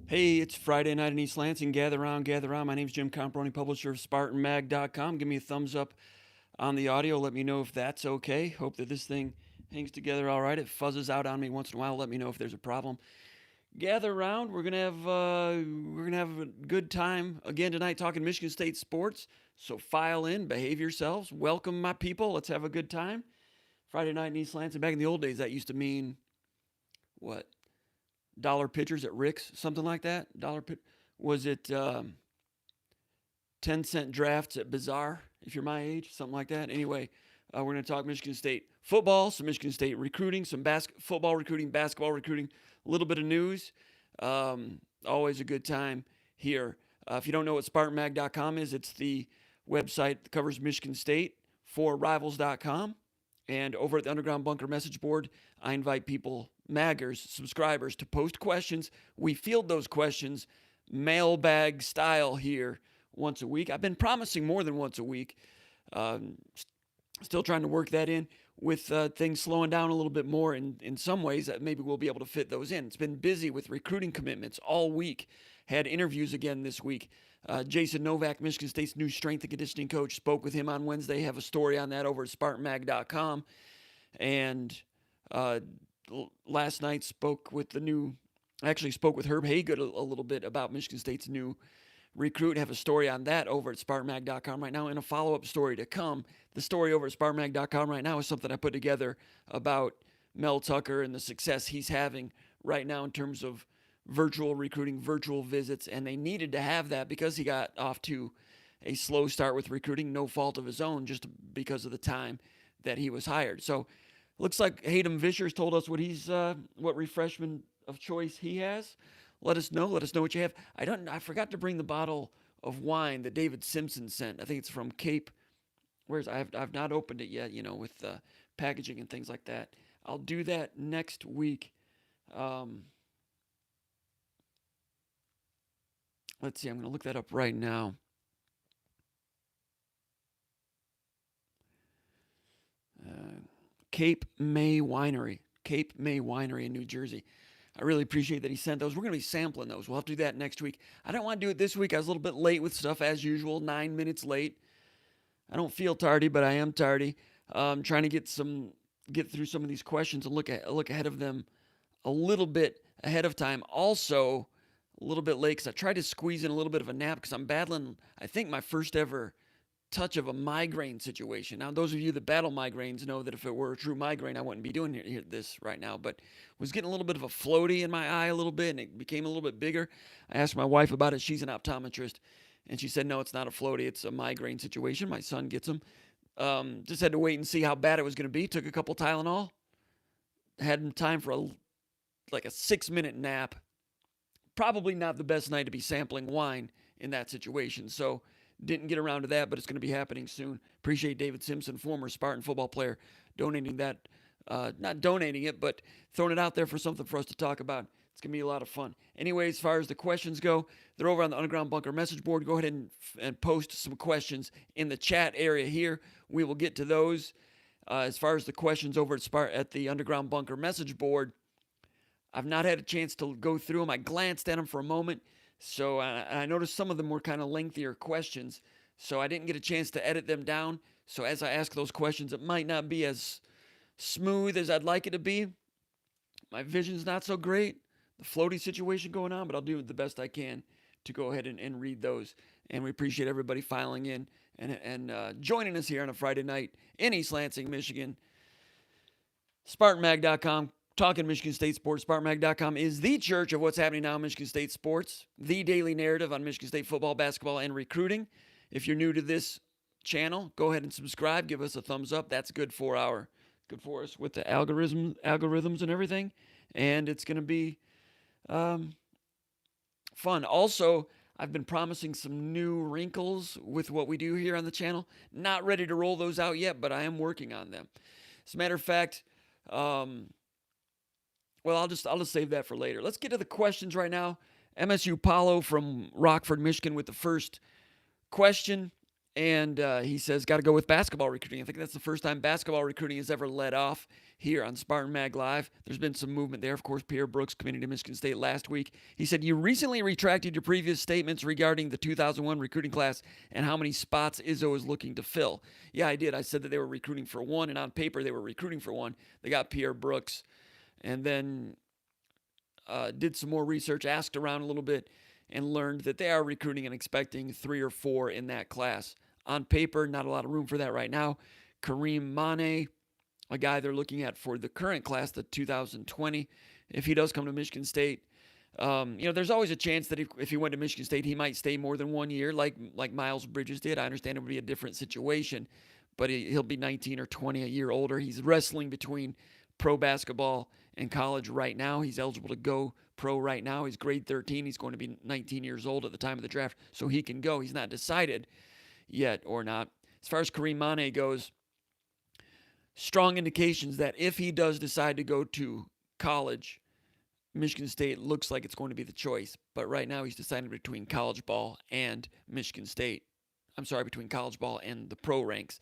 Hey, it's Friday night in East Lansing. Gather around, gather around. My name's Jim Comparoni, publisher of SpartanMag.com. Give me a thumbs up on the audio. Let me know if that's okay. Hope that this thing hangs together all right. It fuzzes out on me once in a while. Let me know if there's a problem. Gather around. We're gonna have a good time again tonight talking Michigan State sports. So file in, behave yourselves. Welcome, my people. Let's have a good time. Friday night in East Lansing. Back in the old days, that used to mean what? Dollar pitchers at Rick's, something like that. Was it 10-cent drafts at Bazaar? If you're my age, something like that. Anyway, we're going to talk Michigan State football, some Michigan State recruiting, some football recruiting, basketball recruiting, a little bit of news. Always a good time here. If you don't know what SpartanMag.com is, it's the website that covers Michigan State for Rivals.com. And over at the Underground Bunker message board, I invite people, maggers, subscribers, to post questions. We field those questions mailbag style here once a week. I've been promising more than once a week. Um, Still trying to work that in with things slowing down a little bit more in some ways that maybe we'll be able to fit those in. It's been busy with recruiting commitments all week. Had interviews again this week. Jason Novak, Michigan State's new strength and conditioning coach, spoke with him on Wednesday. Have a story on that over at SpartanMag.com. And uh, last night spoke with Herb Haygood a little bit about Michigan State's new recruit. Have a story on that over at SpartanMag.com right now, and a follow-up story to come. The story over at SpartanMag.com right now is something I put together about Mel Tucker and the success he's having right now in terms of virtual recruiting, virtual visits, and they needed to have that because he got off to a slow start with recruiting, no fault of his own, just because of the time that he was hired. So, looks like Hayden Vischer's told us what refreshment of choice he has. Let us know. Let us know what you have. I forgot to bring the bottle of wine that David Simpson sent. I think it's from Cape. I've not opened it yet. With packaging and things like that. I'll do that next week. Um, let's see. I'm going to look that up right now. Cape May Winery. Cape May Winery in New Jersey. I really appreciate that he sent those. We're going to be sampling those. We'll have to do that next week. I don't want to do it this week. I was a little bit late with stuff as usual, 9 minutes late. I don't feel tardy, but I am tardy. Trying to get through some of these questions and look ahead of them a little bit ahead of time. Also, a little bit late because I tried to squeeze in a little bit of a nap because I'm battling, I think, my first ever touch of a migraine situation. Now, those of you that battle migraines know that if it were a true migraine, I wouldn't be doing this right now, but was getting a little bit of a floaty in my eye a little bit, and it became a little bit bigger. I asked my wife about it. She's an optometrist, and she said, no, it's not a floaty. It's a migraine situation. My son gets them. Just had to wait and see how bad it was going to be. Took a couple Tylenol. Had time for like a 6-minute nap. Probably not the best night to be sampling wine in that situation. So didn't get around to that, but it's going to be happening soon. Appreciate David Simpson, former Spartan football player, donating that. Not donating it, but throwing it out there for something for us to talk about. It's going to be a lot of fun. Anyway, as far as the questions go, they're over on the Underground Bunker message board. Go ahead and post some questions in the chat area here. We will get to those. As far as the questions over at the Underground Bunker message board, I've not had a chance to go through them. I glanced at them for a moment, so I noticed some of them were kind of lengthier questions, so I didn't get a chance to edit them down. So as I ask those questions, it might not be as smooth as I'd like it to be. My vision's not so great. The floaty situation going on, but I'll do the best I can to go ahead and read those. And we appreciate everybody filing in and joining us here on a Friday night in East Lansing, Michigan. SpartanMag.com, talking Michigan State sports. SpartanMag.com is the church of what's happening now in Michigan State sports, the daily narrative on Michigan State football, basketball, and recruiting. If you're new to this channel, go ahead and subscribe. Give us a thumbs up. That's good for us with the algorithms and everything. And it's going to be fun. Also, I've been promising some new wrinkles with what we do here on the channel. Not ready to roll those out yet, but I am working on them. As a matter of fact, well, I'll just save that for later. Let's get to the questions right now. MSU Paulo from Rockford, Michigan, with the first question. And he says, got to go with basketball recruiting. I think that's the first time basketball recruiting has ever let off here on SpartanMag Live. There's been some movement there. Of course, Pierre Brooks committed to Michigan State last week. He said, you recently retracted your previous statements regarding the 2001 recruiting class and how many spots Izzo is looking to fill. Yeah, I did. I said that they were recruiting for one, and on paper they were recruiting for one. They got Pierre Brooks, and then did some more research, asked around a little bit, and learned that they are recruiting and expecting 3 or 4 in that class. On paper, not a lot of room for that right now. Kareem Mane, a guy they're looking at for the current class, the 2020. If he does come to Michigan State, there's always a chance that if he went to Michigan State, he might stay more than 1 year, like Miles Bridges did. I understand it would be a different situation, but he'll be 19 or 20, a year older. He's wrestling between pro basketball and college right now. He's eligible to go pro right now. He's grade 13. He's going to be 19 years old at the time of the draft, so he can go. He's not decided yet or not. As far as Kareem Mane goes, strong indications that if he does decide to go to college, Michigan State looks like it's going to be the choice. But right now he's deciding between college ball and Michigan State. Between college ball and the pro ranks.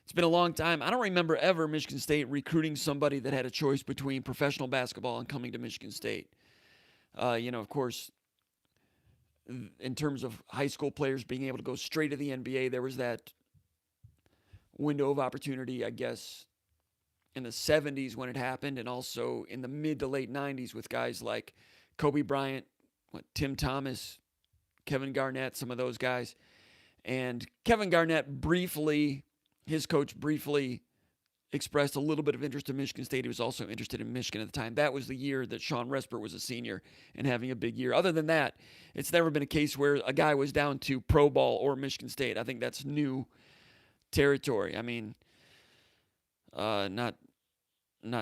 It's been a long time. I don't remember ever Michigan State recruiting somebody that had a choice between professional basketball and coming to Michigan State. Of course, in terms of high school players being able to go straight to the NBA, there was that window of opportunity, I guess, in the 70s when it happened, and also in the mid to late 90s with guys like Kobe Bryant, Tim Thomas, Kevin Garnett, some of those guys. And Kevin Garnett his coach briefly expressed a little bit of interest in Michigan State. He was also interested in Michigan at the time. That was the year that Sean Respert was a senior and having a big year. Other than that, it's never been a case where a guy was down to pro ball or Michigan State. I think that's new territory. I mean, not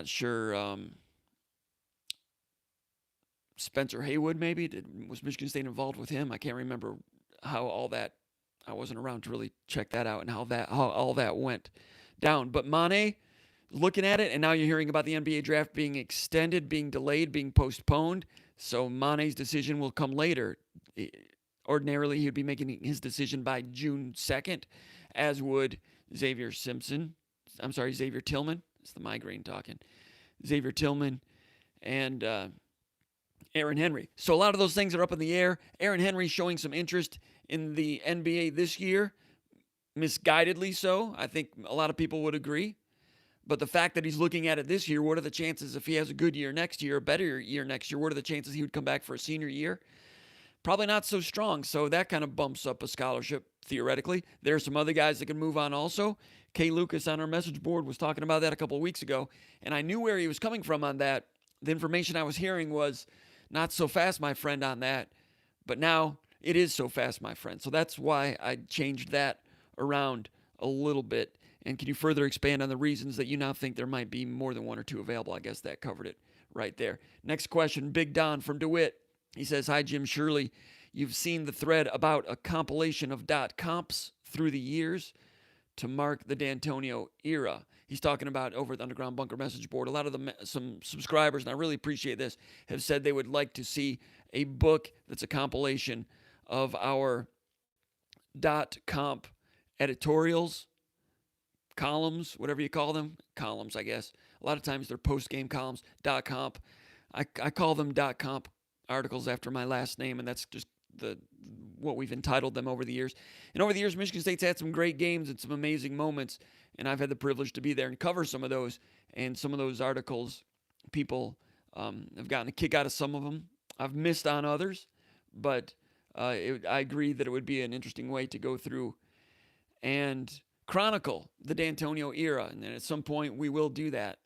sure. Spencer Haywood, maybe? Was Michigan State involved with him? I can't remember how all that. I wasn't around to really check that out and how all that went down. But Mane, looking at it, and now you're hearing about the NBA draft being extended, being delayed, being postponed. So Mane's decision will come later. Ordinarily, he would be making his decision by June 2nd, as would Xavier Tillman. It's the migraine talking. Xavier Tillman and Aaron Henry. So a lot of those things are up in the air. Aaron Henry showing some interest in the NBA this year, misguidedly so. I think a lot of people would agree. But the fact that he's looking at it this year, what are the chances if he has a good year next year, a better year next year, what are the chances he would come back for a senior year? Probably not so strong. So that kind of bumps up a scholarship, theoretically. There are some other guys that can move on also. Kay Lucas on our message board was talking about that a couple of weeks ago, and I knew where he was coming from on that. The information I was hearing was not so fast, my friend, on that. But now it is so fast, my friend. So that's why I changed that around a little bit. And can you further expand on the reasons that you now think there might be more than 1 or 2 available? I guess that covered it right there. Next question, Big Don from DeWitt. He says, hi, Jim. Surely you've seen the thread about a compilation of .comps through the years to mark the D'Antonio era. He's talking about over at the Underground Bunker message board. A lot of some subscribers, and I really appreciate this, have said they would like to see a book that's a compilation of our .comp editorials, columns, whatever you call them. Columns, I guess. A lot of times they're post-game columns. .comp. I call them .comp articles after my last name, and that's just what we've entitled them over the years. And over the years, Michigan State's had some great games and some amazing moments, and I've had the privilege to be there and cover some of those. And some of those articles, people have gotten a kick out of some of them. I've missed on others, but I agree that it would be an interesting way to go through and chronicle the D'Antonio era. And then at some point, we will do that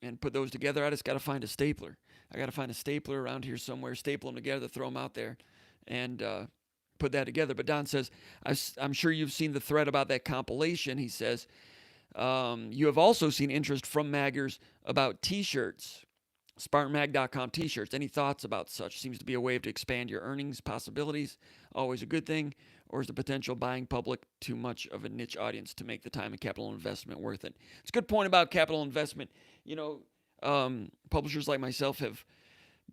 and put those together. I just got to find a stapler. I got to find a stapler around here somewhere, staple them together, throw them out there, and put that together. But Don says, I'm sure you've seen the thread about that compilation. He says, you have also seen interest from maggers about T-shirts, SpartanMag.com T-shirts. Any thoughts about such? Seems to be a way to expand your earnings possibilities. Always a good thing. Or is the potential buying public too much of a niche audience to make the time and capital investment worth it? It's a good point about capital investment. Publishers like myself have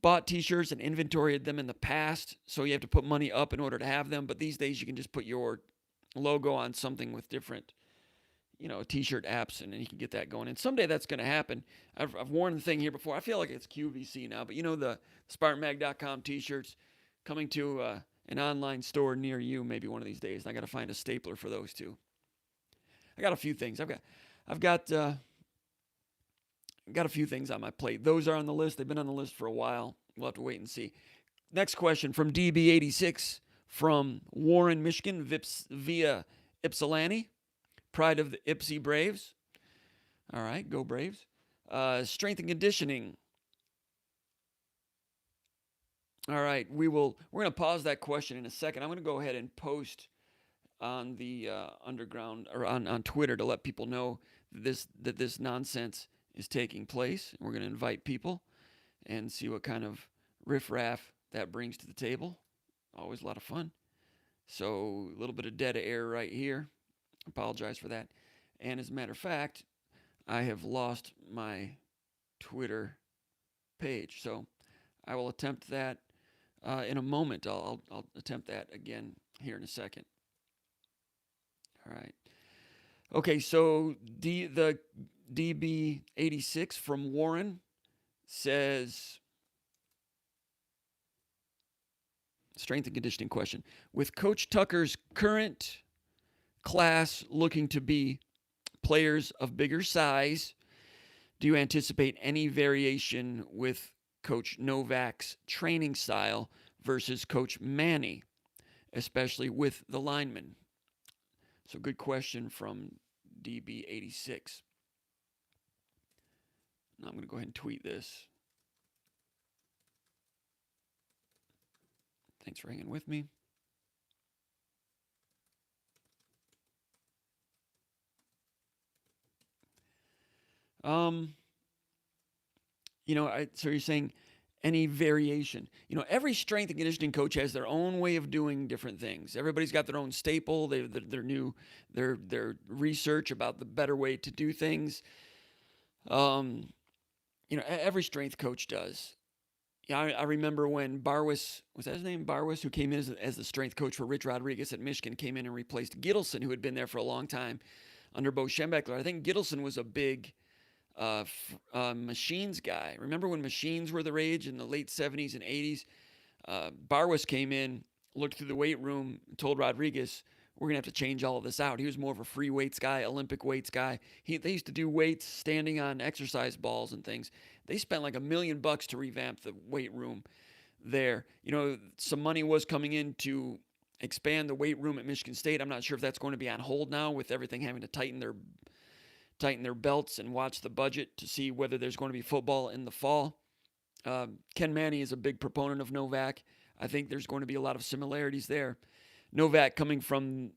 bought T-shirts and inventoried them in the past, so you have to put money up in order to have them. But these days, you can just put your logo on something with different, t-shirt apps, and then you can get that going. And someday that's going to happen. I've worn the thing here before. I feel like it's QVC now, but the SpartanMag.com t-shirts coming to an online store near you maybe one of these days. And I got to find a stapler for those too. I got a few things. I've got a few things on my plate. Those are on the list. They've been on the list for a while. We'll have to wait and see. Next question from DB86 from Warren, Michigan, via Ypsilanti. Pride of the Ypsi Braves. All right, go Braves. Strength and conditioning. All right, we're going to pause that question in a second. I'm going to go ahead and post on the underground or on Twitter to let people know that this nonsense is taking place. We're going to invite people and see what kind of riffraff that brings to the table. Always a lot of fun. So a little bit of dead air right here. Apologize for that. And as a matter of fact, I have lost my Twitter page. So I will attempt that in a moment. I'll attempt that again here in a second. All right. Okay, so the DB86 from Warren says, strength and conditioning question. With Coach Tucker's current class looking to be players of bigger size, do you anticipate any variation with Coach Novak's training style versus Coach Manny, especially with the linemen? So good question from DB86. Now I'm going to go ahead and tweet this. Thanks for hanging with me. So you're saying any variation. Every strength and conditioning coach has their own way of doing different things. Everybody's got their own staple, their research about the better way to do things. Every strength coach does. I remember when Barwis, was that his name, Barwis, who came in as the strength coach for Rich Rodriguez at Michigan, came in and replaced Gittleson, who had been there for a long time under Bo Schembechler. I think Gittleson was a big machines guy. Remember when machines were the rage in the late 70s and 80s? Barwis came in, looked through the weight room, and told Rodriguez, we're going to have to change all of this out. He was more of a free weights guy, Olympic weights guy. They used to do weights standing on exercise balls and things. They spent like $1 million to revamp the weight room there. Some money was coming in to expand the weight room at Michigan State. I'm not sure if that's going to be on hold now with everything having to tighten their belts and watch the budget to see whether there's going to be football in the fall. Ken Manny is a big proponent of Novak. I think there's going to be a lot of similarities there. Novak coming from,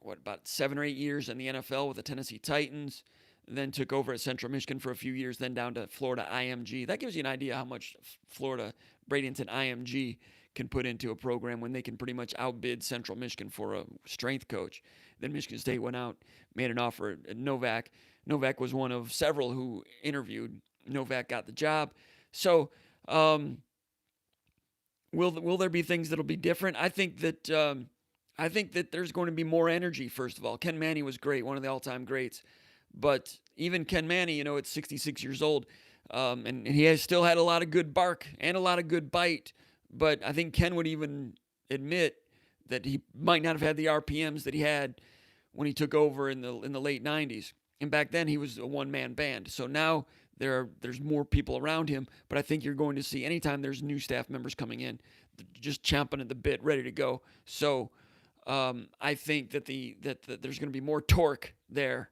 about 7 or 8 years in the NFL with the Tennessee Titans, then took over at Central Michigan for a few years, then down to Florida IMG. That gives you an idea how much Florida Bradenton IMG can put into a program when they can pretty much outbid Central Michigan for a strength coach. Then Michigan State went out, made an offer at Novak. Novak was one of several who interviewed. Novak got the job. So will there be things that'll be different? I think that there's going to be more energy, first of all. Ken Manny was great, one of the all-time greats. But even Ken Manny, at 66 years old, and he has still had a lot of good bark and a lot of good bite. But I think Ken would even admit that he might not have had the RPMs that he had when he took over in the late 90s. And back then he was a one-man band. So now there's more people around him. But I think you're going to see anytime there's new staff members coming in, just chomping at the bit, ready to go. So I think that there's going to be more torque there.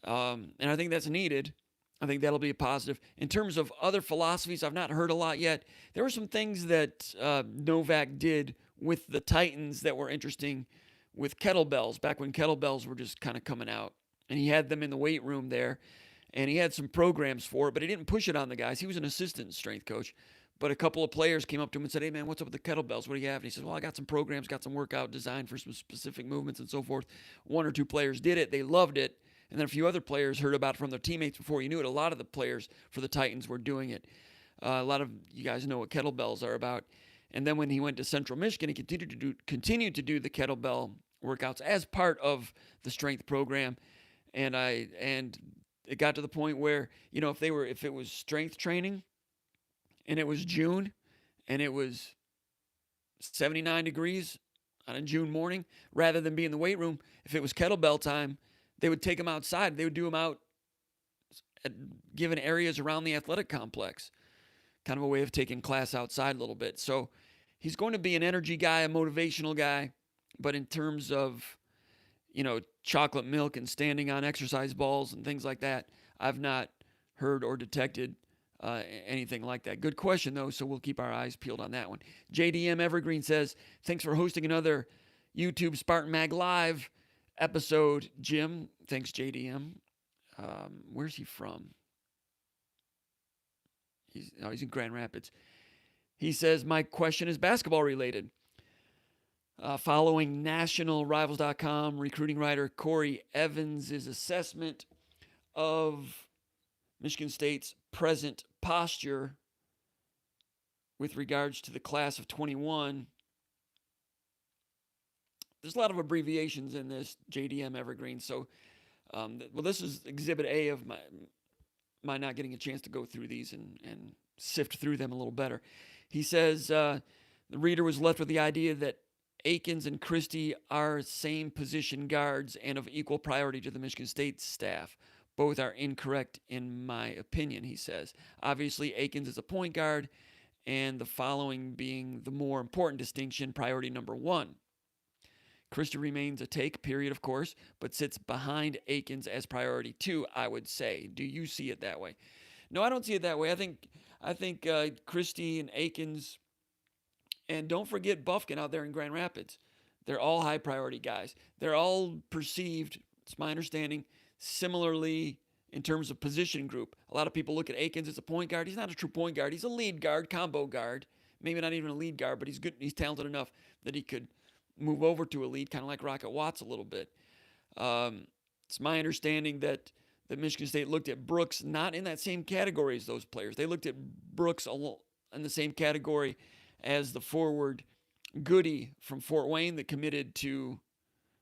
And I think that's needed. I think that'll be a positive. In terms of other philosophies, I've not heard a lot yet. There were some things that Novak did with the Titans that were interesting with kettlebells, back when kettlebells were just kind of coming out. And he had them in the weight room there, and he had some programs for it, but he didn't push it on the guys. He was an assistant strength coach. But a couple of players came up to him and said, hey, man, what's up with the kettlebells? What do you have? And he says, well, I got some programs, got some workout designed for some specific movements and so forth. 1 or 2 players did it. They loved it. And then a few other players heard about it from their teammates before you knew it. A lot of the players for the Titans were doing it. A lot of you guys know what kettlebells are about. And then when he went to Central Michigan, he continued to do the kettlebell workouts as part of the strength program. And it got to the point where, if it was strength training and it was June and it was 79 degrees on a June morning, rather than be in the weight room, if it was kettlebell time, they would take them outside. They would do them out at given areas around the athletic complex. Kind of a way of taking class outside a little bit. So he's going to be an energy guy, a motivational guy, but in terms of, chocolate milk and standing on exercise balls and things like that, I've not heard or detected anything like that. Good question, though, so we'll keep our eyes peeled on that one. JDM Evergreen says, thanks for hosting another YouTube SpartanMag Live episode, Jim. Thanks, JDM. Where's he from? He's in Grand Rapids. He says, my question is basketball related. Following nationalrivals.com recruiting writer Corey Evans' assessment of Michigan State's present posture with regards to the class of 21, there's a lot of abbreviations in this, JDM Evergreen. So, this is Exhibit A of my not getting a chance to go through these and sift through them a little better. He says the reader was left with the idea that Akins and Christie are same position guards and of equal priority to the Michigan State staff. Both are incorrect in my opinion, he says. Obviously, Akins is a point guard, and the following being the more important distinction, priority number one. Christie remains a take, period, of course, but sits behind Akins as priority two, I would say. Do you see it that way? No, I don't see it that way. I think Christie and Akins, and don't forget Bufkin out there in Grand Rapids. They're all high priority guys. They're all perceived, it's my understanding, similarly in terms of position group. A lot of people look at Akins as a point guard. He's not a true point guard. He's a lead guard, combo guard. Maybe not even a lead guard, but he's good. He's talented enough that he could move over to a lead, kind of like Rocket Watts a little bit. It's my understanding that Michigan State looked at Brooks not in that same category as those players. They looked at Brooks in the same category as the forward Goody from Fort Wayne that committed to,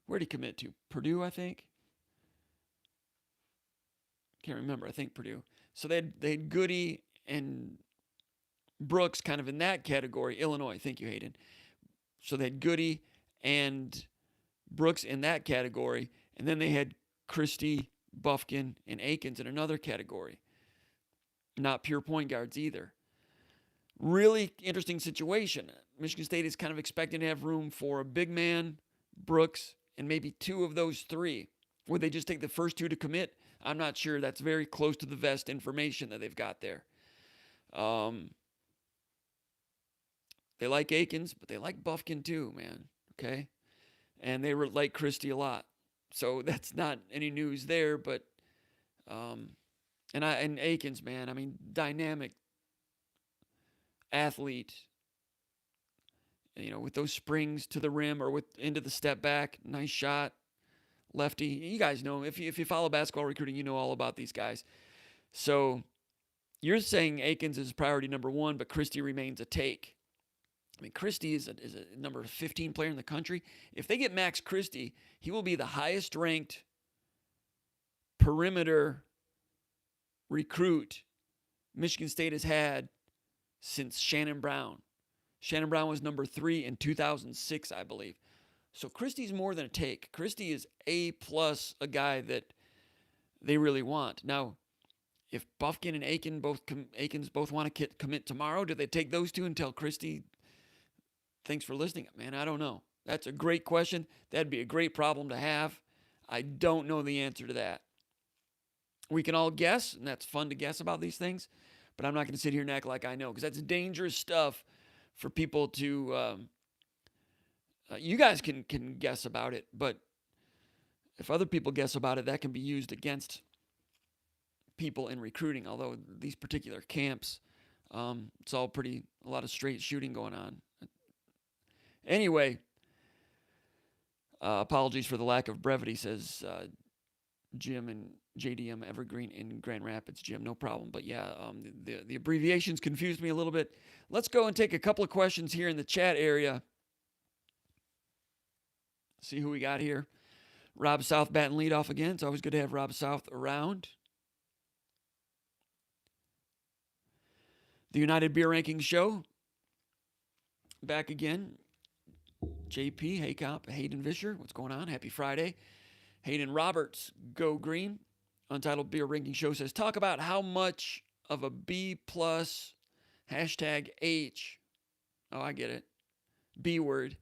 where did he commit to? Purdue, I think. Can't remember. I think Purdue. So they had Goody and Brooks kind of in that category. Illinois. Thank you, Hayden. So they had Goody and Brooks in that category, and then they had Christie, Bufkin, and Akins in another category. Not pure point guards either. Really interesting situation. Michigan State is kind of expecting to have room for a big man, Brooks, and maybe two of those three. Would they just take the first two to commit? I'm not sure. That's very close to the vest information that they've got there. They like Akins, but they like Bufkin too, man. Okay? And they like Christie a lot. So that's not any news there, but and Akins, man, I mean, dynamic athlete, with those springs to the rim or into the step back, nice shot, lefty. You guys know, if you follow basketball recruiting, you know all about these guys. So you're saying Akins is priority number one, but Christie remains a take. I mean, Christie is a number 15 player in the country. If they get Max Christie, he will be the highest ranked perimeter recruit Michigan State has had since Shannon Brown. Shannon Brown was number 3 in 2006, I believe. So Christie's more than a take. Christie is A+, a guy that they really want. Now, if Bufkin and Akins both want to commit tomorrow, do they take those two and tell Christie, thanks for listening? Man, I don't know. That's a great question. That'd be a great problem to have. I don't know the answer to that. We can all guess, and that's fun to guess about these things, but I'm not going to sit here and act like I know, because that's dangerous stuff for people to... you guys can guess about it, but if other people guess about it, that can be used against people in recruiting, although these particular camps, it's all a lot of straight shooting going on. Anyway, apologies for the lack of brevity, says Jim and JDM Evergreen in Grand Rapids. Jim, no problem. But yeah, the abbreviations confused me a little bit. Let's go and take a couple of questions here in the chat area. see who we got here. Rob South batting leadoff again. It's always good to have Rob South around. The United Beer Rankings Show. Back again. JP, Haycop, Hayden Vischer. What's going on? Happy Friday. Hayden Roberts, Go Green. Untitled Beer Ranking Show says, talk about how much of a B plus hashtag H. Oh, I get it. B word.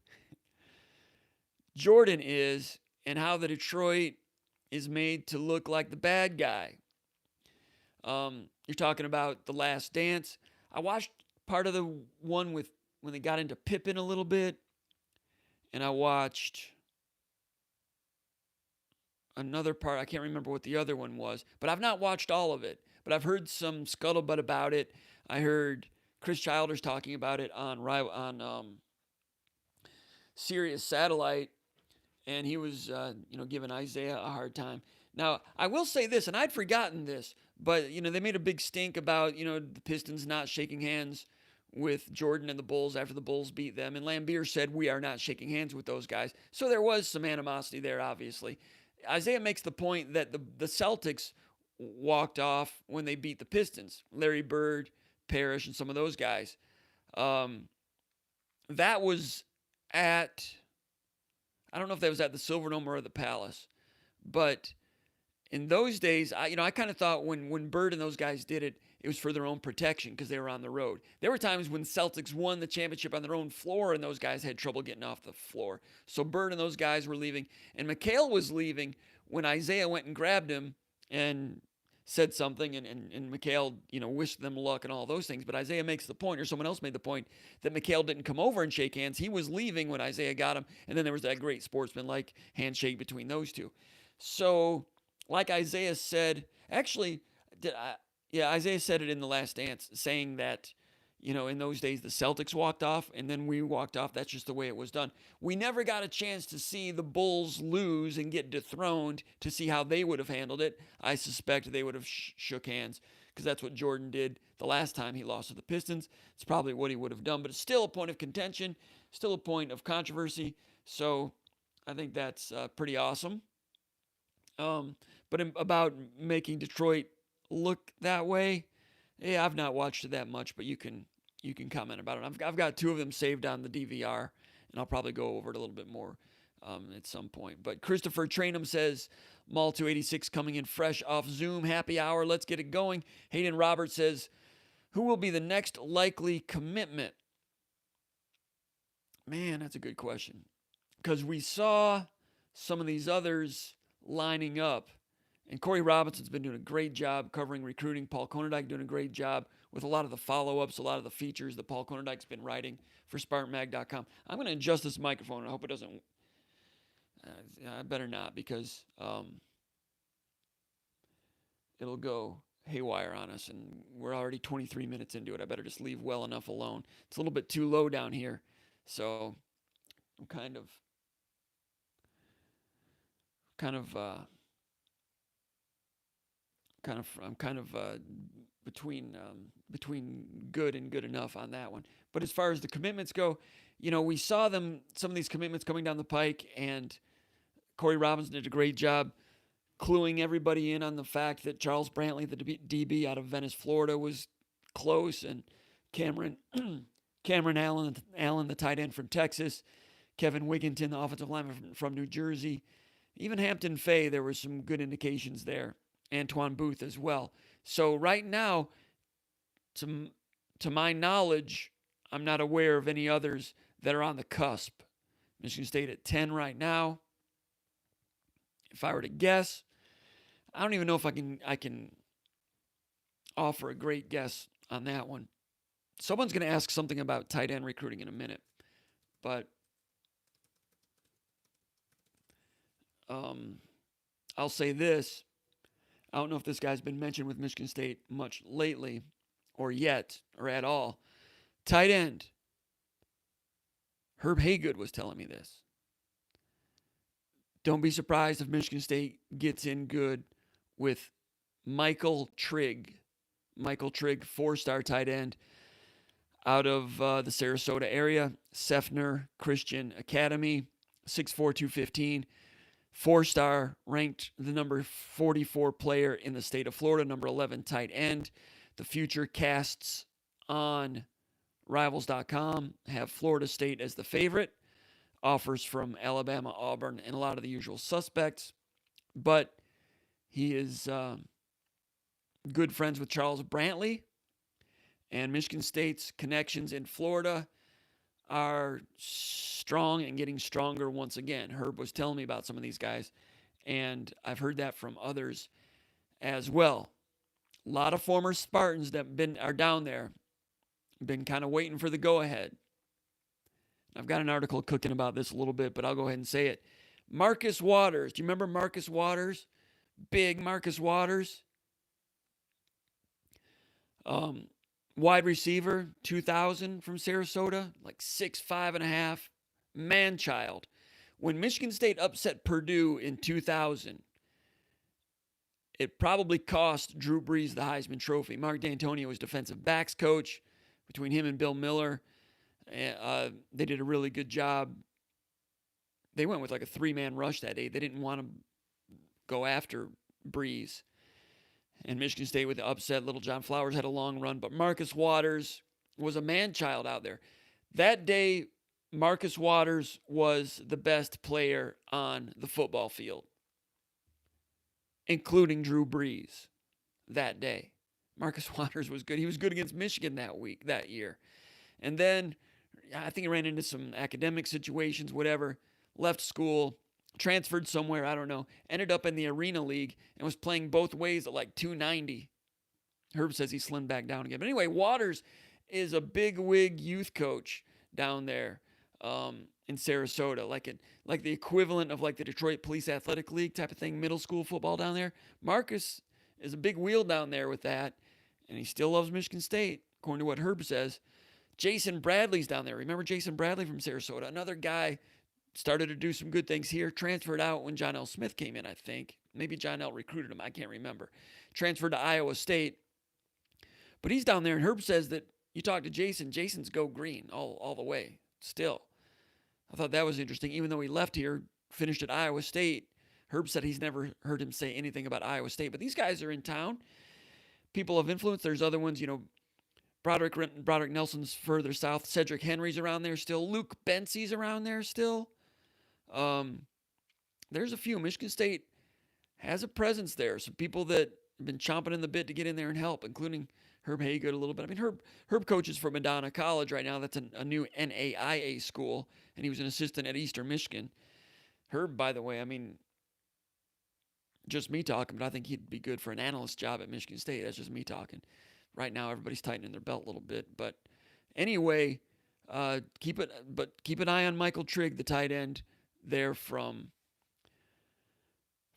Jordan is, and how the Detroit is made to look like the bad guy. You're talking about The Last Dance. I watched part of the one with when they got into Pippen a little bit, and I watched another part. I can't remember what the other one was, but I've not watched all of it. But I've heard some scuttlebutt about it. I heard Chris Childers talking about it on Sirius Satellite, and he was giving Isaiah a hard time. Now, I will say this, and I'd forgotten this, but they made a big stink about the Pistons not shaking hands with Jordan and the Bulls after the Bulls beat them, and Lambeer said we are not shaking hands with those guys. So there was some animosity there, obviously. Isaiah makes the point that the Celtics walked off when they beat the Pistons. Larry Bird, Parrish, and some of those guys. That was at, I don't know if that was at the Silverdome or the Palace, but in those days, I kind of thought when Bird and those guys did it, it was for their own protection because they were on the road. There were times when Celtics won the championship on their own floor and those guys had trouble getting off the floor. So Bird and those guys were leaving. And McHale was leaving when Isaiah went and grabbed him and said something, and McHale, wished them luck and all those things. But Isaiah makes the point, or someone else made the point, that McHale didn't come over and shake hands. He was leaving when Isaiah got him, and then there was that great sportsman-like handshake between those two. So, like Isaiah said, actually, Isaiah said it in The Last Dance, saying that, in those days the Celtics walked off and then we walked off. That's just the way it was done. We never got a chance to see the Bulls lose and get dethroned to see how they would have handled it. I suspect they would have shook hands because that's what Jordan did the last time he lost to the Pistons. It's probably what he would have done, but it's still a point of contention, still a point of controversy. So I think that's pretty awesome. But about making Detroit look that way, yeah, I've not watched it that much, but you can comment about it. I've got two of them saved on the DVR, and I'll probably go over it a little bit more at some point. But Christopher Trainham says, Mall 286 coming in fresh off Zoom. Happy hour. Let's get it going. Hayden Roberts says, who will be the next likely commitment? Man, that's a good question. Because we saw some of these others lining up. And Corey Robinson's been doing a great job covering recruiting. Paul Konerdijk doing a great job with a lot of the follow-ups, a lot of the features that Paul Konerdijk's been writing for SpartanMag.com. I'm going to adjust this microphone. I hope it doesn't... I better not, because it'll go haywire on us, and we're already 23 minutes into it. I better just leave well enough alone. It's a little bit too low down here, so I'm kind of between good and good enough on that one. But as far as the commitments go, we saw some of these commitments coming down the pike, and Corey Robinson did a great job cluing everybody in on the fact that Charles Brantley, the DB out of Venice, Florida, was close, and Cameron Allen, the tight end from Texas, Kevin Wigginton, the offensive lineman from New Jersey, even Hampton Fay, there were some good indications there. Antoine Booth as well. So right now, to my knowledge, I'm not aware of any others that are on the cusp. Michigan State at 10 right now. If I were to guess, I don't even know if I can offer a great guess on that one. Someone's going to ask something about tight end recruiting in a minute, but I'll say this. I don't know if this guy's been mentioned with Michigan State much lately or yet or at all. Tight end. Herb Haygood was telling me this. Don't be surprised if Michigan State gets in good with Michael Trigg. Michael Trigg, 4-star tight end out of the Sarasota area, Sefner Christian Academy. 6'4", 215. 4-star, ranked the number 44 player in the state of Florida, number 11 tight end. The future casts on Rivals.com have Florida State as the favorite. Offers from Alabama, Auburn, and a lot of the usual suspects. But he is good friends with Charles Brantley. And Michigan State's connections in Florida are strong and getting stronger once again. Herb was telling me about some of these guys, and I've heard that from others as well. A lot of former Spartans that are down there, been kind of waiting for the go-ahead. I've got an article cooking about this a little bit, but I'll go ahead and say it. Marcus Waters. Do you remember Marcus Waters? Big Marcus Waters. Wide receiver, 2000 from Sarasota, like 6'5.5", man-child. When Michigan State upset Purdue in 2000, it probably cost Drew Brees the Heisman Trophy. Mark D'Antonio was defensive backs coach. Between him and Bill Miller, they did a really good job. They went with like a 3-man rush that day. They didn't want to go after Brees. And Michigan State with the upset. Little John Flowers had a long run, but Marcus Waters was a man-child out there. That day, Marcus Waters was the best player on the football field, including Drew Brees that day. Marcus Waters was good. He was good against Michigan that year. And then I think he ran into some academic situations, whatever, left school, transferred somewhere, I don't know, ended up in the Arena League and was playing both ways at like 290. Herb says he slimmed back down again. But anyway, Waters is a big wig youth coach down there in Sarasota, like the equivalent of like the Detroit Police Athletic League type of thing, middle school football down there. Marcus is a big wheel down there with that, and he still loves Michigan State, according to what Herb says. Jason Bradley's down there. Remember Jason Bradley from Sarasota? Another guy started to do some good things here. Transferred out when John L. Smith came in, I think. Maybe John L. recruited him. I can't remember. Transferred to Iowa State. But he's down there, and Herb says that you talk to Jason. Jason's go green all the way still. I thought that was interesting. Even though he left here, finished at Iowa State, Herb said he's never heard him say anything about Iowa State. But these guys are in town. People of influence. There's other ones, Broderick Nelson's further south. Cedric Henry's around there still. Luke Bensey's around there still. There's a few. Michigan State has a presence there. Some people that have been chomping in the bit to get in there and help, including Herb Haygood a little bit. I mean, Herb coaches for Madonna College right now. That's a new NAIA school, and he was an assistant at Eastern Michigan. Herb, by the way, I mean, just me talking, but I think he'd be good for an analyst job at Michigan State. That's just me talking. Right now, everybody's tightening their belt a little bit. But anyway, keep an eye on Michael Trigg, the tight end there from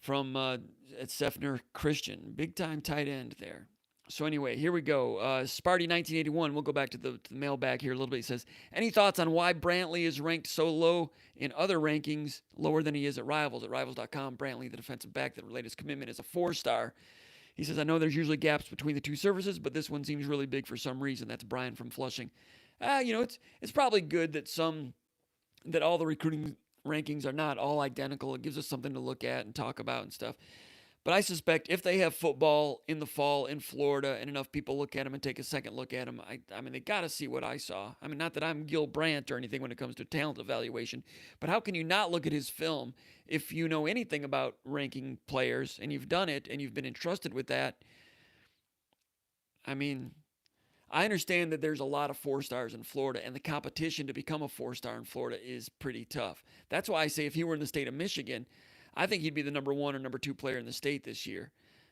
at Sefner Christian. Big-time tight end there. So anyway, here we go. Sparty 1981. We'll go back to the mailbag here a little bit. He says, any thoughts on why Brantley is ranked so low in other rankings, lower than he is at Rivals? At Rivals.com, Brantley, the defensive back that latest commitment, is a 4-star. He says, I know there's usually gaps between the two services, but this one seems really big for some reason. That's Brian from Flushing. It's probably good that all the recruiting rankings are not all identical. It gives us something to look at and talk about and stuff. But I suspect if they have football in the fall in Florida and enough people look at them and take a second look at them, I mean, they got to see what I saw. I mean, not that I'm Gil Brandt or anything when it comes to talent evaluation, but how can you not look at his film if you know anything about ranking players and you've done it and you've been entrusted with that? I mean, I understand that there's a lot of 4-stars in Florida, and the competition to become a 4-star in Florida is pretty tough. That's why I say if he were in the state of Michigan, I think he'd be the number 1 or number 2 player in the state this year.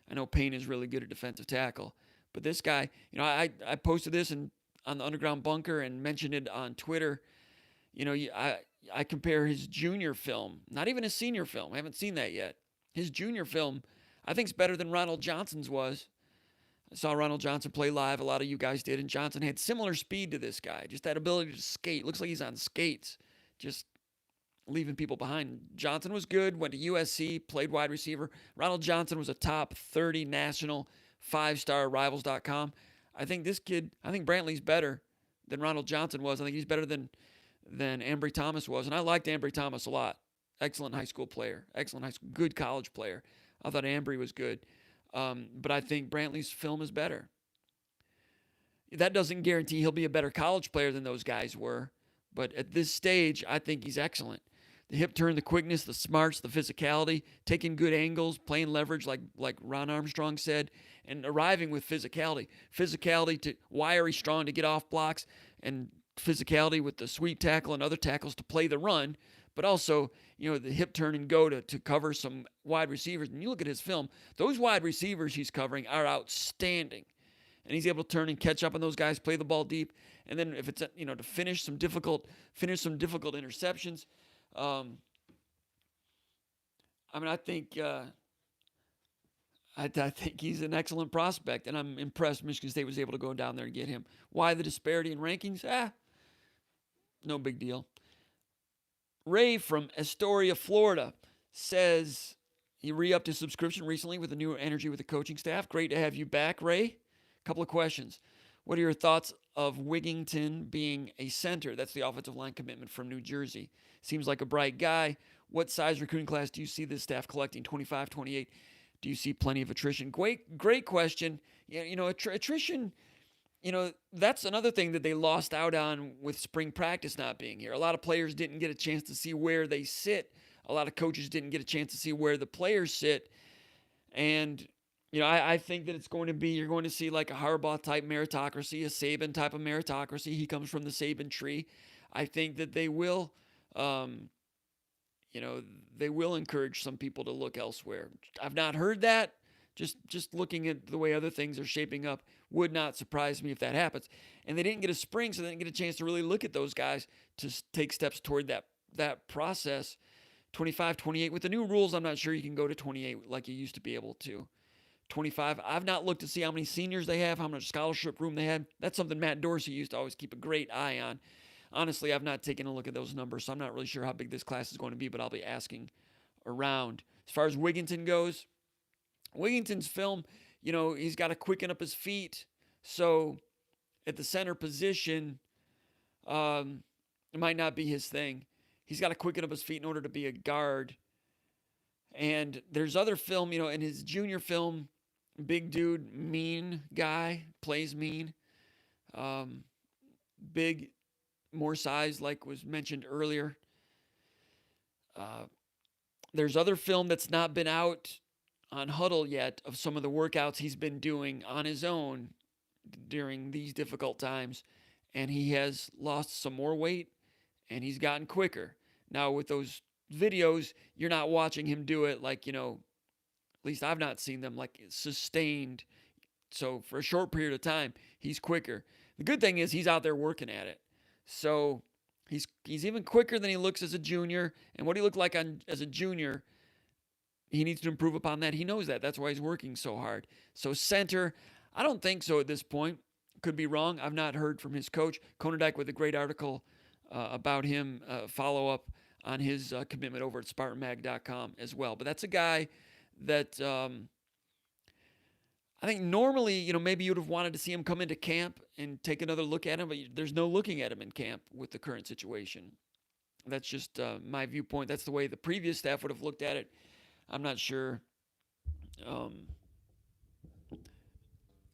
I know Payne is really good at defensive tackle, but this guy, I posted this on the Underground Bunker and mentioned it on Twitter. I compare his junior film, not even his senior film. I haven't seen that yet. His junior film, I think, is better than Ronald Johnson's was. I saw Ronald Johnson play live. A lot of you guys did, and Johnson had similar speed to this guy. Just that ability to skate. Looks like he's on skates. Just leaving people behind. Johnson was good, went to USC, played wide receiver. Ronald Johnson was a top 30 national 5-star Rivals.com. I think Brantley's better than Ronald Johnson was. I think he's better than Ambry Thomas was. And I liked Ambry Thomas a lot. excellent high school player, excellent high school, good college player. I thought Ambry was good, but I think Brantley's film is better. That doesn't guarantee he'll be a better college player than those guys were, but at this stage, I think he's excellent. The hip turn, the quickness, the smarts, the physicality, taking good angles, playing leverage like Ron Armstrong said, and arriving with physicality. Physicality to wiry, strong to get off blocks, and physicality with the sweep tackle and other tackles to play the run, but also, the hip turn and go to cover some wide receivers. And you look at his film, those wide receivers he's covering are outstanding. And he's able to turn and catch up on those guys, play the ball deep, and then if it's to finish some difficult interceptions. I think I think he's an excellent prospect, and I'm impressed Michigan State was able to go down there and get him. Why the disparity in rankings? No big deal. Ray from Astoria, Florida, says he re-upped his subscription recently with a new energy with the coaching staff. Great to have you back, Ray. Couple of questions. What are your thoughts of Wigington being a center? That's the offensive line commitment from New Jersey. Seems like a bright guy. What size recruiting class do you see this staff collecting? 25, 28? Do you see plenty of attrition? Great question. Attrition, that's another thing that they lost out on with spring practice not being here. A lot of players didn't get a chance to see where they sit. A lot of coaches didn't get a chance to see where the players sit. And I think that you're going to see like a Harbaugh-type meritocracy, a Saban type of meritocracy. He comes from the Saban tree. I think that they will, they will encourage some people to look elsewhere. I've not heard that. Just looking at the way other things are shaping up would not surprise me if that happens. And they didn't get a spring, so they didn't get a chance to really look at those guys to take steps toward that process. 25, 28. With the new rules, I'm not sure you can go to 28 like you used to be able to. 25. I've not looked to see how many seniors they have, how much scholarship room they had. That's something Matt Dorsey used to always keep a great eye on. Honestly, I've not taken a look at those numbers, so I'm not really sure how big this class is going to be, but I'll be asking around. As far as Wigington goes, Wigington's film, he's got to quicken up his feet. So at the center position, it might not be his thing. He's got to quicken up his feet in order to be a guard. And there's other film, in his junior film, big dude, mean guy, plays mean. Big, more size, like was mentioned earlier. There's other film that's not been out on Huddle yet of some of the workouts he's been doing on his own during these difficult times. And he has lost some more weight, and he's gotten quicker. Now, with those videos, you're not watching him do it like, at least I've not seen them like sustained. So for a short period of time, he's quicker. The good thing is he's out there working at it. So he's even quicker than he looks as a junior. And what he looked like as a junior, he needs to improve upon that. He knows that. That's why he's working so hard. So center, I don't think so at this point. Could be wrong. I've not heard from his coach. Konerdijk with a great article about him, follow up on his commitment over at SpartanMag.com as well. But that's a guy that I think normally, maybe you would have wanted to see him come into camp and take another look at him, but there's no looking at him in camp with the current situation. That's just my viewpoint. That's the way the previous staff would have looked at it. I'm not sure.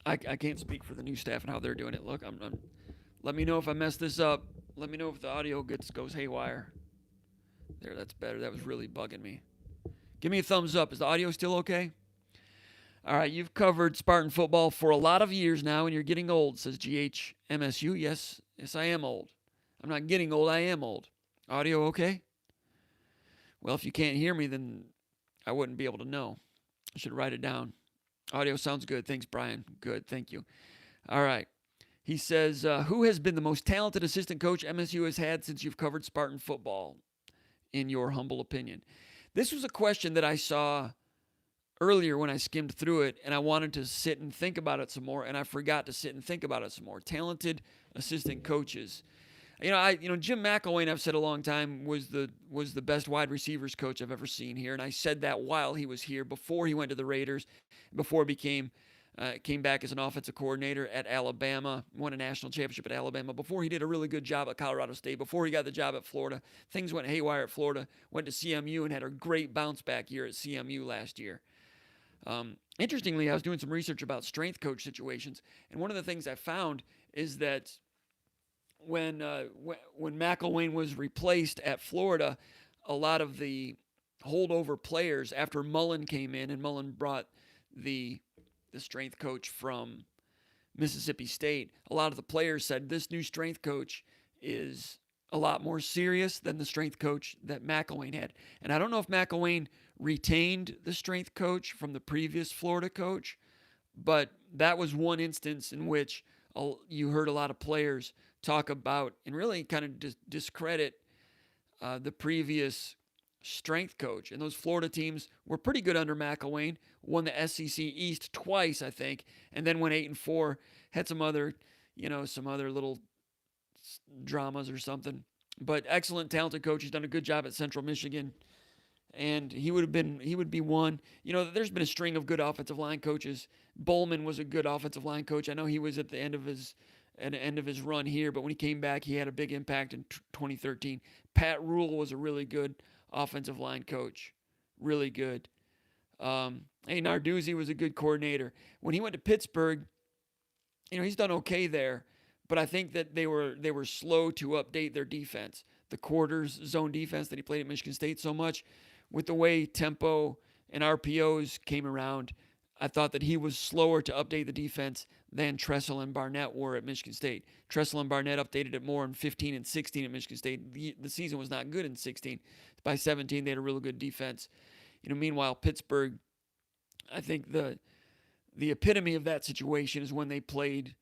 I can't speak for the new staff and how they're doing it. Look, let me know if I mess this up. Let me know if the audio goes haywire. There, that's better. That was really bugging me. Give me a thumbs up. Is the audio still okay? All right, you've covered Spartan football for a lot of years now, and you're getting old, says GHMSU. Yes, I am old. I'm not getting old, I am old. Audio okay? Well, if you can't hear me, then I wouldn't be able to know. I should write it down. Audio sounds good. Thanks, Brian. Good, thank you. All right. He says, who has been the most talented assistant coach MSU has had since you've covered Spartan football, in your humble opinion? This was a question that I saw earlier when I skimmed through it, and I wanted to sit and think about it some more, and I forgot to sit and think about it some more. Talented assistant coaches. Jim McElwain, I've said a long time, was the best wide receivers coach I've ever seen here, and I said that while he was here, before he went to the Raiders, before he became Came back as an offensive coordinator at Alabama, won a national championship at Alabama before he did a really good job at Colorado State, before he got the job at Florida. Things went haywire at Florida, went to CMU and had a great bounce back year at CMU last year. Interestingly, I was doing some research about strength coach situations, and one of the things I found is that when McElwain was replaced at Florida, a lot of the holdover players after Mullen came in, and Mullen brought the strength coach from Mississippi State, a lot of the players said this new strength coach is a lot more serious than the strength coach that McElwain had. And I don't know if McElwain retained the strength coach from the previous Florida coach, but that was one instance in which you heard a lot of players talk about and really kind of discredit the previous strength coach. And those Florida teams were pretty good under McElwain, won the SEC East twice, I think, and then went 8-4, had some other little dramas or something. But excellent, talented coach. He's done a good job at Central Michigan, and he would be one. There's been a string of good offensive line coaches. Bowman was a good offensive line coach. I know he was at the end of his run here, but when he came back, he had a big impact in 2013. Pat Rule was a really good offensive line coach, really good. Narduzzi was a good coordinator. When he went to Pittsburgh, he's done okay there, but I think that they were slow to update their defense. The quarters zone defense that he played at Michigan State so much, with the way tempo and RPOs came around, I thought that he was slower to update the defense than Tressel and Barnett were at Michigan State. Tressel and Barnett updated it more in 15 and 16 at Michigan State. The season was not good in 16. By 17, they had a really good defense. Meanwhile, Pittsburgh, I think the epitome of that situation is when they played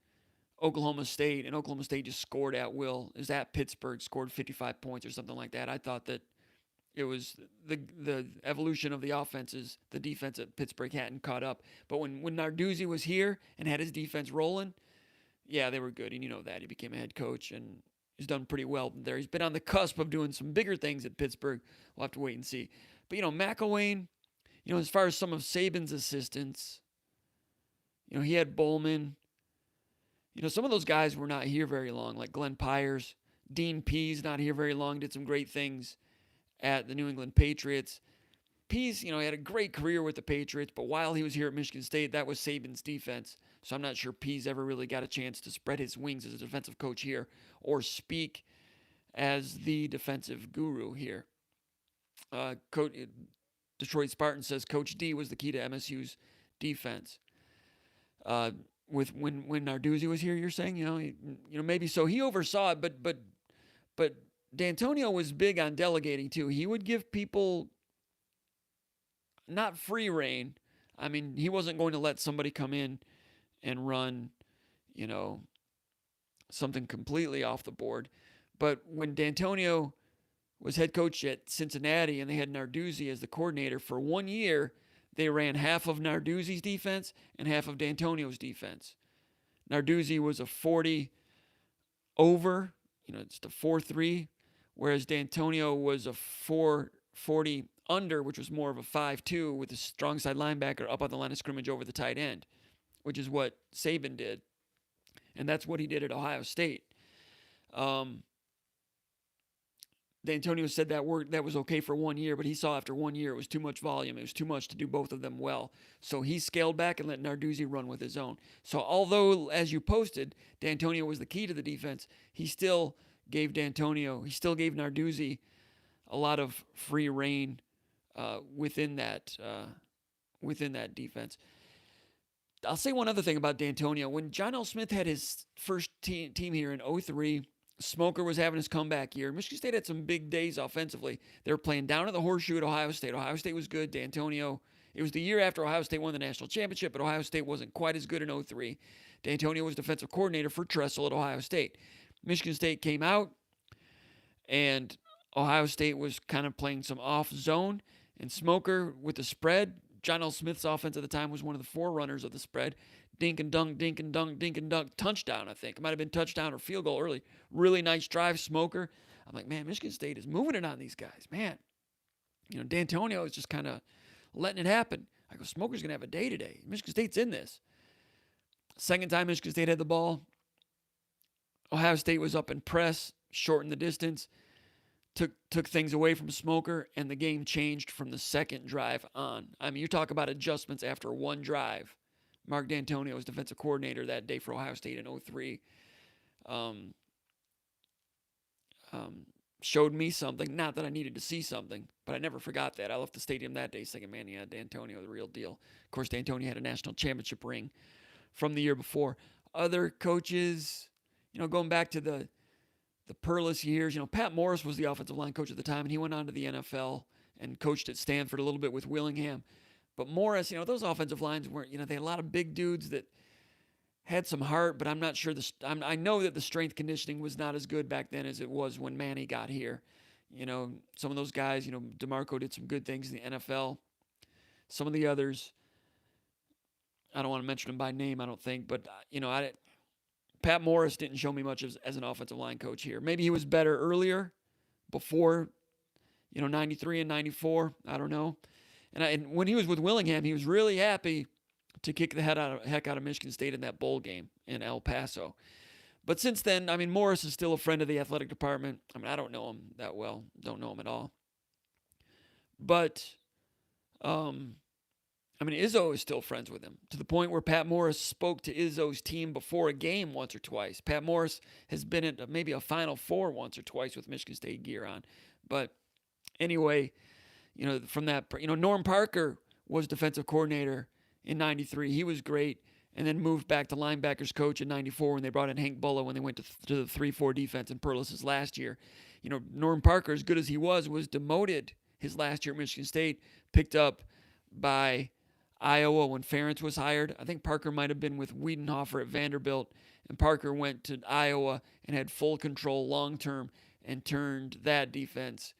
Oklahoma State, and Oklahoma State just scored at will. Is at Pittsburgh, scored 55 points or something like that. I thought that it was the evolution of the offenses, the defense at Pittsburgh hadn't caught up. But when Narduzzi was here and had his defense rolling, yeah, they were good. And you know that. He became a head coach and he's done pretty well there. He's been on the cusp of doing some bigger things at Pittsburgh. We'll have to wait and see. But, McElwain, as far as some of Saban's assistants, he had Bowman. Some of those guys were not here very long, like Glenn Pyers. Dean Pease, not here very long, did some great things at the New England Patriots. Pease, he had a great career with the Patriots, but while he was here at Michigan State, that was Saban's defense. So I'm not sure Pease ever really got a chance to spread his wings as a defensive coach here or speak as the defensive guru here. Detroit Spartan says Coach D was the key to MSU's defense. When Narduzzi was here, you're saying, maybe so. He oversaw it, but D'Antonio was big on delegating too. He would give people not free reign. I mean, he wasn't going to let somebody come in and run, something completely off the board. But when D'Antonio was head coach at Cincinnati and they had Narduzzi as the coordinator for 1 year, they ran half of Narduzzi's defense and half of D'Antonio's defense. Narduzzi was a 40 over, it's the 4-3, whereas D'Antonio was a 440 under, which was more of a 5-2 with a strong side linebacker up on the line of scrimmage over the tight end, which is what Saban did. And that's what he did at Ohio State. D'Antonio said that was okay for 1 year, but he saw after 1 year it was too much volume. It was too much to do both of them well. So he scaled back and let Narduzzi run with his own. So although, as you posted, D'Antonio was the key to the defense, he still gave Narduzzi a lot of free reign within that defense. I'll say one other thing about D'Antonio. When John L. Smith had his first team here in 2003, Smoker was having his comeback year. Michigan State had some big days offensively. They were playing down at the Horseshoe at Ohio State. Ohio State was good. D'Antonio, it was the year after Ohio State won the national championship, but Ohio State wasn't quite as good in 2003. D'Antonio was defensive coordinator for Tressel at Ohio State. Michigan State came out, and Ohio State was kind of playing some off zone, and Smoker with the spread. John L. Smith's offense at the time was one of the forerunners of the spread. Dink and dunk, dink and dunk, dink and dunk. Touchdown, I think. It might have been touchdown or field goal early. Really nice drive, Smoker. I'm like, man, Michigan State is moving it on these guys. Man, D'Antonio is just kind of letting it happen. I go, Smoker's going to have a day today. Michigan State's in this. Second time Michigan State had the ball, Ohio State was up in press, shortened the distance, took things away from Smoker, and the game changed from the second drive on. I mean, you talk about adjustments after one drive. Mark D'Antonio was defensive coordinator that day for Ohio State in 2003. Showed me something. Not that I needed to see something, but I never forgot that. I left the stadium that day thinking, man, yeah, D'Antonio, the real deal. Of course, D'Antonio had a national championship ring from the year before. Other coaches, going back to the Perlis years, Pat Morris was the offensive line coach at the time, and he went on to the NFL and coached at Stanford a little bit with Willingham. But Morris, those offensive lines weren't, they had a lot of big dudes that had some heart, but I'm not sure. I know that the strength conditioning was not as good back then as it was when Manny got here. Some of those guys, DeMarco did some good things in the NFL. Some of the others, I don't want to mention them by name, I don't think, but, Pat Morris didn't show me much as an offensive line coach here. Maybe he was better earlier, before, 93 and 94. I don't know. And when he was with Willingham, he was really happy to kick the heck out of Michigan State in that bowl game in El Paso. But since then, Morris is still a friend of the athletic department. I don't know him that well. Don't know him at all. But, Izzo is still friends with him, to the point where Pat Morris spoke to Izzo's team before a game once or twice. Pat Morris has been at maybe a Final Four once or twice with Michigan State gear on. But anyway, from that, Norm Parker was defensive coordinator in 93. He was great, and then moved back to linebackers coach in 94 when they brought in Hank Bulla when they went to the 3-4 defense in Perlis' last year. Norm Parker, as good as he was demoted his last year at Michigan State, picked up by Iowa when Ferentz was hired. I think Parker might have been with Wiedenhofer at Vanderbilt, and Parker went to Iowa and had full control long term and turned that defense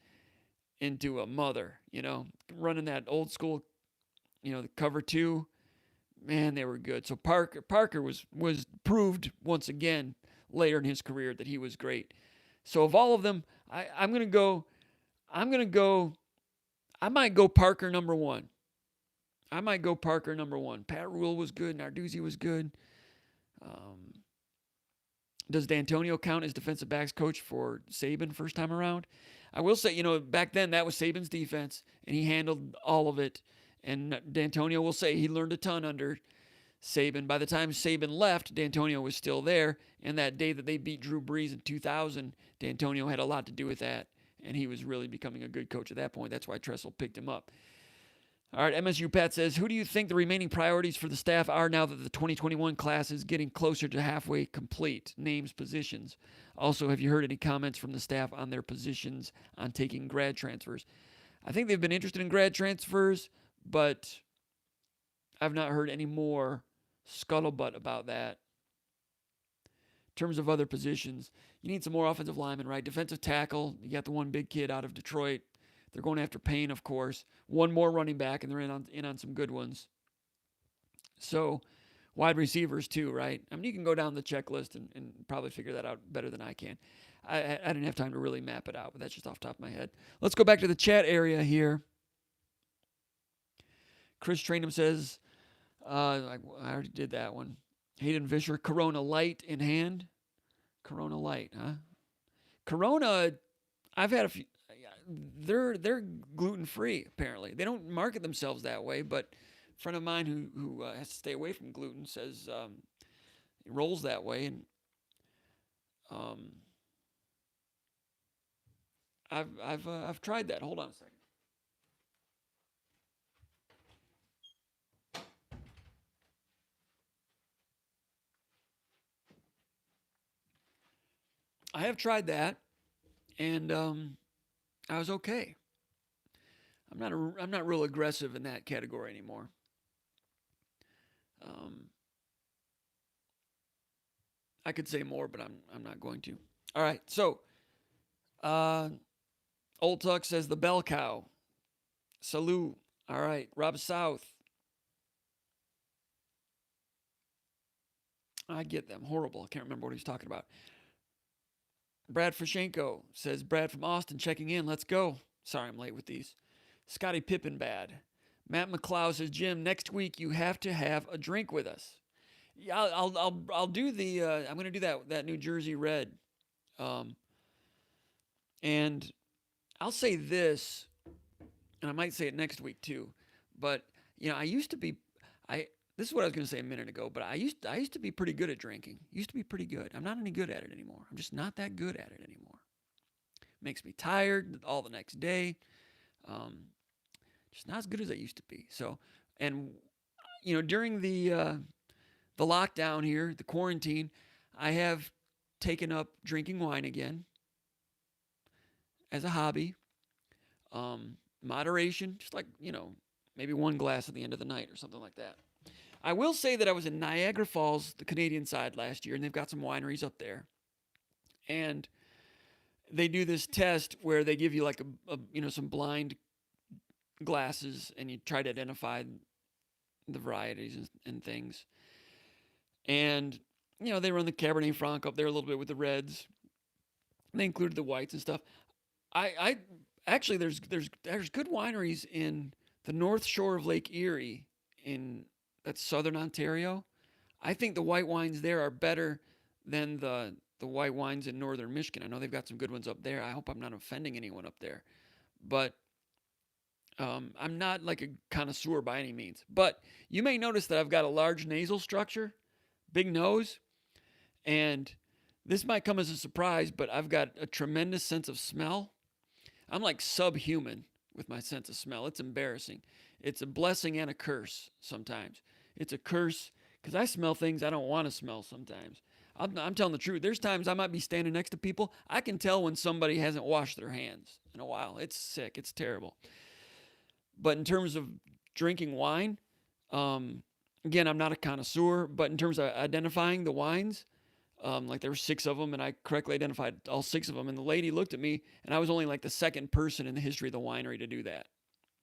into a mother, running that old school, the cover two. Man, they were good. So Parker was proved once again later in his career that he was great. So of all of them, I might go Parker number one. Pat Rule was good. Narduzzi was good. Does D'Antonio count as defensive backs coach for Saban first time around? I will say, back then that was Saban's defense, and he handled all of it. And D'Antonio will say he learned a ton under Saban. By the time Saban left, D'Antonio was still there. And that day that they beat Drew Brees in 2000, D'Antonio had a lot to do with that. And he was really becoming a good coach at that point. That's why Tressel picked him up. All right, MSU Pat says, who do you think the remaining priorities for the staff are now that the 2021 class is getting closer to halfway complete? Names, positions. Also, have you heard any comments from the staff on their positions on taking grad transfers? I think they've been interested in grad transfers, but I've not heard any more scuttlebutt about that. In terms of other positions, you need some more offensive linemen, right? Defensive tackle, you got the one big kid out of Detroit. They're going after Payne, of course. One more running back, and they're in on some good ones. So, wide receivers too, right? You can go down the checklist and probably figure that out better than I can. I didn't have time to really map it out, but that's just off the top of my head. Let's go back to the chat area here. Chris Trainham says, I already did that one. Hayden Fisher, Corona Light in hand. Corona Light, huh? Corona, I've had a few. They're gluten-free, apparently. They don't market themselves that way, but a friend of mine who has to stay away from gluten says it rolls that way. And I've tried that. Hold on a second. I have tried that, and I was okay. I'm not real aggressive in that category anymore. I could say more, but I'm not going to. All right, so Old Tuck says the bell cow. Salute. All right, Rob South. I get them. Horrible. I can't remember what he's talking about. Brad Frishenko says, Brad from Austin checking in. Let's go. Sorry, I'm late with these. Scotty Pippen bad. Matt McLeod says, Jim, next week you have to have a drink with us. Yeah, I'll do the. I'm gonna do that New Jersey red, um, and I'll say this, and I might say it next week too. But I used to be. I This is what I was gonna say a minute ago. But I used to be pretty good at drinking. Used to be pretty good. I'm not any good at it anymore. I'm just not that good at it anymore. Makes me tired all the next day. Um, just not as good as I used to be. So, and during the lockdown here, the quarantine, I have taken up drinking wine again as a hobby. Moderation, just like, maybe one glass at the end of the night or something like that. I will say that I was in Niagara Falls, the Canadian side, last year, and they've got some wineries up there. And they do this test where they give you like some blind glasses, and you try to identify the varieties and things. And they run the Cabernet Franc up there a little bit with the reds. They included the whites and stuff. I actually there's good wineries in the North Shore of Lake Erie in that's southern Ontario. I think the white wines there are better than the white wines in northern Michigan. I know they've got some good ones up there. I hope I'm not offending anyone up there, but I'm not like a connoisseur by any means. But you may notice that I've got a large nasal structure, big nose, and this might come as a surprise, but I've got a tremendous sense of smell. I'm like subhuman with my sense of smell. It's embarrassing. It's a blessing and a curse sometimes. It's a curse because I smell things I don't want to smell sometimes. I'm telling the truth. There's times I might be standing next to people. I can tell when somebody hasn't washed their hands in a while. It's sick. It's terrible. But in terms of drinking wine, again, I'm not a connoisseur, but in terms of identifying the wines, like there were 6 of them, and I correctly identified all 6 of them. And the lady looked at me, and I was only like the second person in the history of the winery to do that.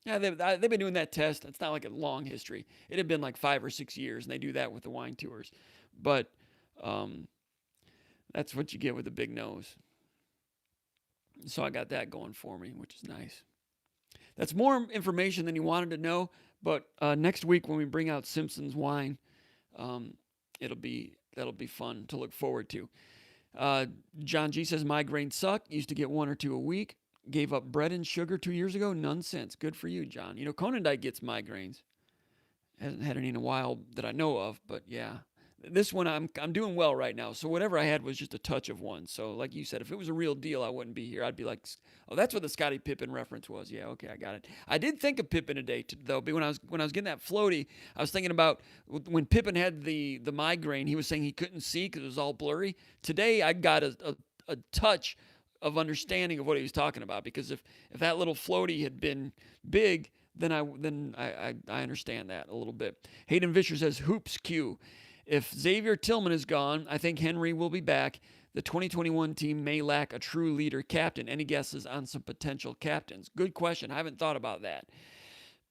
Yeah, they've been doing that test. It's not like a long history. It had been like 5 or 6 years, and they do that with the wine tours. But that's what you get with a big nose. So I got that going for me, which is nice. That's more information than you wanted to know. But next week when we bring out Simpson's wine, that'll be fun to look forward to. John G says migraines suck. Used to get 1 or 2 a week. Gave up bread and sugar 2 years ago. None since. Good for you, John. Conan Dyke gets migraines. Hasn't had any in a while that I know of, but yeah. This one I'm doing well right now. So whatever I had was just a touch of one. So like you said, if it was a real deal, I wouldn't be here. I'd be like, oh, that's what the Scottie Pippen reference was. Yeah, okay, I got it. I did think of Pippen today though. But when I was getting that floaty, I was thinking about when Pippen had the migraine. He was saying he couldn't see because it was all blurry. Today I got a touch of understanding of what he was talking about, because if that little floaty had been big, then I understand that a little bit. Hayden Vischer says hoops Q. If Xavier Tillman is gone, I think Henry will be back. The 2021 team may lack a true leader captain. Any guesses on some potential captains? Good question. I haven't thought about that.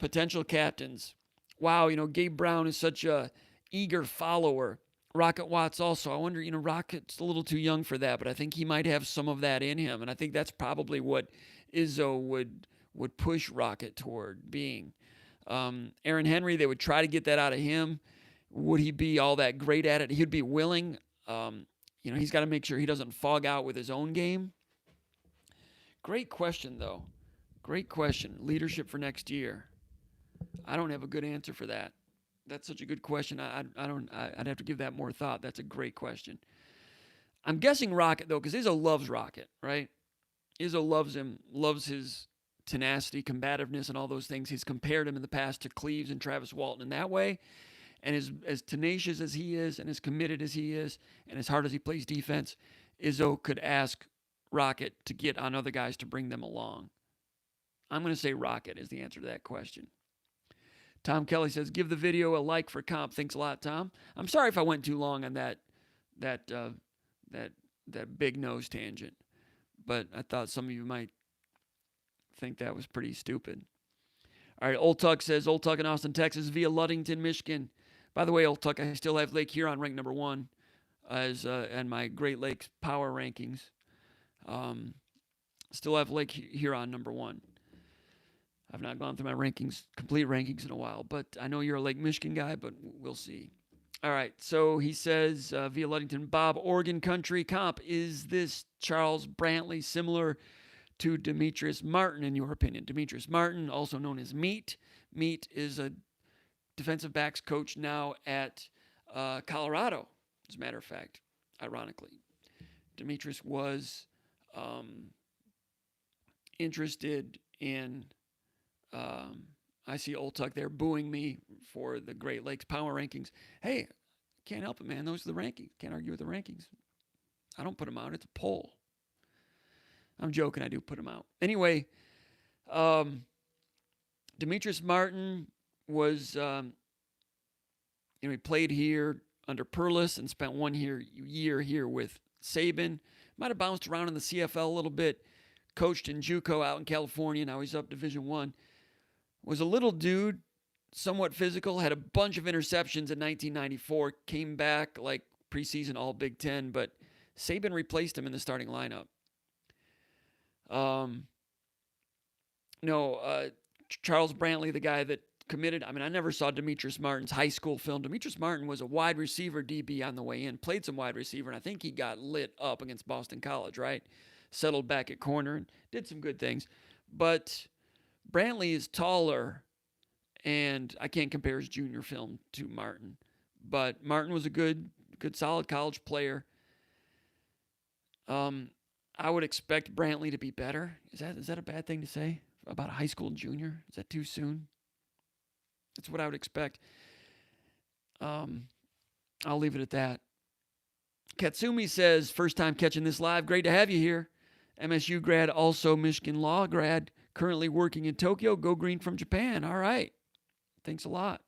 Potential captains. Wow, Gabe Brown is such a eager follower. Rocket Watts also. I wonder, Rocket's a little too young for that, but I think he might have some of that in him. And I think that's probably what Izzo would push Rocket toward being. Aaron Henry, they would try to get that out of him. Would he be all that great at it? He'd be willing. He's got to make sure he doesn't fog out with his own game. Great question, though. Great question. Leadership for next year. I don't have a good answer for that. That's such a good question. I'd have to give that more thought. That's a great question. I'm guessing Rocket, though, because Izzo loves Rocket, right? Izzo loves him, loves his tenacity, combativeness, and all those things. He's compared him in the past to Cleves and Travis Walton in that way. And as tenacious as he is, and as committed as he is, and as hard as he plays defense, Izzo could ask Rocket to get on other guys to bring them along. I'm going to say Rocket is the answer to that question. Tom Kelly says, give the video a like for comp. Thanks a lot, Tom. I'm sorry if I went too long on that big nose tangent, but I thought some of you might think that was pretty stupid. All right, Old Tuck says, Old Tuck in Austin, Texas via Ludington, Michigan. By the way, Old Tuck, I still have Lake Huron ranked number 1 and my Great Lakes power rankings. Still have Lake Huron number 1. I've not gone through my complete rankings in a while, but I know you're a Lake Michigan guy, but we'll see. All right. So he says via Ludington, Bob, Oregon Country Comp, is this Charles Brantley similar to Demetrius Martin, in your opinion? Demetrius Martin, also known as Meat. Meat is a defensive backs coach now at Colorado, as a matter of fact, ironically. Demetrius was interested in, I see Old Tuck there booing me for the Great Lakes Power Rankings. Hey, can't help it, man. Those are the rankings. Can't argue with the rankings. I don't put them out. It's a poll. I'm joking. I do put them out. Anyway, Demetrius Martin was, he played here under Perlis and spent 1 year here with Saban. Might have bounced around in the CFL a little bit. Coached in JUCO out in California. Now he's up Division I. Was a little dude, somewhat physical, had a bunch of interceptions in 1994. Came back like preseason All Big Ten, but Saban replaced him in the starting lineup. Charles Brantley, the guy that committed. I mean, I never saw Demetrius Martin's high school film. Demetrius Martin was a wide receiver DB on the way in, played some wide receiver, and I think he got lit up against Boston College, right? Settled back at corner and did some good things. But Brantley is taller, and I can't compare his junior film to Martin. But Martin was a good, solid college player. I would expect Brantley to be better. Is that a bad thing to say about a high school junior? Is that too soon? That's what I would expect. I'll leave it at that. Katsumi says, first time catching this live. Great to have you here. MSU grad, also Michigan Law grad, currently working in Tokyo. Go green from Japan. All right. Thanks a lot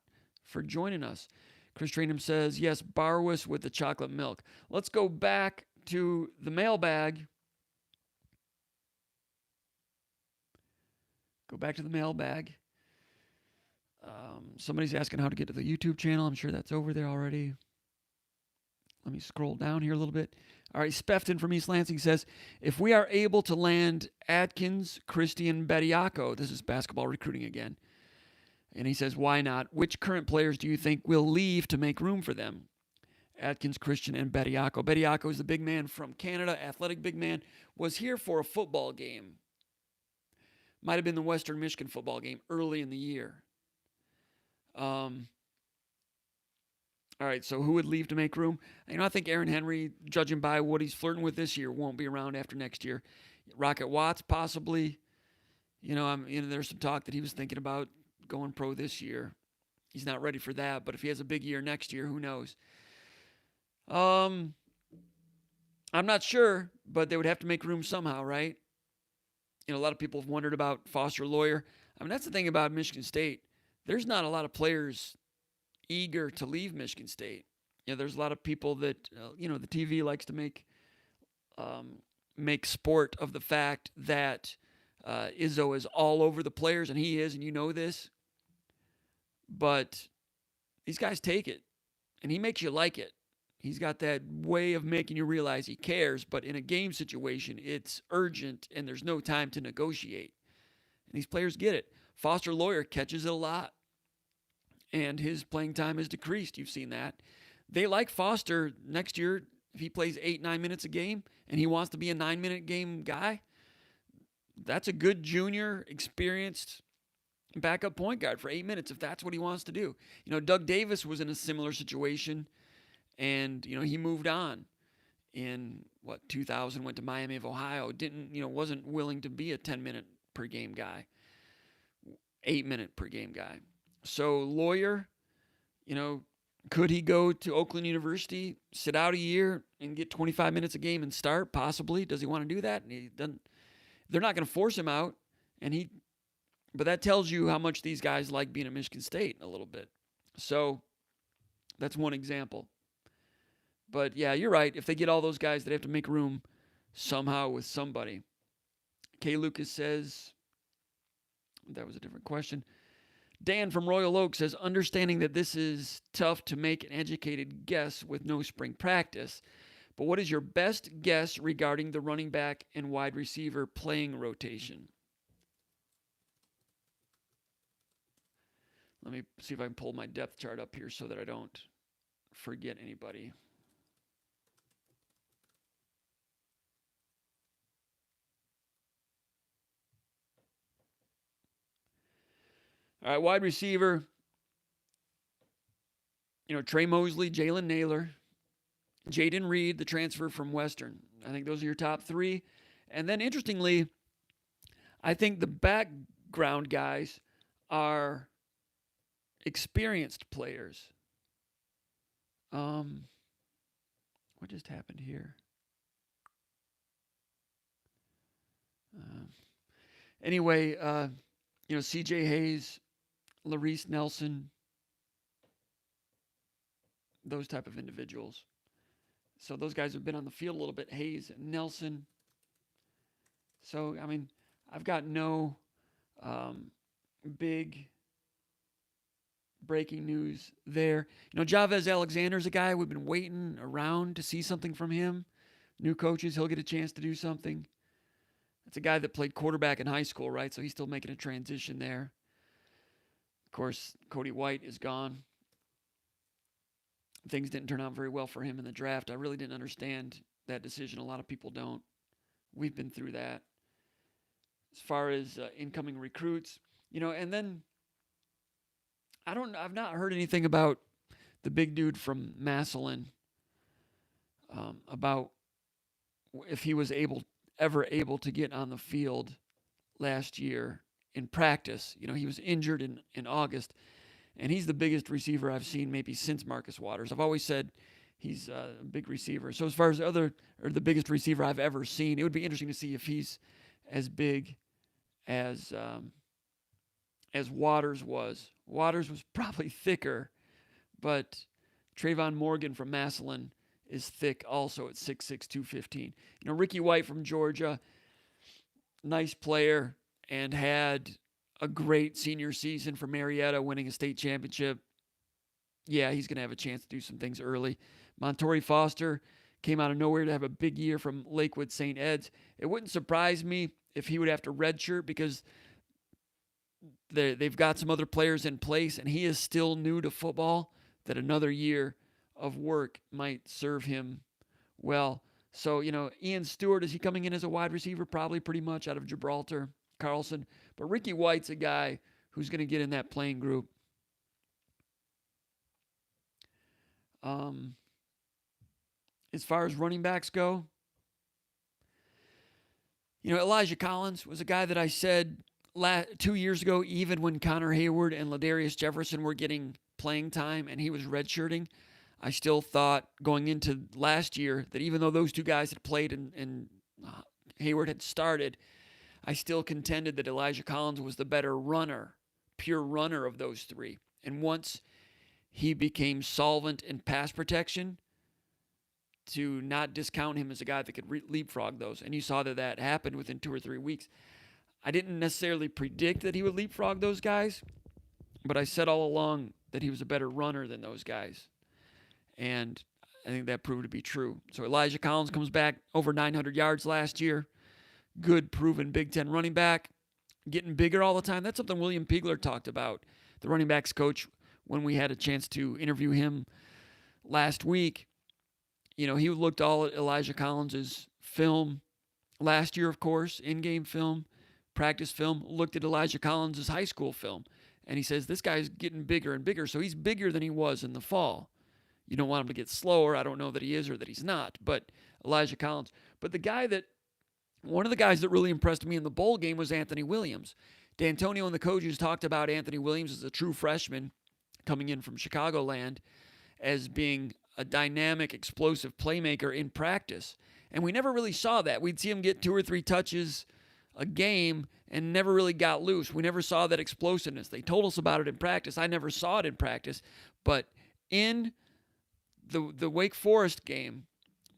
for joining us. Chris Trainham says, yes, Barwis with the chocolate milk. Let's go back to the mailbag. Somebody's asking how to get to the YouTube channel. I'm sure that's over there already. Let me scroll down here a little bit. All right, Spefton from East Lansing says, if we are able to land Atkins, Christie, and Bediako, this is basketball recruiting again, and he says, why not? Which current players do you think will leave to make room for them? Atkins, Christian, and Bediako. Bediako is the big man from Canada, athletic big man, was here for a football game. Might have been the Western Michigan football game early in the year. All right, so who would leave to make room? I think Aaron Henry, judging by what he's flirting with this year, won't be around after next year. Rocket Watts, possibly. There's some talk that he was thinking about going pro this year. He's not ready for that, but if he has a big year next year, who knows? I'm not sure, but they would have to make room somehow, right? A lot of people have wondered about Foster Lawyer. That's the thing about Michigan State. There's not a lot of players eager to leave Michigan State. There's a lot of people that, the TV likes to make sport of the fact that Izzo is all over the players, and he is, and you know this. But these guys take it, and he makes you like it. He's got that way of making you realize he cares, but in a game situation, it's urgent, and there's no time to negotiate. And these players get it. Foster Lawyer catches it a lot, and his playing time has decreased. You've seen that. They like Foster next year. If he plays 8-9 minutes a game, and he wants to be a 9-minute game guy, that's a good junior, experienced backup point guard for 8 minutes if that's what he wants to do. Doug Davis was in a similar situation, and he moved on in 2000, went to Miami of Ohio, wasn't willing to be a 10-minute per game guy, 8-minute per game guy. So Lawyer, could he go to Oakland University, sit out a year, and get 25 minutes a game and start? Possibly. Does he want to do that? And he doesn't. They're not going to force him out, but that tells you how much these guys like being at Michigan State a little bit. So that's one example. But yeah, you're right. If they get all those guys, they have to make room somehow with somebody. Kay Lucas says, that was a different question. Dan from Royal Oak says, understanding that this is tough to make an educated guess with no spring practice, but what is your best guess regarding the running back and wide receiver playing rotation? Let me see if I can pull my depth chart up here so that I don't forget anybody. All right, wide receiver. Trey Mosley, Jalen Naylor, Jaden Reed, the transfer from Western. I think those are your top three. And then, interestingly, I think the background guys are experienced players. What just happened here? Anyway, C.J. Hayes, Larice Nelson, those type of individuals. So those guys have been on the field a little bit. Hayes and Nelson. So, I've got no big breaking news there. Javez Alexander's a guy we've been waiting around to see something from him. New coaches, he'll get a chance to do something. That's a guy that played quarterback in high school, right? So he's still making a transition there. Of course, Cody White is gone. Things didn't turn out very well for him in the draft. I really didn't understand that decision. A lot of people don't. We've been through that. As far as incoming recruits, and then I've not heard anything about the big dude from Massillon, about if he was ever able to get on the field last year in practice. He was injured in August, and he's the biggest receiver I've seen maybe since Marcus Waters. I've always said he's a big receiver. So as far as the biggest receiver I've ever seen, it would be interesting to see if he's as big as Waters was. Waters was probably thicker, but Trayvon Morgan from Massillon is thick also at 6'6", 215. Ricky White from Georgia, nice player, and had a great senior season for Marietta, winning a state championship. Yeah, he's going to have a chance to do some things early. Montori Foster came out of nowhere to have a big year from Lakewood St. Ed's. It wouldn't surprise me if he would have to redshirt because they've got some other players in place, and he is still new to football, that another year of work might serve him well. So, Ian Stewart, is he coming in as a wide receiver? Probably pretty much out of Gibraltar, Carlson. But Ricky White's a guy who's going to get in that playing group. As far as running backs go, Elijah Collins was a guy that I said 2 years ago, even when Connor Hayward and Ladarius Jefferson were getting playing time and he was redshirting, I still thought going into last year that even though those two guys had played and Hayward had started, I still contended that Elijah Collins was the better runner, pure runner of those three. And once he became solvent in pass protection, to not discount him as a guy that could leapfrog those. And you saw that happened within 2 or 3 weeks. I didn't necessarily predict that he would leapfrog those guys, but I said all along that he was a better runner than those guys. And I think that proved to be true. So Elijah Collins comes back over 900 yards last year. Good, proven Big Ten running back. Getting bigger all the time. That's something William Pigler talked about, the running backs coach, when we had a chance to interview him last week. He looked all at Elijah Collins' film last year, of course, in-game film, practice film, looked at Elijah Collins' high school film, and he says, this guy's getting bigger and bigger, so he's bigger than he was in the fall. You don't want him to get slower. I don't know that he is or that he's not, but Elijah Collins. But one of the guys that really impressed me in the bowl game was Anthony Williams. D'Antonio and the coaches talked about Anthony Williams as a true freshman coming in from Chicagoland as being a dynamic, explosive playmaker in practice. And we never really saw that. We'd see him get 2 or 3 touches a game and never really got loose. We never saw that explosiveness. They told us about it in practice. I never saw it in practice. But in the Wake Forest game,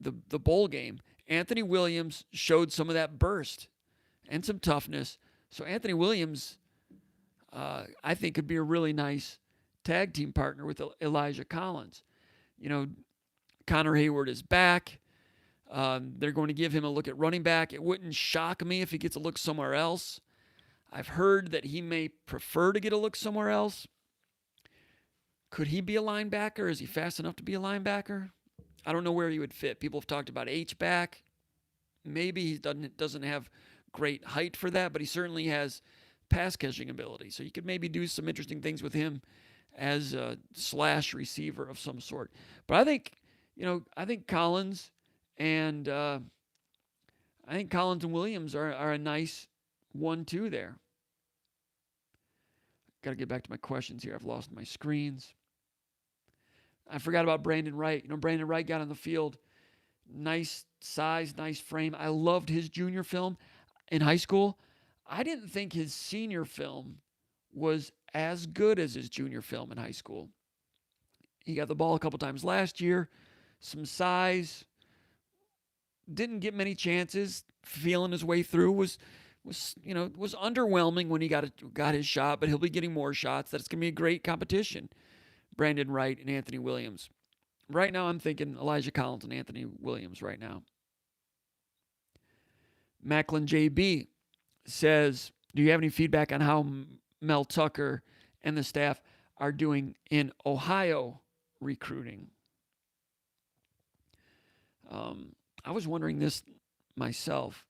the bowl game, Anthony Williams showed some of that burst and some toughness. So Anthony Williams, I think, could be a really nice tag team partner with Elijah Collins. Connor Hayward is back. They're going to give him a look at running back. It wouldn't shock me if he gets a look somewhere else. I've heard that he may prefer to get a look somewhere else. Could he be a linebacker? Is he fast enough to be a linebacker? I don't know where he would fit. People have talked about H-back. Maybe he doesn't have great height for that, but he certainly has pass catching ability. So you could maybe do some interesting things with him as a slash receiver of some sort. But I think Collins and Williams are a nice 1-2 there. Got to get back to my questions here. I've lost my screens. I forgot about Brandon Wright. Brandon Wright got on the field. Nice size, nice frame. I loved his junior film in high school. I didn't think his senior film was as good as his junior film in high school. He got the ball a couple times last year. Some size. Didn't get many chances. Feeling his way through was underwhelming when he got his shot, but he'll be getting more shots. That's going to be a great competition. Brandon Wright and Anthony Williams. Right now, I'm thinking Elijah Collins and Anthony Williams right now. Macklin JB says, do you have any feedback on how Mel Tucker and the staff are doing in Ohio recruiting? I was wondering this myself.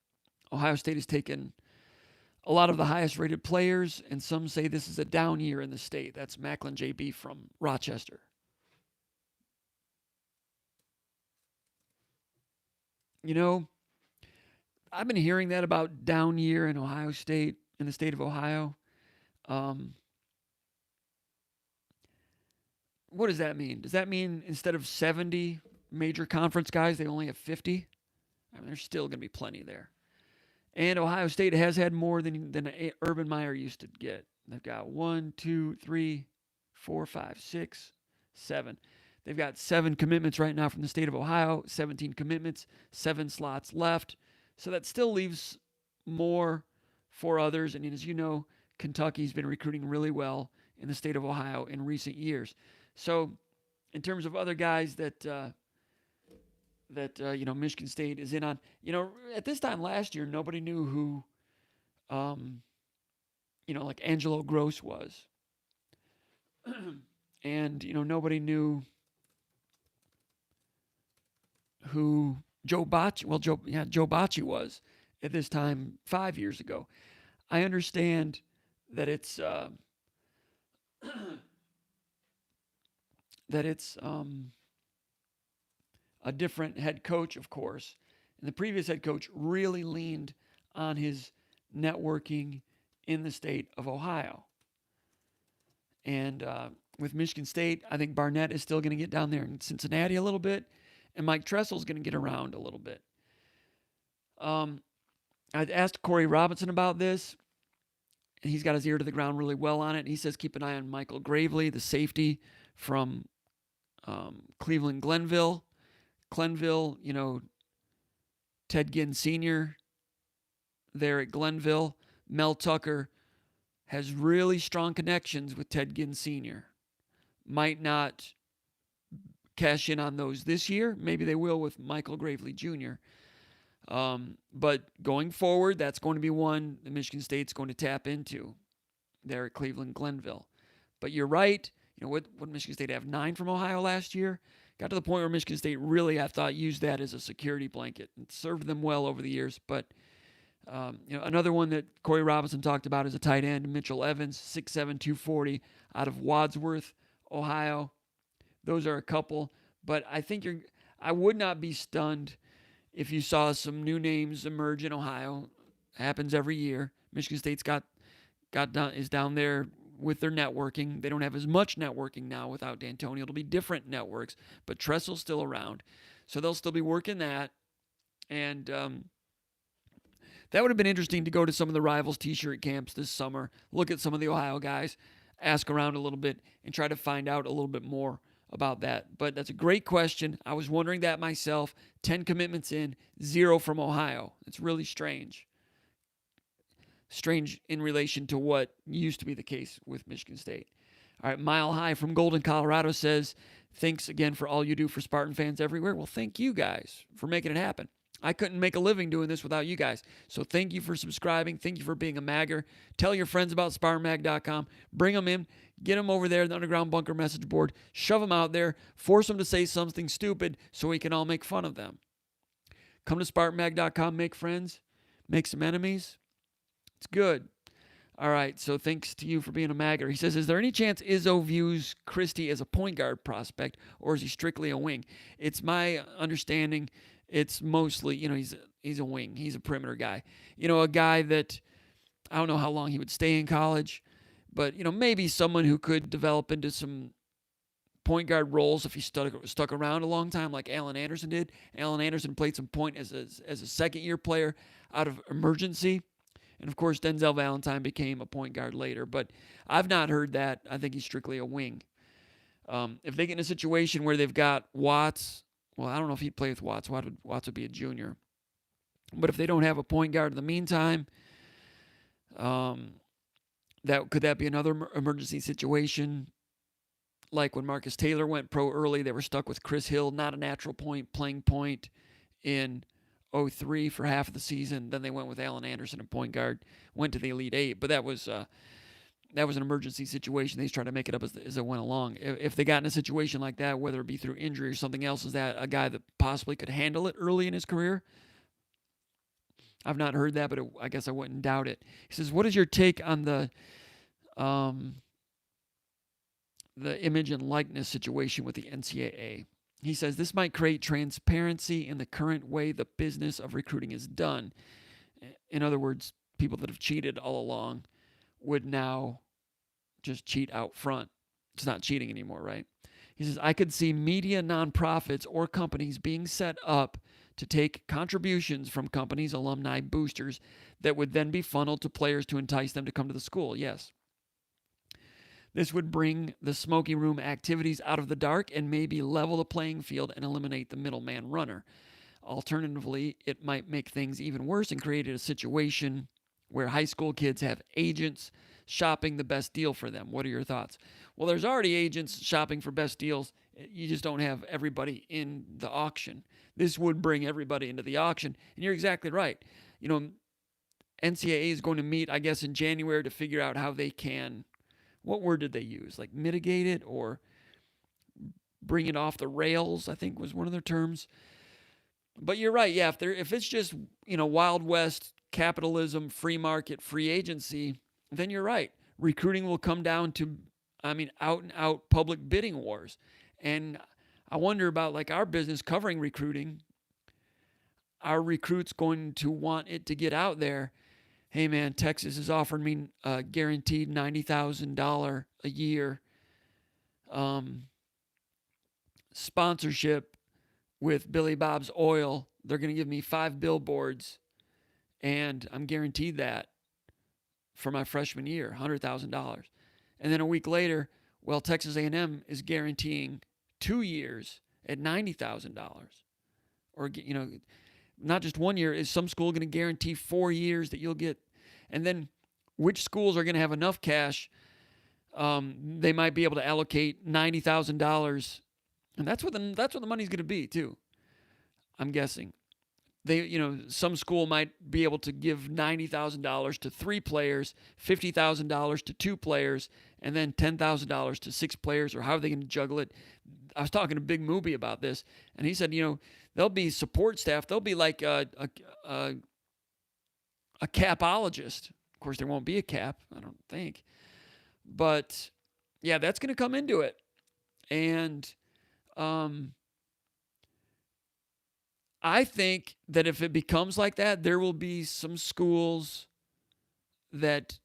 Ohio State has taken a lot of the highest rated players, and some say this is a down year in the state. That's Macklin JB from Rochester. I've been hearing that about down year in Ohio State, in the state of Ohio. What does that mean? Does that mean instead of 70 major conference guys, they only have 50? There's still going to be plenty there. And Ohio State has had more than Urban Meyer used to get. They've got 1, 2, 3, 4, 5, 6, 7. They've got 7 commitments right now from the state of Ohio, 17 commitments, 7 slots left. So that still leaves more for others. And as you know, Kentucky's been recruiting really well in the state of Ohio in recent years. So in terms of other guys that Michigan State is in on, at this time last year, nobody knew who, like Angelo Gross was. And, nobody knew who Joe Bocci was at this time 5 years ago. I understand that it's a different head coach, of course. And the previous head coach really leaned on his networking in the state of Ohio. And with Michigan State, I think Barnett is still going to get down there in Cincinnati a little bit, and Mike Tressel's going to get around a little bit. I'd asked Corey Robinson about this, and he's got his ear to the ground really well on it. He says keep an eye on Michael Gravely, the safety from Cleveland Glenville. Glenville, Ted Ginn Sr. there at Glenville. Mel Tucker has really strong connections with Ted Ginn Sr. Might not cash in on those this year. Maybe they will with Michael Gravely Jr. But going forward, that's going to be one that Michigan State's going to tap into there at Cleveland Glenville. But you're right. What Michigan State have? 9 from Ohio last year? Got to the point where Michigan State really, I thought, used that as a security blanket and served them well over the years. But, another one that Corey Robinson talked about is a tight end, Mitchell Evans, 6'7", 240, out of Wadsworth, Ohio. Those are a couple. But I would not be stunned if you saw some new names emerge in Ohio. Happens every year. Michigan State's is down there with their networking. They don't have as much networking now without D'Antonio. It'll be different networks, but Tressel's still around. So they'll still be working that. And that would have been interesting to go to some of the Rivals t-shirt camps this summer, look at some of the Ohio guys, ask around a little bit, and try to find out a little bit more about that. But that's a great question. I was wondering that myself. 10 commitments in, 0 from Ohio. It's really strange. Strange in relation to what used to be the case with Michigan State. All right, Mile High from Golden, Colorado says, thanks again for all you do for Spartan fans everywhere. Well, thank you guys for making it happen. I couldn't make a living doing this without you guys. So thank you for subscribing. Thank you for being a magger. Tell your friends about SpartanMag.com. Bring them in. Get them over there, the Underground Bunker message board. Shove them out there. Force them to say something stupid so we can all make fun of them. Come to SpartanMag.com. Make friends. Make some enemies. It's good. All right, so thanks to you for being a magger. He says, is there any chance Izzo views Christie as a point guard prospect, or is he strictly a wing? It's my understanding it's mostly, he's a wing. He's a perimeter guy. A guy that I don't know how long he would stay in college, but, maybe someone who could develop into some point guard roles if he stuck around a long time like Alan Anderson did. Alan Anderson played some point as a second-year player out of emergency. And, of course, Denzel Valentine became a point guard later. But I've not heard that. I think he's strictly a wing. If they get in a situation where they've got Watts, well, I don't know if he'd play with Watts. Watts would be a junior. But if they don't have a point guard in the meantime, could that be another emergency situation? Like when Marcus Taylor went pro early, they were stuck with Chris Hill, not a natural point, playing point in 2003 for half of the season. Then they went with Alan Anderson at point guard, went to the Elite Eight. But that was an emergency situation. They just tried to make it up as it went along. If they got in a situation like that, whether it be through injury or something else, is that a guy that possibly could handle it early in his career? I've not heard that, but I guess I wouldn't doubt it. He says, what is your take on the image and likeness situation with the NCAA? He says, this might create transparency in the current way the business of recruiting is done. In other words, people that have cheated all along would now just cheat out front. It's not cheating anymore, right? He says, I could see media nonprofits or companies being set up to take contributions from companies, alumni, boosters, that would then be funneled to players to entice them to come to the school. Yes. This would bring the smoking room activities out of the dark and maybe level the playing field and eliminate the middleman runner. Alternatively, it might make things even worse and create a situation where high school kids have agents shopping the best deal for them. What are your thoughts? Well, there's already agents shopping for best deals. You just don't have everybody in the auction. This would bring everybody into the auction. And you're exactly right. NCAA is going to meet, I guess, in January to figure out how they can, what word did they use? Like mitigate it or bring it off the rails, I think was one of their terms. But you're right. Yeah, if it's just, Wild West capitalism, free market, free agency, then you're right. Recruiting will come down to, out and out public bidding wars. And I wonder about like our business covering recruiting. Are recruits going to want it to get out there? Hey man, Texas is offering me a guaranteed $90,000 a year sponsorship with Billy Bob's Oil. They're going to give me 5 billboards, and I'm guaranteed that for my freshman year, $100,000. And then a week later, well, Texas A&M is guaranteeing 2 years at $90,000. Or, not just 1 year. Is some school going to guarantee 4 years that you'll get? And then which schools are going to have enough cash? They might be able to allocate $90,000, and that's what the money's going to be too. I'm guessing some school might be able to give $90,000 to 3 players, $50,000 to 2 players, and then $10,000 to 6 players, or how are they going to juggle it? I was talking to Big Moobie about this, and he said, there'll be support staff. There'll be like a capologist. Of course, there won't be a cap, I don't think. But, yeah, that's going to come into it. And I think that if it becomes like that, there will be some schools that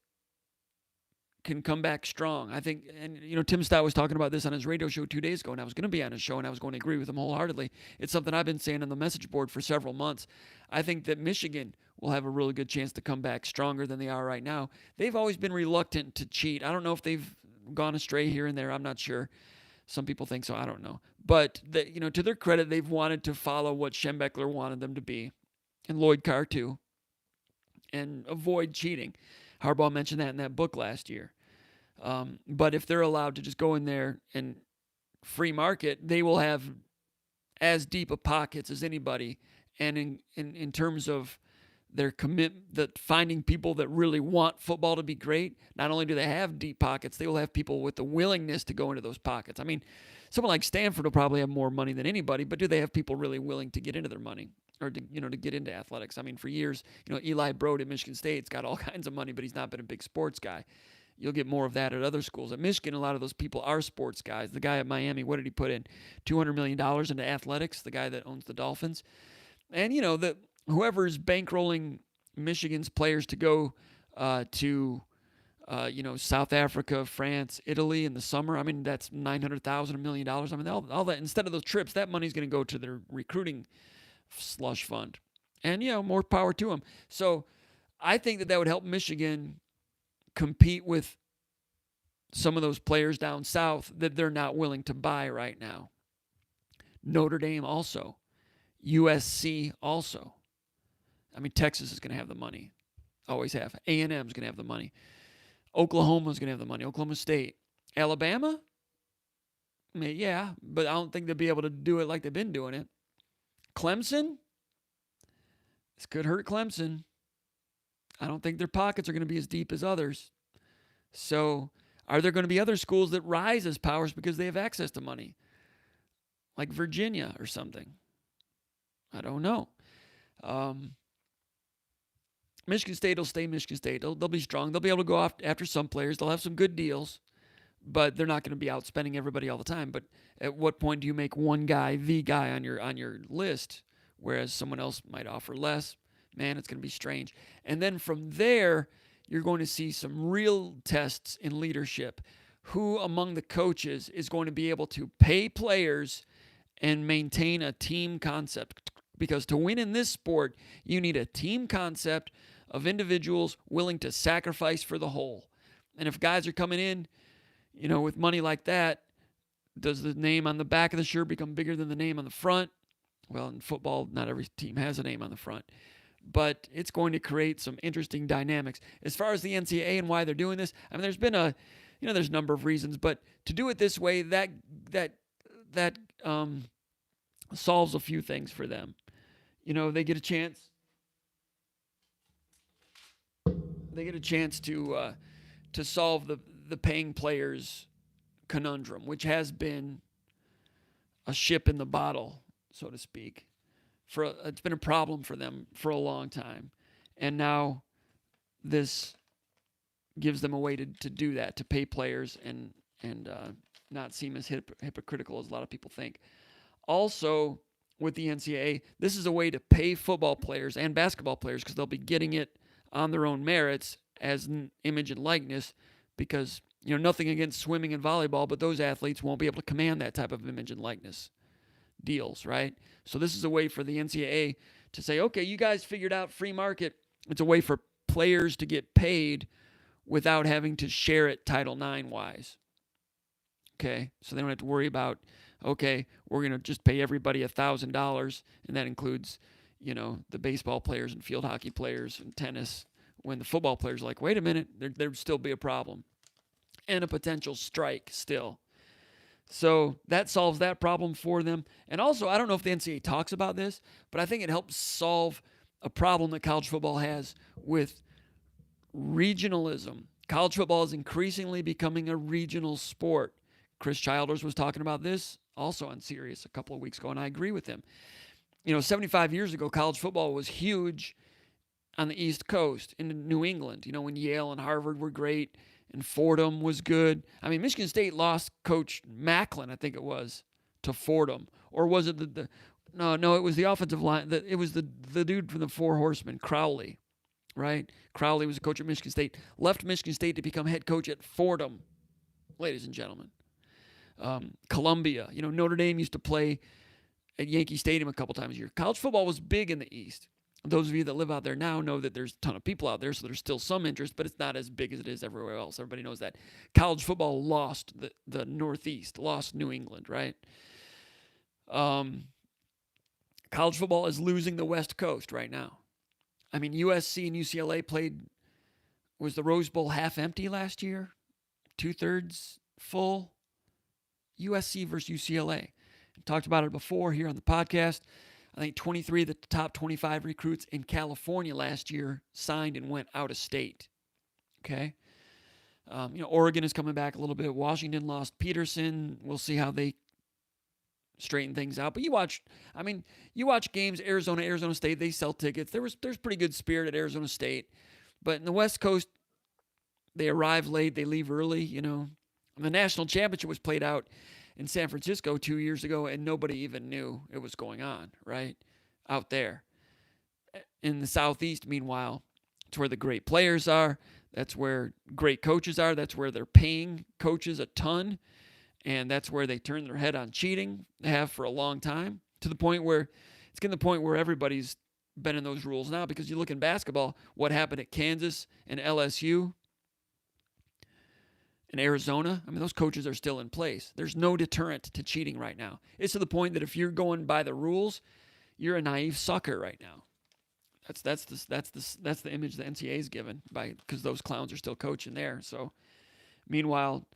can come back strong. I think, and Tim Stott was talking about this on his radio show 2 days ago, and I was going to be on his show, and I was going to agree with him wholeheartedly. It's something I've been saying on the message board for several months. I think that Michigan will have a really good chance to come back stronger than they are right now. They've always been reluctant to cheat. I don't know if they've gone astray here and there. I'm not sure. Some people think so. I don't know. But, to their credit, they've wanted to follow what Schembechler wanted them to be, and Lloyd Carr too, and avoid cheating. Harbaugh mentioned that in that book last year. But if they're allowed to just go in there and free market, they will have as deep of pockets as anybody, and in terms of their that finding people that really want football to be great, not only do they have deep pockets, they will have people with the willingness to go into those pockets. I mean, someone like Stanford will probably have more money than anybody, but do they have people really willing to get into their money or to get into athletics? I mean, for years, Eli Broad at Michigan State's got all kinds of money, but he's not been a big sports guy. You'll get more of that at other schools. At Michigan, a lot of those people are sports guys. The guy at Miami, what did he put in? $200 million into athletics, the guy that owns the Dolphins. And, whoever's bankrolling Michigan's players to go to South Africa, France, Italy in the summer. I mean, that's $900,000, $1 million. I mean, all that, instead of those trips, that money's going to go to their recruiting slush fund. And, more power to them. So I think that would help Michigan compete with some of those players down south that they're not willing to buy right now. Notre Dame also. USC also. I mean, Texas is going to have the money. Always have. A&M is going to have the money. Oklahoma is going to have the money. Oklahoma State. Alabama? I mean, yeah, but I don't think they'll be able to do it like they've been doing it. Clemson? This could hurt Clemson. I don't think their pockets are going to be as deep as others. So, are there going to be other schools that rise as powers because they have access to money? Like Virginia or something? I don't know. Michigan State will stay Michigan State. They'll be strong. They'll be able to go after some players. They'll have some good deals, but they're not going to be outspending everybody all the time. But at what point do you make one guy the guy on your list, whereas someone else might offer less? Man, it's going to be strange. And then from there, you're going to see some real tests in leadership. Who among the coaches is going to be able to pay players and maintain a team concept? Because to win in this sport, you need a team concept of individuals willing to sacrifice for the whole. And if guys are coming in, with money like that, does the name on the back of the shirt become bigger than the name on the front? Well, in football, not every team has a name on the front. But it's going to create some interesting dynamics. As far as the NCAA and why they're doing this, I mean, there's been there's a number of reasons, but to do it this way, that solves a few things for them. They get a chance. They get a chance to solve the paying players conundrum, which has been a ship in the bottle, so to speak. It's been a problem for them for a long time, and now this gives them a way to do that, to pay players and not seem as hypocritical as a lot of people think. Also, with the NCAA, this is a way to pay football players and basketball players because they'll be getting it on their own merits as an image and likeness because, nothing against swimming and volleyball, but those athletes won't be able to command that type of image and likeness deals, right? So this is a way for the NCAA to say, okay, you guys figured out free market. It's a way for players to get paid without having to share it Title IX wise. Okay, so they don't have to worry about, okay, we're going to just pay everybody $1,000, and that includes, the baseball players and field hockey players and tennis, when the football players are like, wait a minute, there'd still be a problem and a potential strike still. So that solves that problem for them. And also, I don't know if the NCAA talks about this, but I think it helps solve a problem that college football has with regionalism. College football is increasingly becoming a regional sport. Chris Childers was talking about this also on Sirius a couple of weeks ago, and I agree with him. 75 years ago, college football was huge on the East Coast in New England, when Yale and Harvard were great and Fordham was good. I mean, Michigan State lost Coach Macklin, I think it was, to Fordham. Or was it no, it was the offensive line. It was the dude from the Four Horsemen, Crowley, right? Crowley was a coach at Michigan State, left Michigan State to become head coach at Fordham, ladies and gentlemen. Columbia, Notre Dame used to play at Yankee Stadium a couple times a year. College football was big in the East. Those of you that live out there now know that there's a ton of people out there, so there's still some interest, but it's not as big as it is everywhere else. Everybody knows that. College football lost the Northeast, lost New England, right? College football is losing the West Coast right now. I mean, USC and UCLA was the Rose Bowl half empty last year? 2/3 full? USC versus UCLA. I talked about it before here on the podcast. I think 23 of the top 25 recruits in California last year signed and went out of state. Okay. Oregon is coming back a little bit. Washington lost Peterson. We'll see how they straighten things out. But you watch games, Arizona State, they sell tickets. There's pretty good spirit at Arizona State. But in the West Coast, they arrive late, they leave early, The national championship was played out in San Francisco 2 years ago, and nobody even knew it was going on, right? Out there. In the Southeast, meanwhile, it's where the great players are. That's where great coaches are. That's where they're paying coaches a ton. And that's where they turn their head on cheating. They have for a long time. To the point where it's getting to the point where everybody's been in those rules now. Because you look in basketball, what happened at Kansas and LSU and Arizona, those coaches are still in place. There's no deterrent to cheating right now. It's to the point that if you're going by the rules, you're a naive sucker right now. That's the image the NCAA is given because those clowns are still coaching there. So, meanwhile,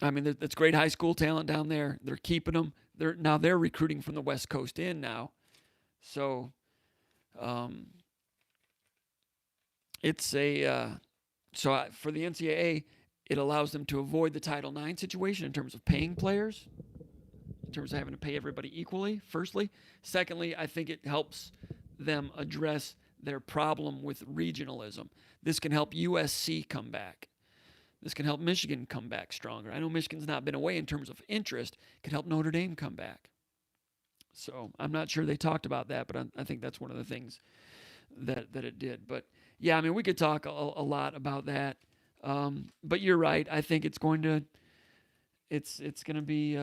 that's great high school talent down there. They're keeping them. They're recruiting from the West Coast in now. So, it's a for the NCAA, it allows them to avoid the Title IX situation in terms of paying players, in terms of having to pay everybody equally, firstly. Secondly, I think it helps them address their problem with regionalism. This can help USC come back. This can help Michigan come back stronger. I know Michigan's not been away in terms of interest. It could help Notre Dame come back. So I'm not sure they talked about that, but I think that's one of the things that it did. But yeah, we could talk a lot about that. But you're right. I think it's going to be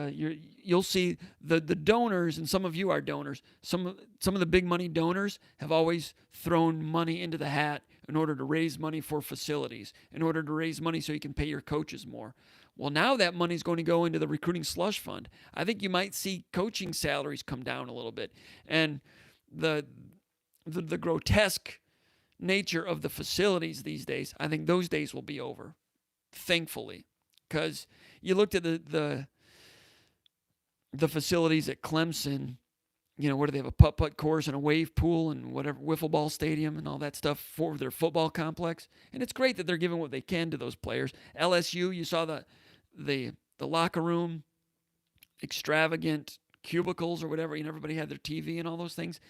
you'll see the donors, and some of you are donors. Some of the big money donors have always thrown money into the hat in order to raise money for facilities, in order to raise money so you can pay your coaches more. Well, now that money is going to go into the recruiting slush fund. I think you might see coaching salaries come down a little bit, and the grotesque nature of the facilities these days, I think those days will be over, thankfully. Because you looked at the facilities at Clemson, where do they have a putt-putt course and a wave pool and whatever, wiffle ball stadium and all that stuff for their football complex. And it's great that they're giving what they can to those players. LSU, you saw the locker room, extravagant cubicles or whatever. Everybody had their TV and all those things.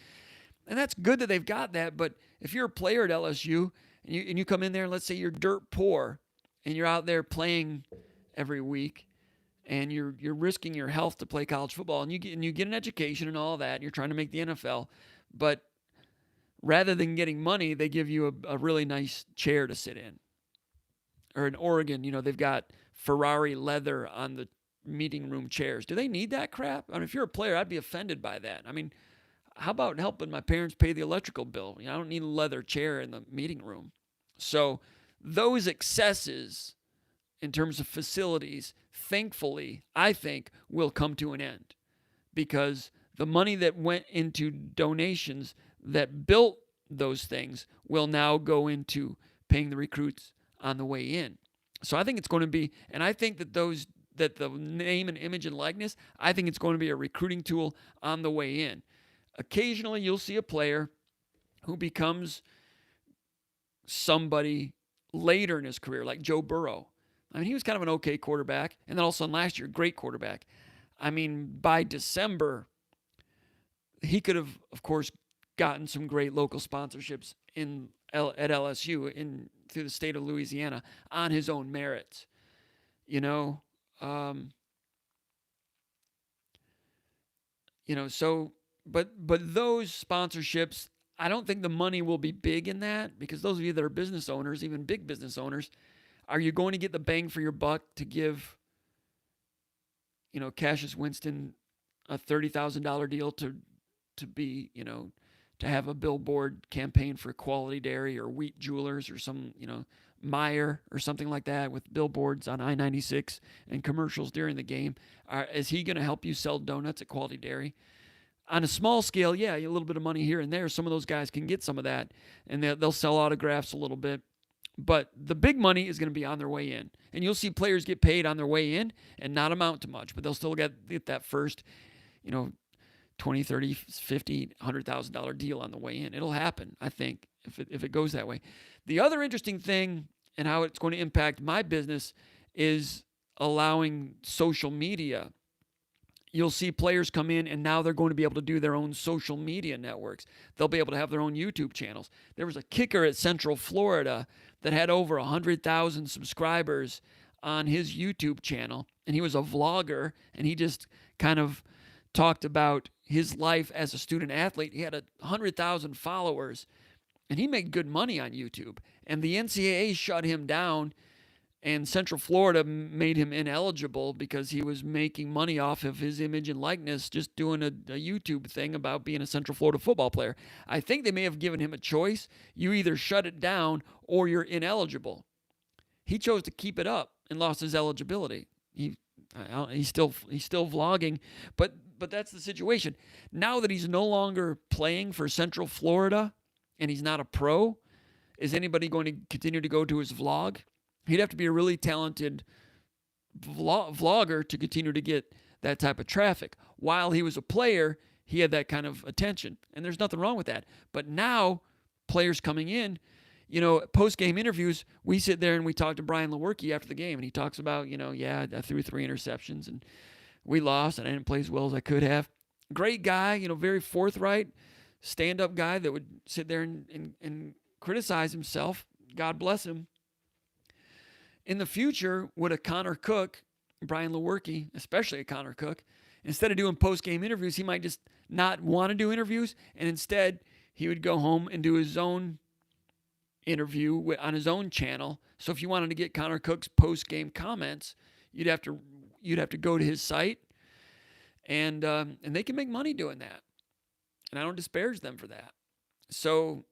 And that's good that they've got that. But if you're a player at LSU and you come in there and let's say you're dirt poor and you're out there playing every week, and you're risking your health to play college football, and you get an education and all that, and you're trying to make the NFL, but rather than getting money, they give you a really nice chair to sit in. Or in Oregon, they've got Ferrari leather on the meeting room chairs. Do they need that crap? If you're a player, I'd be offended by that. How about helping my parents pay the electrical bill? I don't need a leather chair in the meeting room. So those excesses in terms of facilities, thankfully, I think, will come to an end. Because the money that went into donations that built those things will now go into paying the recruits on the way in. So I think it's going to be, and I think that the name and image and likeness, I think it's going to be a recruiting tool on the way in. Occasionally, you'll see a player who becomes somebody later in his career, like Joe Burrow. He was kind of an okay quarterback, and then all of a sudden last year, great quarterback. By December, he could have, of course, gotten some great local sponsorships at LSU through the state of Louisiana on his own merits. But those sponsorships, I don't think the money will be big in that, because those of you that are business owners, even big business owners, are you going to get the bang for your buck to give, Cassius Winston a $30,000 deal to be, to have a billboard campaign for Quality Dairy or Wheat Jewelers or some, Meyer or something like that with billboards on I-96 and commercials during the game? Is he going to help you sell donuts at Quality Dairy? On a small scale, yeah, a little bit of money here and there. Some of those guys can get some of that, and they'll sell autographs a little bit. But the big money is going to be on their way in. And you'll see players get paid on their way in and not amount to much, but they'll still get that first, $20, $30, $50, $100,000 deal on the way in. It'll happen, I think, if it goes that way. The other interesting thing and how it's going to impact my business is allowing social media. You'll see players come in, and now they're going to be able to do their own social media networks. They'll be able to have their own YouTube channels. There was a kicker at Central Florida that had over 100,000 subscribers on his YouTube channel, and he was a vlogger, and he just kind of talked about his life as a student athlete. He had 100,000 followers, and he made good money on YouTube. And the NCAA shut him down, and Central Florida made him ineligible because he was making money off of his image and likeness just doing a YouTube thing about being a Central Florida football player. I think they may have given him a choice. You either shut it down or you're ineligible. He chose to keep it up and lost his eligibility. He's still vlogging, but that's the situation. Now that he's no longer playing for Central Florida and he's not a pro, is anybody going to continue to go to his vlog? He'd have to be a really talented vlogger to continue to get that type of traffic. While he was a player, he had that kind of attention, and there's nothing wrong with that. But now, players coming in, post-game interviews, we sit there and we talk to Brian Lewerke after the game, and he talks about, I threw 3 interceptions, and we lost, and I didn't play as well as I could have. Great guy, very forthright, stand-up guy that would sit there and criticize himself. God bless him. In the future, would a Connor Cook, Brian Lewerke, especially a Connor Cook, instead of doing post-game interviews, he might just not want to do interviews, and instead he would go home and do his own interview on his own channel. So if you wanted to get Connor Cook's post-game comments, you'd have to go to his site, and they can make money doing that, and I don't disparage them for that. So.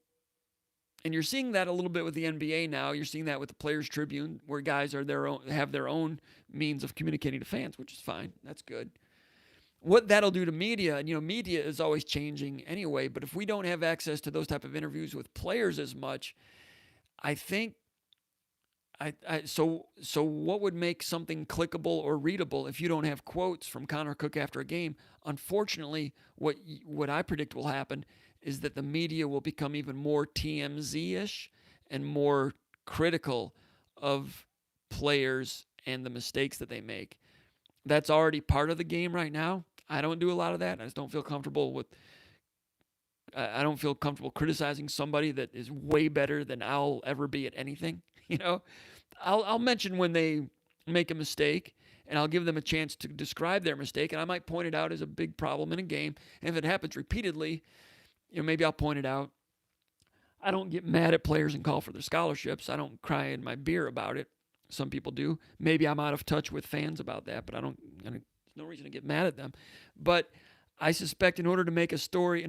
And you're seeing that a little bit with the NBA now. You're seeing that with the Players Tribune, where guys have their own means of communicating to fans, which is fine. That's good. What that'll do to media, and media is always changing anyway, but if we don't have access to those type of interviews with players as much, I think so what would make something clickable or readable if you don't have quotes from Connor Cook after a game? Unfortunately, what I predict will happen is that the media will become even more TMZ-ish and more critical of players and the mistakes that they make. That's already part of the game right now. I don't do a lot of that. I just don't feel comfortable I don't feel comfortable criticizing somebody that is way better than I'll ever be at anything. I'll mention when they make a mistake, and I'll give them a chance to describe their mistake, and I might point it out as a big problem in a game. And if it happens repeatedly, maybe I'll point it out. I don't get mad at players and call for their scholarships. I don't cry in my beer about it. Some people do. Maybe I'm out of touch with fans about that, but there's no reason to get mad at them. But I suspect in order to make a story,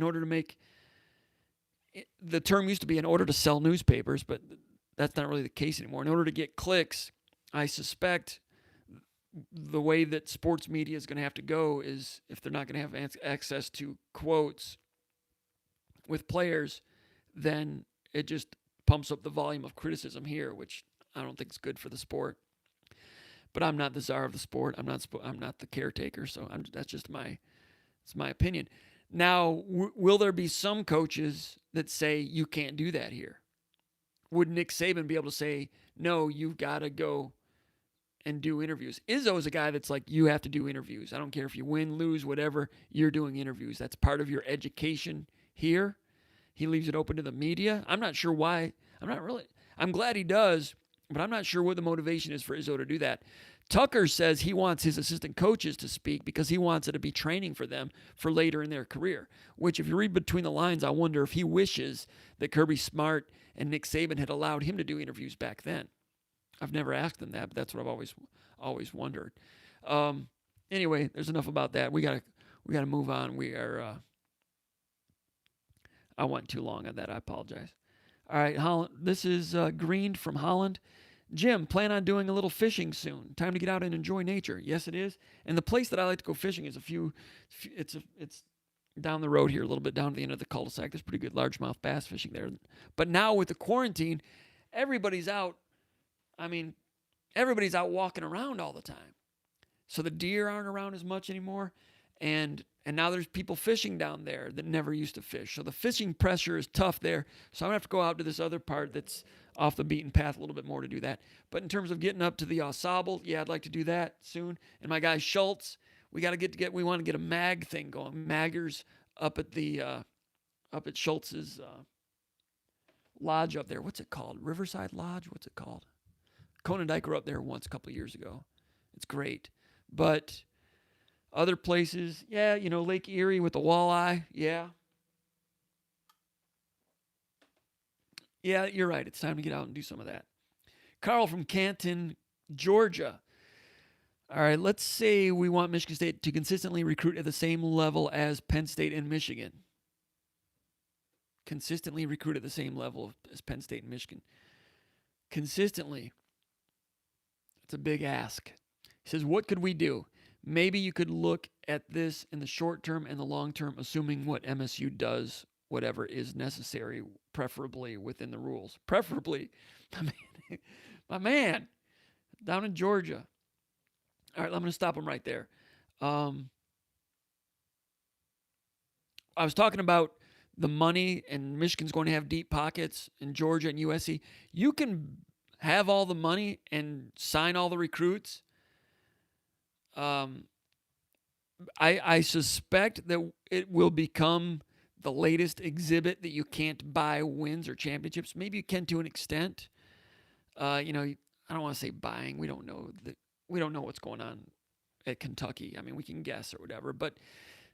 the term used to be in order to sell newspapers, but that's not really the case anymore. In order to get clicks, I suspect the way that sports media is going to have to go is if they're not going to have access to quotes with players, then it just pumps up the volume of criticism here, which I don't think is good for the sport. But I'm not the czar of the sport. I'm not the caretaker, so that's just my opinion. Now, will there be some coaches that say you can't do that here? Would Nick Saban be able to say, no, you've got to go and do interviews? Izzo's a guy that's like, you have to do interviews. I don't care if you win, lose, whatever, you're doing interviews. That's part of your education here. He leaves it open to the media. I'm not sure why. I'm glad he does, but I'm not sure what the motivation is for Izzo to do that. Tucker says he wants his assistant coaches to speak because he wants it to be training for them for later in their career, which if you read between the lines, I wonder if he wishes that Kirby Smart and Nick Saban had allowed him to do interviews back then. I've never asked them that, but that's what I've always wondered. Anyway, there's enough about that. We gotta move on. I went too long on that. I apologize. All right, Holland. This is Green from Holland. Jim, plan on doing a little fishing soon. Time to get out and enjoy nature. Yes, it is. And the place that I like to go fishing is it's down the road here, a little bit down to the end of the cul-de-sac. There's pretty good largemouth bass fishing there. But now with the quarantine, everybody's out. Everybody's out walking around all the time. So the deer aren't around as much anymore. And now there's people fishing down there that never used to fish. So the fishing pressure is tough there. So I'm going to have to go out to this other part that's off the beaten path a little bit more to do that. But in terms of getting up to the Au Sable, yeah, I'd like to do that soon. And my guy Schultz, we got to we want to get a mag thing going. Maggers up at the up at Schultz's lodge up there. What's it called? Riverside Lodge? What's it called? Conan Dyke were up there once a couple of years ago. It's great. But other places, yeah, Lake Erie with the walleye, yeah. Yeah, you're right. It's time to get out and do some of that. Carl from Canton, Georgia. All right, let's say we want Michigan State to consistently recruit at the same level as Penn State and Michigan. Consistently recruit at the same level as Penn State and Michigan. Consistently. It's a big ask. He says, what could we do? Maybe you could look at this in the short term and the long term, assuming what MSU does, whatever is necessary, preferably within the rules. Preferably, my man, down in Georgia. All right, I'm going to stop him right there. I was talking about the money, and Michigan's going to have deep pockets, in Georgia and USC. You can have all the money and sign all the recruits. I suspect that it will become the latest exhibit that you can't buy wins or championships. Maybe you can to an extent. I don't want to say buying. We don't know what's going on at Kentucky. I mean, we can guess or whatever, but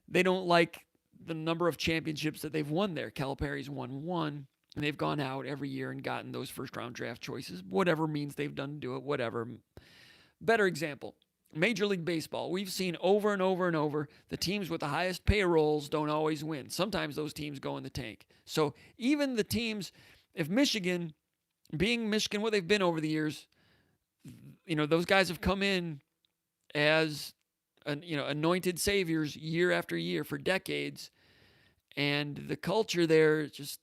they don't like the number of championships that they've won there. Calipari's won one, and they've gone out every year and gotten those first-round draft choices, whatever means they've done to do it, whatever. Better example. Major League Baseball, we've seen over and over and over, the teams with the highest payrolls don't always win. Sometimes those teams go in the tank. So even the teams, if Michigan, being Michigan, what they've been over the years, those guys have come in as, anointed saviors year after year for decades. And the culture there is just,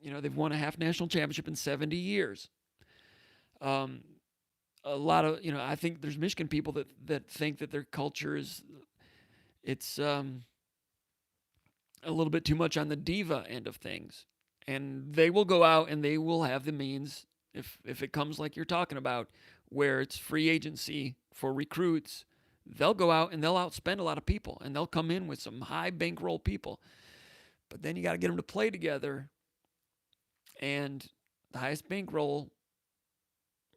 they've won a half national championship in 70 years. A lot of, I think there's Michigan people that think that their culture it's a little bit too much on the diva end of things. And they will go out and they will have the means, if it comes like you're talking about, where it's free agency for recruits, they'll go out and they'll outspend a lot of people. And they'll come in with some high bankroll people. But then you got to get them to play together. And the highest bankroll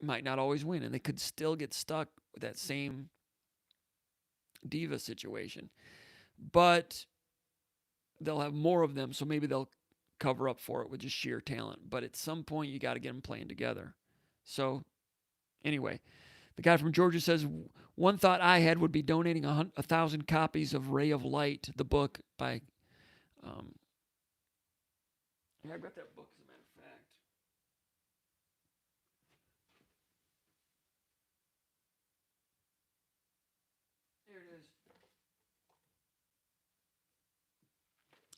might not always win, and they could still get stuck with that same diva situation. But they'll have more of them, so maybe they'll cover up for it with just sheer talent. But at some point, you got to get them playing together. So, anyway, the guy from Georgia says, one thought I had would be donating 1,000 copies of Ray of Light, the book by... yeah, I got that book, as a matter of fact. There it is.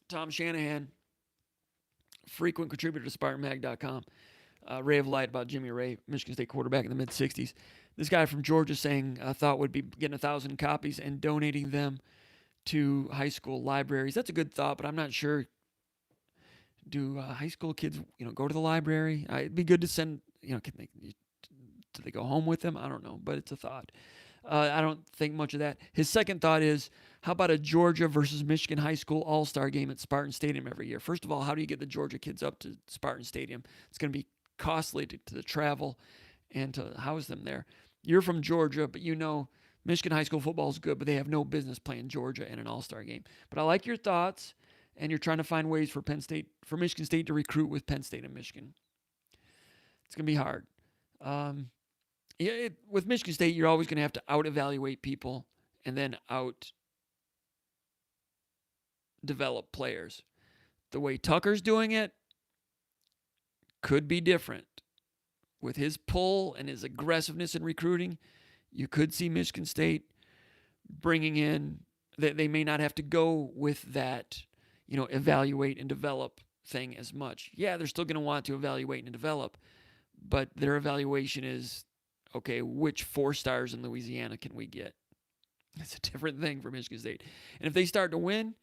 Tom Shanahan, frequent contributor to SpartanMag.com. Ray of Light about Jimmy Ray, Michigan State quarterback in the mid-'60s. This guy from Georgia saying thought would be getting 1,000 copies and donating them to high school libraries. That's a good thought, but I'm not sure. Do high school kids, go to the library? It'd be good to send, do they go home with them? I don't know, but it's a thought. I don't think much of that. His second thought is, how about a Georgia versus Michigan high school all-star game at Spartan Stadium every year? First of all, how do you get the Georgia kids up to Spartan Stadium? It's going to be costly to the travel and to house them there. You're from Georgia, but Michigan high school football is good, but they have no business playing Georgia in an all-star game. But I like your thoughts, and you're trying to find ways for Michigan State to recruit with Penn State and Michigan. It's going to be hard. With Michigan State, you're always going to have to out-evaluate people and then out-develop players. The way Tucker's doing it could be different. With his pull and his aggressiveness in recruiting, you could see Michigan State bringing in, they may not have to go with that, evaluate and develop thing as much. Yeah, they're still going to want to evaluate and develop, but their evaluation is, okay, which 4 stars in Louisiana can we get? It's a different thing for Michigan State. And if they start to win,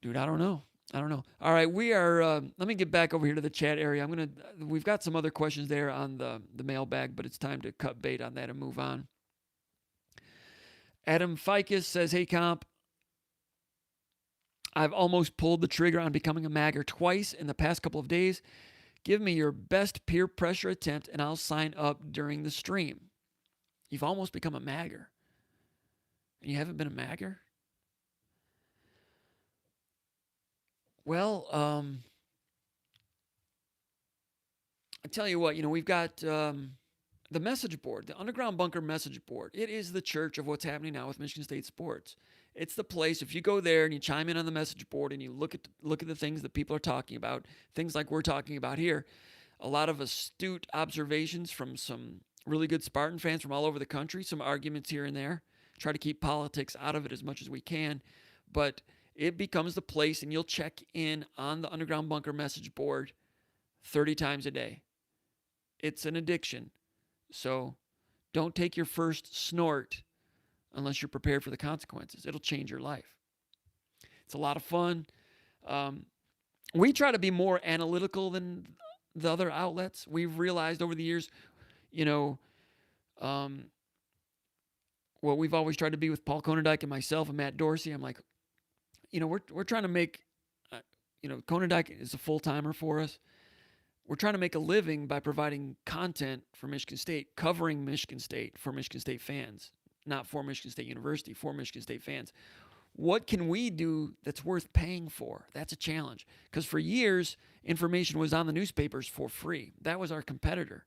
dude, I don't know. All right, we are. Let me get back over here to the chat area. We've got some other questions there on the mailbag, but it's time to cut bait on that and move on. Adam Ficus says, "Hey Comp, I've almost pulled the trigger on becoming a magger twice in the past couple of days. Give me your best peer pressure attempt, and I'll sign up during the stream." You've almost become a magger, and you haven't been a magger? Well, I tell you what, we've got the message board, the Underground Bunker message board. It is the church of what's happening now with Michigan State sports. It's the place. If you go there and you chime in on the message board and you look at the things that people are talking about, things like we're talking about here, a lot of astute observations from some really good Spartan fans from all over the country, some arguments here and there. Try to keep politics out of it as much as we can, but it becomes the place, and you'll check in on the Underground Bunker message board 30 times a day. It's an addiction. So don't take your first snort unless you're prepared for the consequences. It'll change your life. It's a lot of fun. We try to be more analytical than the other outlets. We've realized over the years, what we've always tried to be with Paul Konendijk and myself and Matt Dorsey. I'm like, we're trying to make, Konendijk is a full-timer for us. We're trying to make a living by providing content for Michigan State, covering Michigan State for Michigan State fans, not for Michigan State University, for Michigan State fans. What can we do that's worth paying for? That's a challenge. Because for years, information was on the newspapers for free. That was our competitor.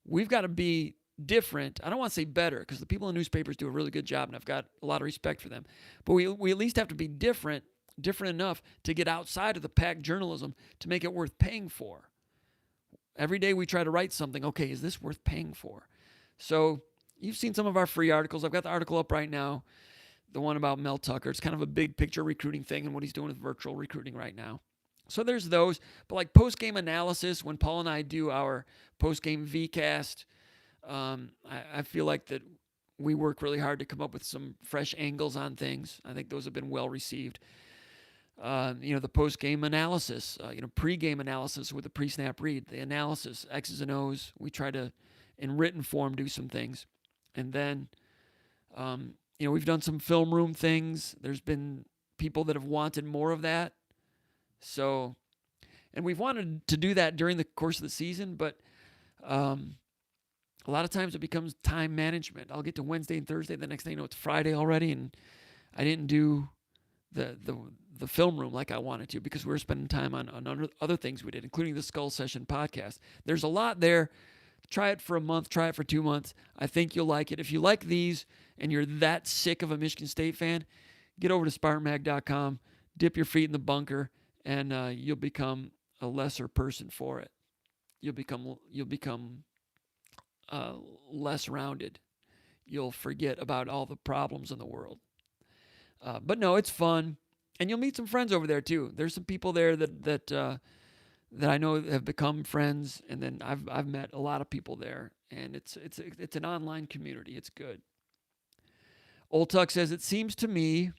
We've got to be different. I don't want to say better, because the people in newspapers do a really good job, and I've got a lot of respect for them. But we at least have to be different enough to get outside of the pack journalism to make it worth paying for. Every day we try to write something. Okay, is this worth paying for? So you've seen some of our free articles. I've got the article up right now, the one about Mel Tucker. It's kind of a big picture recruiting thing and what he's doing with virtual recruiting right now. So there's those. But like post-game analysis, when Paul and I do our post-game VCast, I feel like that we work really hard to come up with some fresh angles on things. I think those have been well received. The post-game analysis, pre-game analysis with the pre-snap read, the analysis, X's and O's. We try to, in written form, do some things. And then, we've done some film room things. There's been people that have wanted more of that. So, and we've wanted to do that during the course of the season, but a lot of times it becomes time management. I'll get to Wednesday and Thursday. The next thing you know, it's Friday already, and I didn't do the film room like I wanted to, because we were spending time on other things we did, including the Skull Session podcast. There's a lot there. Try it for a month. Try it for 2 months. I think you'll like it. If you like these and you're that sick of a Michigan State fan, get over to SpartanMag.com, dip your feet in the bunker, and you'll become a lesser person for it. You'll become less rounded. You'll forget about all the problems in the world. But no, it's fun, and you'll meet some friends over there too. There's some people there that I know have become friends, and then I've met a lot of people there, and it's an online community. It's good. Old Tuck says, it seems to me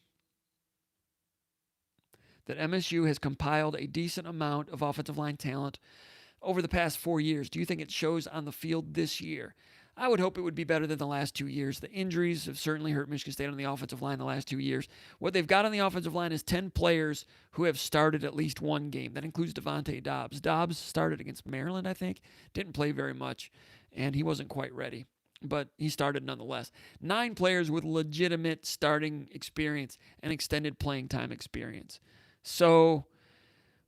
that MSU has compiled a decent amount of offensive line talent over the past 4 years. Do you think it shows on the field this year? I would hope it would be better than the last 2 years. The injuries have certainly hurt Michigan State on the offensive line the last 2 years. What they've got on the offensive line is 10 players who have started at least one game. That includes Devontae Dobbs. Dobbs started against Maryland, I think. Didn't play very much, and he wasn't quite ready. But he started nonetheless. 9 players with legitimate starting experience and extended playing time experience. So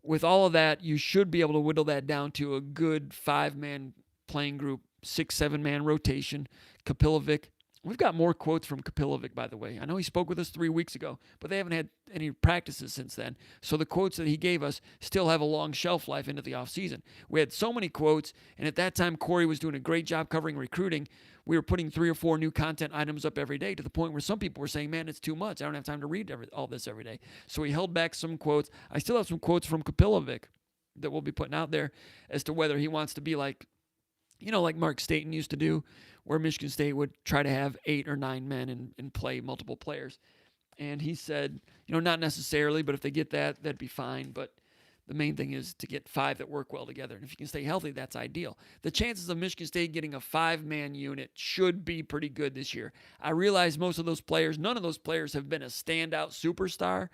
with all of that, you should be able to whittle that down to a good 5-man playing group, 6-7-man rotation. Kapilovic. We've got more quotes from Kapilovic, by the way. I know he spoke with us 3 weeks ago, but they haven't had any practices since then. So the quotes that he gave us still have a long shelf life into the offseason. We had so many quotes, and at that time, Corey was doing a great job covering recruiting. We were putting 3 or 4 new content items up every day, to the point where some people were saying, man, it's too much. I don't have time to read all this every day. So we held back some quotes. I still have some quotes from Kapilovic that we'll be putting out there as to whether he wants to be like, like Mark Staten used to do, where Michigan State would try to have 8 or 9 men and play multiple players. And he said, not necessarily, but if they get that, that'd be fine. But the main thing is to get 5 that work well together. And if you can stay healthy, that's ideal. The chances of Michigan State getting a 5-man unit should be pretty good this year. I realize most of those players, none of those players have been a standout superstar,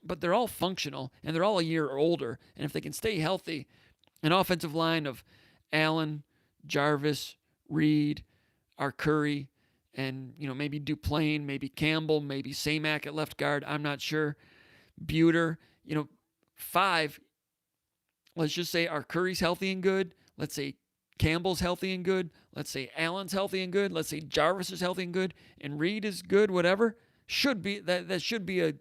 but they're all functional and they're all a year or older. And if they can stay healthy, an offensive line of Allen, Jarvis, Reed, Arcuri, and maybe Duplain, maybe Campbell, maybe Samac at left guard. I'm not sure. Buter, 5. Let's just say Arcuri's healthy and good. Let's say Campbell's healthy and good. Let's say Allen's healthy and good. Let's say Jarvis is healthy and good, and Reed is good. Whatever should be that should be a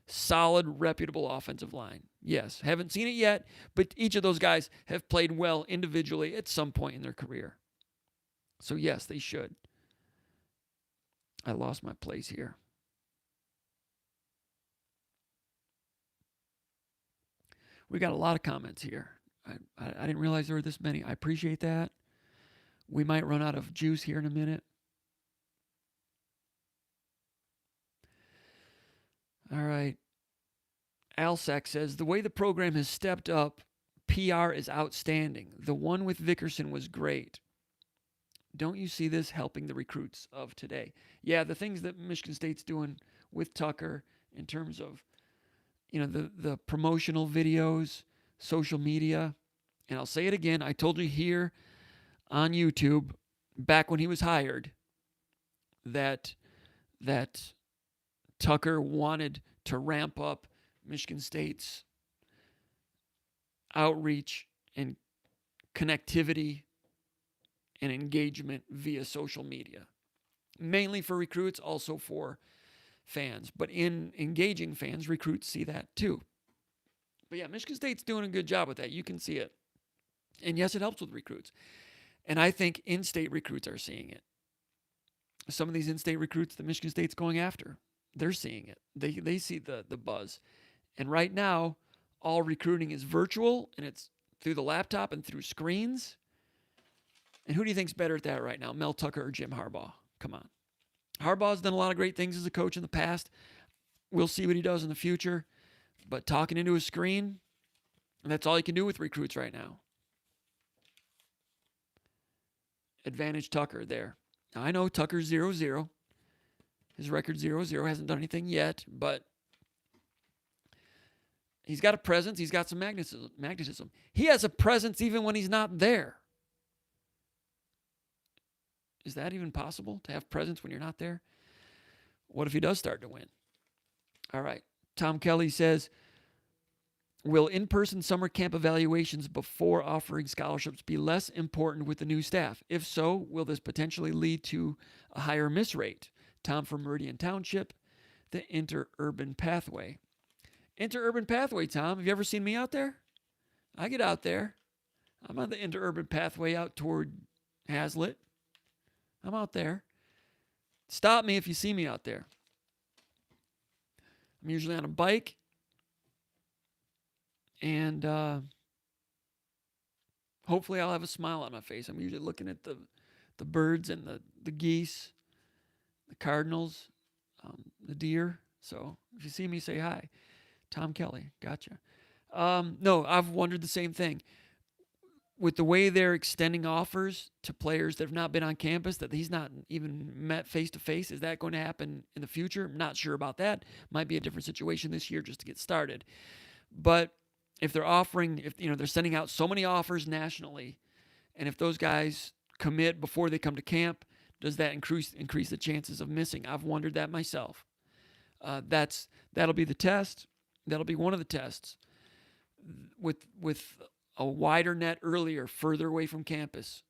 solid, reputable offensive line. Yes, haven't seen it yet, but each of those guys have played well individually at some point in their career. So yes, they should. I lost my place here. We got a lot of comments here. I didn't realize there were this many. I appreciate that. We might run out of juice here in a minute. All right. Alsac says, the way the program has stepped up, PR is outstanding. The one with Vickerson was great. Don't you see this helping the recruits of today? Yeah, the things that Michigan State's doing with Tucker in terms of, the promotional videos, social media. And I'll say it again. I told you here on YouTube, back when he was hired, that Tucker wanted to ramp up Michigan State's outreach and connectivity and engagement via social media. Mainly for recruits, also for fans. But in engaging fans, recruits see that too. But yeah, Michigan State's doing a good job with that. You can see it. And yes, it helps with recruits. And I think in-state recruits are seeing it. Some of these in-state recruits that Michigan State's going after, they're seeing it. They see the buzz. And right now, all recruiting is virtual, and it's through the laptop and through screens. And who do you think's better at that right now, Mel Tucker or Jim Harbaugh? Come on. Harbaugh's done a lot of great things as a coach in the past. We'll see what he does in the future. But talking into a screen, that's all you can do with recruits right now. Advantage Tucker there. Now, I know Tucker's 0-0. His record's 0-0. Hasn't done anything yet, but he's got a presence. He's got some magnetism. He has a presence even when he's not there. Is that even possible, to have presence when you're not there? What if he does start to win? All right. Tom Kelly says, will in-person summer camp evaluations before offering scholarships be less important with the new staff? If so, will this potentially lead to a higher miss rate? Tom from Meridian Township, the Interurban Pathway. Interurban Pathway, Tom. Have you ever seen me out there? I get out there. I'm on the Interurban Pathway out toward Hazlitt. I'm out there. Stop me if you see me out there. I'm usually on a bike. And hopefully I'll have a smile on my face. I'm usually looking at the birds and the geese, the cardinals, the deer. So if you see me, say hi. Tom Kelly. Gotcha. No, I've wondered the same thing. With the way they're extending offers to players that have not been on campus, that he's not even met face-to-face, is that going to happen in the future? I'm not sure about that. Might be a different situation this year just to get started. But if they're offering, if they're sending out so many offers nationally, and if those guys commit before they come to camp, does that increase the chances of missing? I've wondered that myself. That'll be the test. That'll be one of the tests. With a wider net earlier, further away from campus.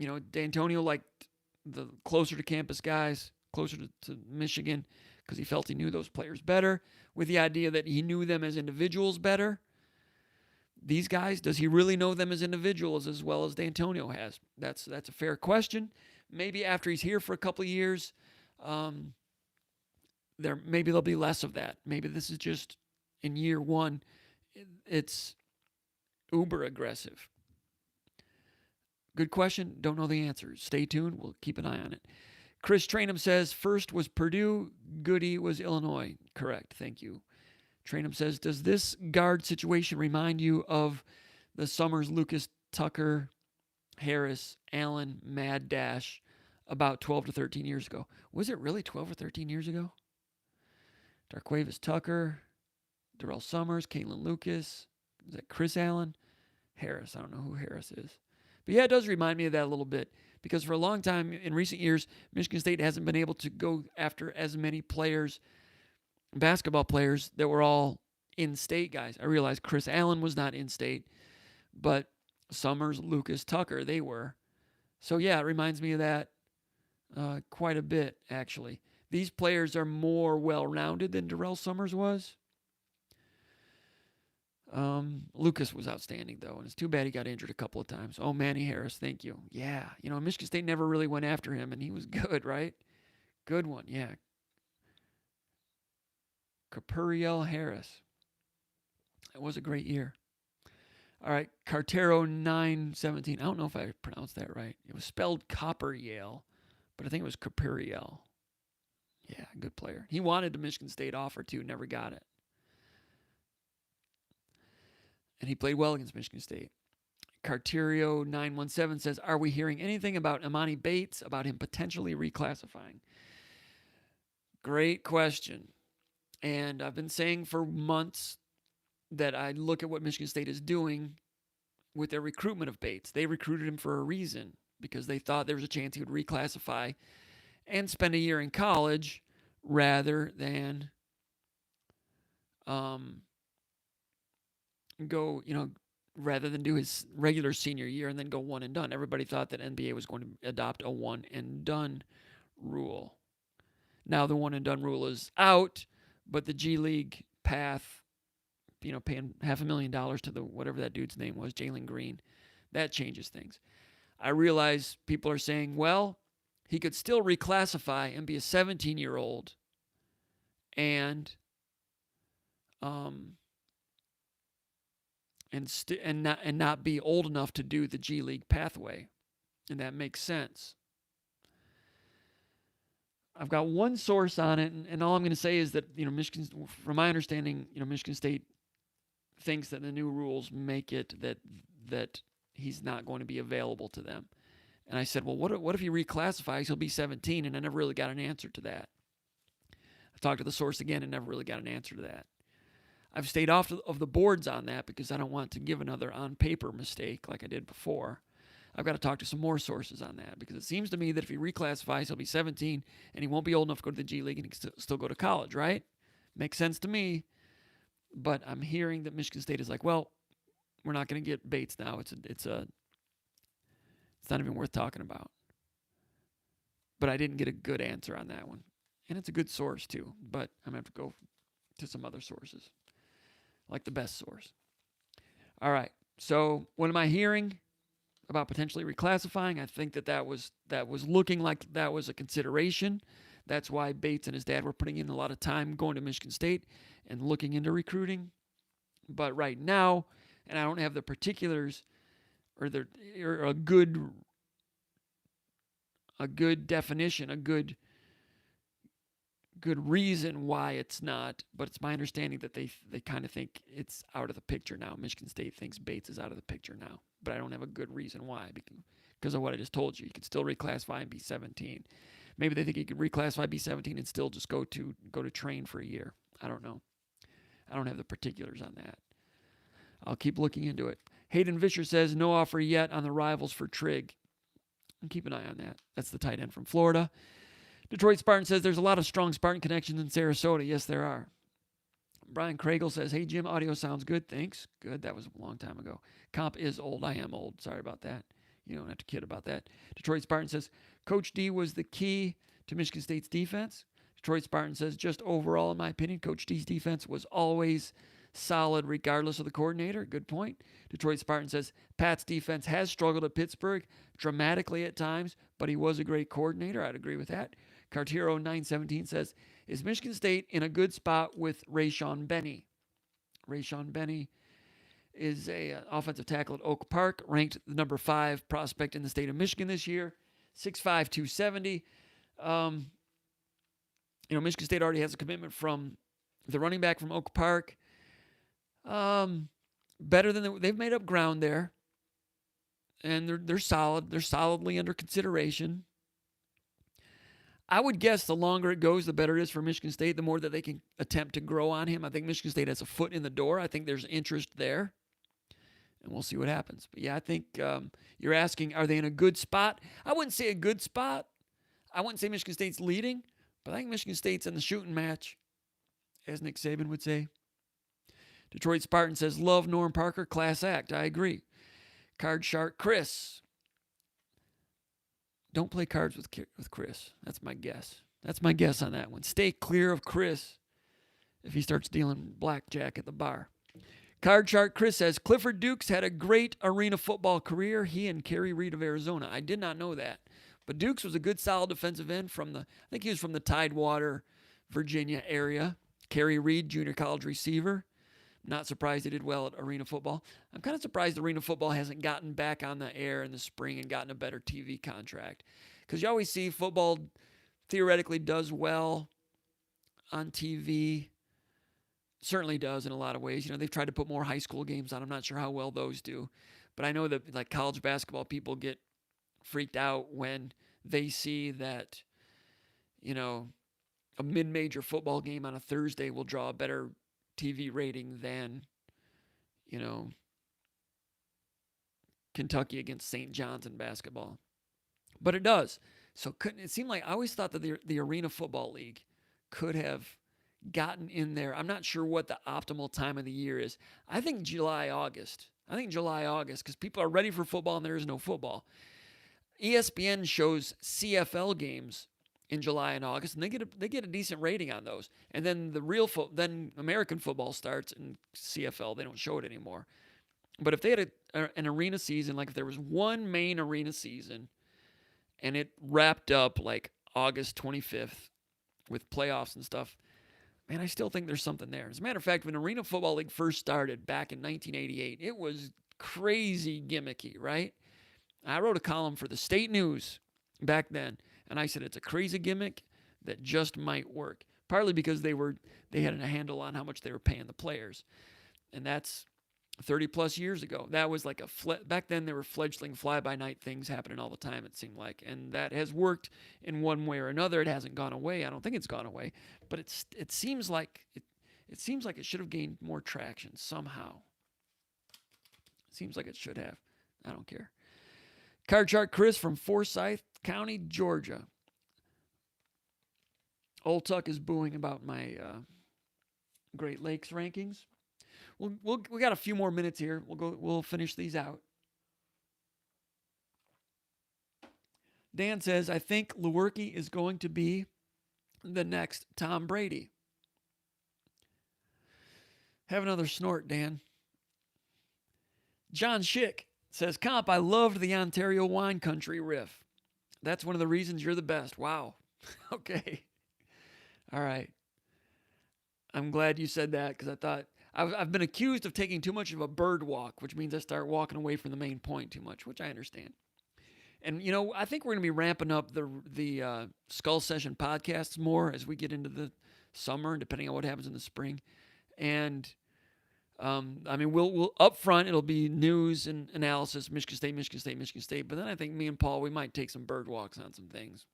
D'Antonio liked the closer to campus guys, closer to Michigan, because he felt he knew those players better, with the idea that he knew them as individuals better. These guys, does he really know them as individuals as well as D'Antonio has? That's a fair question. Maybe after he's here for a couple of years, maybe there'll be less of that. Maybe this is just in year one, it's uber aggressive. Good question. Don't know the answer. Stay tuned. We'll keep an eye on it. Chris Trainham says first was Purdue, Goody was Illinois. Correct. Thank you. Trainham says, does this guard situation remind you of the Summers, Lucas, Tucker, Harris, Allen, Mad Dash about 12 to 13 years ago? Was it really 12 or 13 years ago? Darquavis Tucker, Darrell Summers, Caitlin Lucas. Is that Chris Allen? Harris. I don't know who Harris is. But yeah, it does remind me of that a little bit because for a long time in recent years, Michigan State hasn't been able to go after as many players, basketball players, that were all in-state guys. I realize Chris Allen was not in-state, but Summers, Lucas, Tucker, they were. So yeah, it reminds me of that quite a bit, actually. These players are more well-rounded than Darrell Summers was. Lucas was outstanding, though, and it's too bad he got injured a couple of times. Oh, Manny Harris, thank you. Yeah, Michigan State never really went after him, and he was good, right? Good one, yeah. Capuriel Harris. That was a great year. All right, Cartero 917. I don't know if I pronounced that right. It was spelled Copper Yale, but I think it was Capuriel. Yeah, good player. He wanted the Michigan State offer, too, never got it. And he played well against Michigan State. Carterio 917 says, are we hearing anything about Imani Bates, about him potentially reclassifying? Great question. And I've been saying for months that I look at what Michigan State is doing with their recruitment of Bates. They recruited him for a reason because they thought there was a chance he would reclassify and spend a year in college rather than rather than do his regular senior year and then go one and done. Everybody thought that NBA was going to adopt a one and done rule. Now the one and done rule is out, but the G League path, paying $500,000 to the whatever that dude's name was, Jalen Green, that changes things. I realize people are saying, well, he could still reclassify and be a 17-year-old and not be old enough to do the G League pathway, and that makes sense. I've got one source on it, and all I'm going to say is that Michigan, from my understanding, Michigan State thinks that the new rules make it that he's not going to be available to them. And I said, well, what if he reclassifies? He'll be 17, and I never really got an answer to that. I talked to the source again and never really got an answer to that. I've stayed off of the boards on that because I don't want to give another on-paper mistake like I did before. I've got to talk to some more sources on that because it seems to me that if he reclassifies, he'll be 17 and he won't be old enough to go to the G League and he can still go to college, right? Makes sense to me. But I'm hearing that Michigan State is like, well, we're not going to get Bates now. It's not even worth talking about. But I didn't get a good answer on that one. And it's a good source too, but I'm going to have to go to some other sources, like the best source. All right. So what am I hearing about potentially reclassifying? I think that was looking like that was a consideration. That's why Bates and his dad were putting in a lot of time going to Michigan State and looking into recruiting. But right now, and I don't have the particulars or a good definition, a good reason why it's not, but it's my understanding that they kind of think it's out of the picture now. Michigan State thinks Bates is out of the picture now, but I don't have a good reason why because of what I just told you. You could still reclassify and be 17. Maybe they think you could reclassify, be 17, and still just go to train for a year. I don't know. I don't have the particulars on that. I'll keep looking into it. Hayden Vischer says, no offer yet on the rivals for Trigg. And keep an eye on that. That's the tight end from Florida. Detroit Spartan says, there's a lot of strong Spartan connections in Sarasota. Yes, there are. Brian Craigle says, hey, Jim, audio sounds good. Thanks. Good. That was a long time ago. Comp is old. I am old. Sorry about that. You don't have to kid about that. Detroit Spartan says, Coach D was the key to Michigan State's defense. Detroit Spartan says, just overall, in my opinion, Coach D's defense was always solid regardless of the coordinator. Good point. Detroit Spartan says, Pat's defense has struggled at Pittsburgh dramatically at times, but he was a great coordinator. I'd agree with that. Cartiero 917 says, is Michigan State in a good spot with Rayshawn Benny? Rayshawn Benny is a offensive tackle at Oak Park, ranked the number 5 prospect in the state of Michigan this year, 6'5", 270. Michigan State already has a commitment from the running back from Oak Park. Better than they've made up ground there, and they're solid. They're solidly under consideration. I would guess the longer it goes, the better it is for Michigan State, the more that they can attempt to grow on him. I think Michigan State has a foot in the door. I think there's interest there, and we'll see what happens. But yeah, I think you're asking, are they in a good spot? I wouldn't say a good spot. I wouldn't say Michigan State's leading, but I think Michigan State's in the shooting match, as Nick Saban would say. Detroit Spartan says, love Norm Parker, class act. I agree. Card Shark Chris. Don't play cards with Chris. That's my guess. That's my guess on that one. Stay clear of Chris if he starts dealing blackjack at the bar. Card Shark Chris says, Clifford Dukes had a great arena football career. He and Kerry Reed of Arizona. I did not know that. But Dukes was a good, solid defensive end I think he was from the Tidewater, Virginia area. Kerry Reed, junior college receiver. Not surprised he did well at arena football. I'm kind of surprised arena football hasn't gotten back on the air in the spring and gotten a better TV contract. Because you always see football theoretically does well on TV. Certainly does in a lot of ways. They've tried to put more high school games on. I'm not sure how well those do. But I know that like college basketball people get freaked out when they see that, a mid-major football game on a Thursday will draw a better TV rating than, Kentucky against St. John's in basketball. But it does. So it seemed like I always thought that the Arena Football League could have gotten in there. I'm not sure what the optimal time of the year is. I think July, August, because people are ready for football and there is no football. ESPN shows CFL games in July and August, and they get a decent rating on those. And then then American football starts, and CFL they don't show it anymore. But if they had an arena season, like if there was one main arena season, and it wrapped up like August 25th with playoffs and stuff, man, I still think there's something there. As a matter of fact, when Arena Football League first started back in 1988, it was crazy gimmicky, right? I wrote a column for the State News back then. And I said it's a crazy gimmick that just might work. Partly because they had a handle on how much they were paying the players. And that's 30 plus years ago. That was like back then there were fledgling fly-by-night things happening all the time, it seemed like. And that has worked in one way or another. It hasn't gone away. I don't think it's gone away. But it seems like it should have gained more traction somehow. It seems like it should have. I don't care. Card Shark Chris from Forsyth County, Georgia. Old Tuck is booing about my Great Lakes rankings. We got a few more minutes here. We'll finish these out. Dan says, I think Lewerke is going to be the next Tom Brady. Have another snort, Dan. John Schick says, Comp, I loved the Ontario wine country riff. That's one of the reasons you're the best. Wow. Okay. All right. I'm glad you said that because I thought I've been accused of taking too much of a bird walk, which means I start walking away from the main point too much, which I understand. And, I think we're going to be ramping up the Skull Session podcasts more as we get into the summer, depending on what happens in the spring. And we'll up front, it'll be news and analysis, Michigan State. But then I think me and Paul, we might take some bird walks on some things.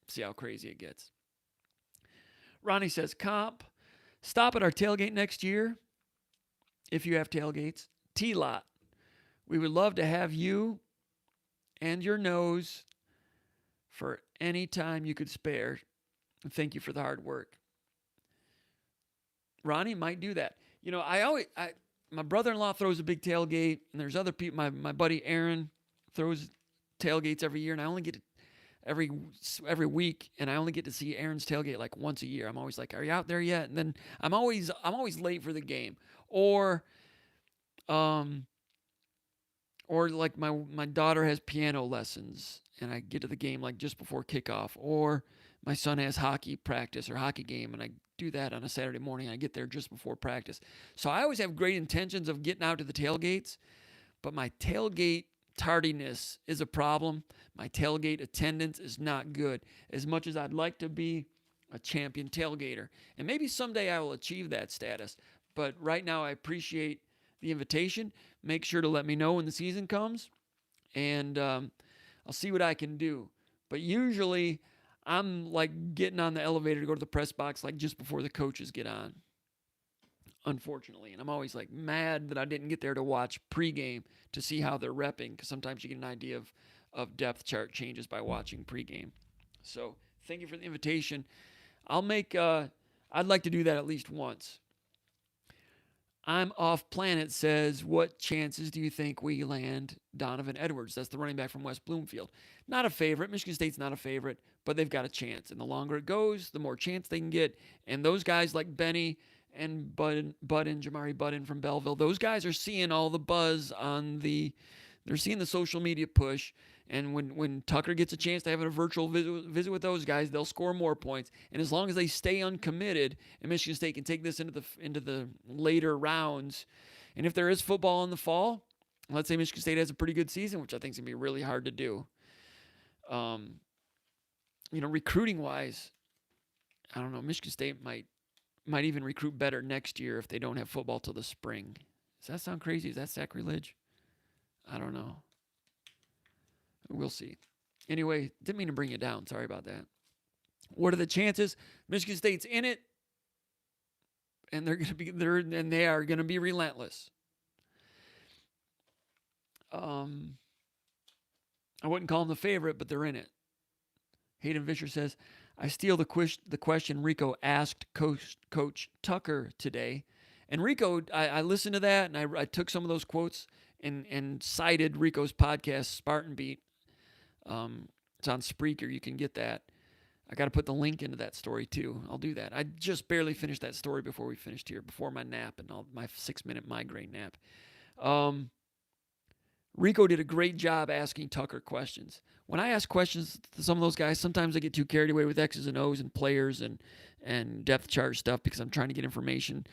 See how crazy it gets. Ronnie says, Comp, stop at our tailgate next year. If you have tailgates, T-Lot. We would love to have you and your nose for any time you could spare. And thank you for the hard work. Ronnie might do that. My brother-in-law throws a big tailgate, and there's other people. My buddy Aaron throws tailgates every year, and I only get every week, and I only get to see Aaron's tailgate like once a year. I'm always like, "Are you out there yet?" And then I'm always late for the game, or like my daughter has piano lessons, and I get to the game like just before kickoff, or my son has hockey practice or hockey game, and I do that on a Saturday morning. I get there just before practice. So I always have great intentions of getting out to the tailgates, but my tailgate tardiness is a problem. My tailgate attendance is not good. As much as I'd like to be a champion tailgater, and maybe someday I will achieve that status, but right now I appreciate the invitation. Make sure to let me know when the season comes, and I'll see what I can do. But usually I'm like getting on the elevator to go to the press box like just before the coaches get on, unfortunately. And I'm always like mad that I didn't get there to watch pregame to see how they're repping, because sometimes you get an idea of depth chart changes by watching pregame. So thank you for the invitation. I'd like to do that at least once. I'm off planet says, what chances do you think we land Donovan Edwards? That's the running back from West Bloomfield. Not a favorite. Michigan State's not a favorite, but they've got a chance. And the longer it goes, the more chance they can get. And those guys like Benny and Budden, Jamari Budden from Belleville, those guys are seeing all the buzz they're seeing the social media push. And when Tucker gets a chance to have a virtual visit with those guys, they'll score more points. And as long as they stay uncommitted, and Michigan State can take this into the later rounds, and if there is football in the fall, let's say Michigan State has a pretty good season, which I think is going to be really hard to do. Recruiting wise, I don't know. Michigan State might even recruit better next year if they don't have football till the spring. Does that sound crazy? Is that sacrilege? I don't know. We'll see. Anyway, didn't mean to bring you down. Sorry about that. What are the chances? Michigan State's in it, and they are going to be relentless. I wouldn't call them the favorite, but they're in it. Hayden Fisher says, I steal the question Rico asked Coach Tucker today. And Rico, I listened to that, and I took some of those quotes and cited Rico's podcast, Spartan Beat. It's on Spreaker. You can get that. I got to put the link into that story too. I'll do that. I just barely finished that story before we finished here, before my nap and my 6-minute migraine nap. Rico did a great job asking Tucker questions. When I ask questions to some of those guys, sometimes I get too carried away with X's and O's and players and depth chart stuff because I'm trying to get information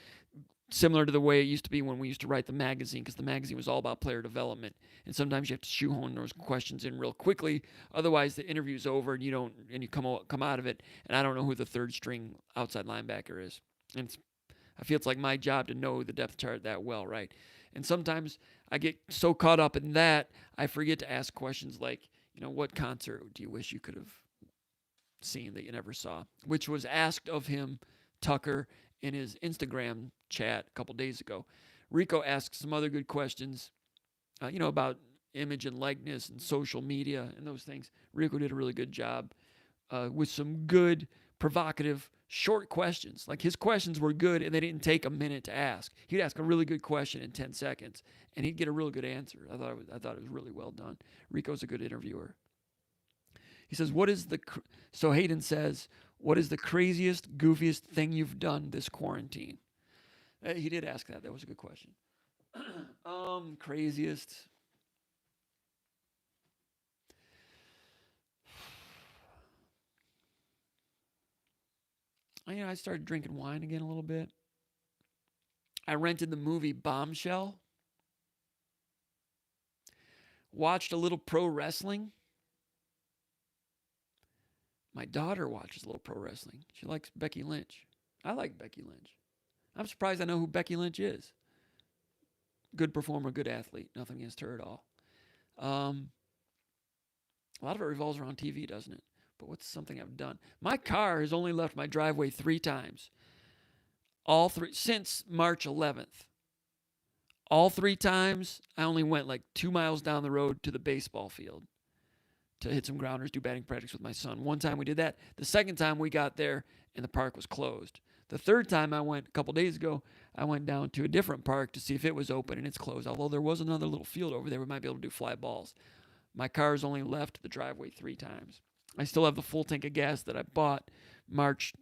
similar to the way it used to be when we used to write the magazine, because the magazine was all about player development. And sometimes you have to shoehorn those questions in real quickly. Otherwise, the interview's over and you come out of it, and I don't know who the third string outside linebacker is. And I feel it's like my job to know the depth chart that well, right? And sometimes I get so caught up in that, I forget to ask questions like, what concert do you wish you could have seen that you never saw? Which was asked of him, Tucker, in his Instagram chat a couple days ago. Rico asked some other good questions, about image and likeness and social media and those things. Rico did a really good job with some good, provocative, short questions. Like, his questions were good and they didn't take a minute to ask. He'd ask a really good question in 10 seconds and he'd get a really good answer. I thought it was really well done. Rico's a good interviewer. He says, so Hayden says, what is the craziest, goofiest thing you've done this quarantine? He did ask that. That was a good question. Craziest. I started drinking wine again a little bit. I rented the movie Bombshell. Watched a little pro wrestling. My daughter watches a little pro wrestling. She likes Becky Lynch. I like Becky Lynch. I'm surprised I know who Becky Lynch is. Good performer, good athlete. Nothing against her at all. A lot of it revolves around TV, doesn't it? But what's something I've done? My car has only left my driveway 3 times. All 3 since March 11th. All 3 times, I only went like 2 miles down the road to the baseball field to hit some grounders, do batting practice with my son. One time we did that. The second time we got there and the park was closed. The third time I went a couple days ago, I went down to a different park to see if it was open, and it's closed. Although there was another little field over there, we might be able to do fly balls. My car's only left the driveway 3 times. I still have the full tank of gas that I bought March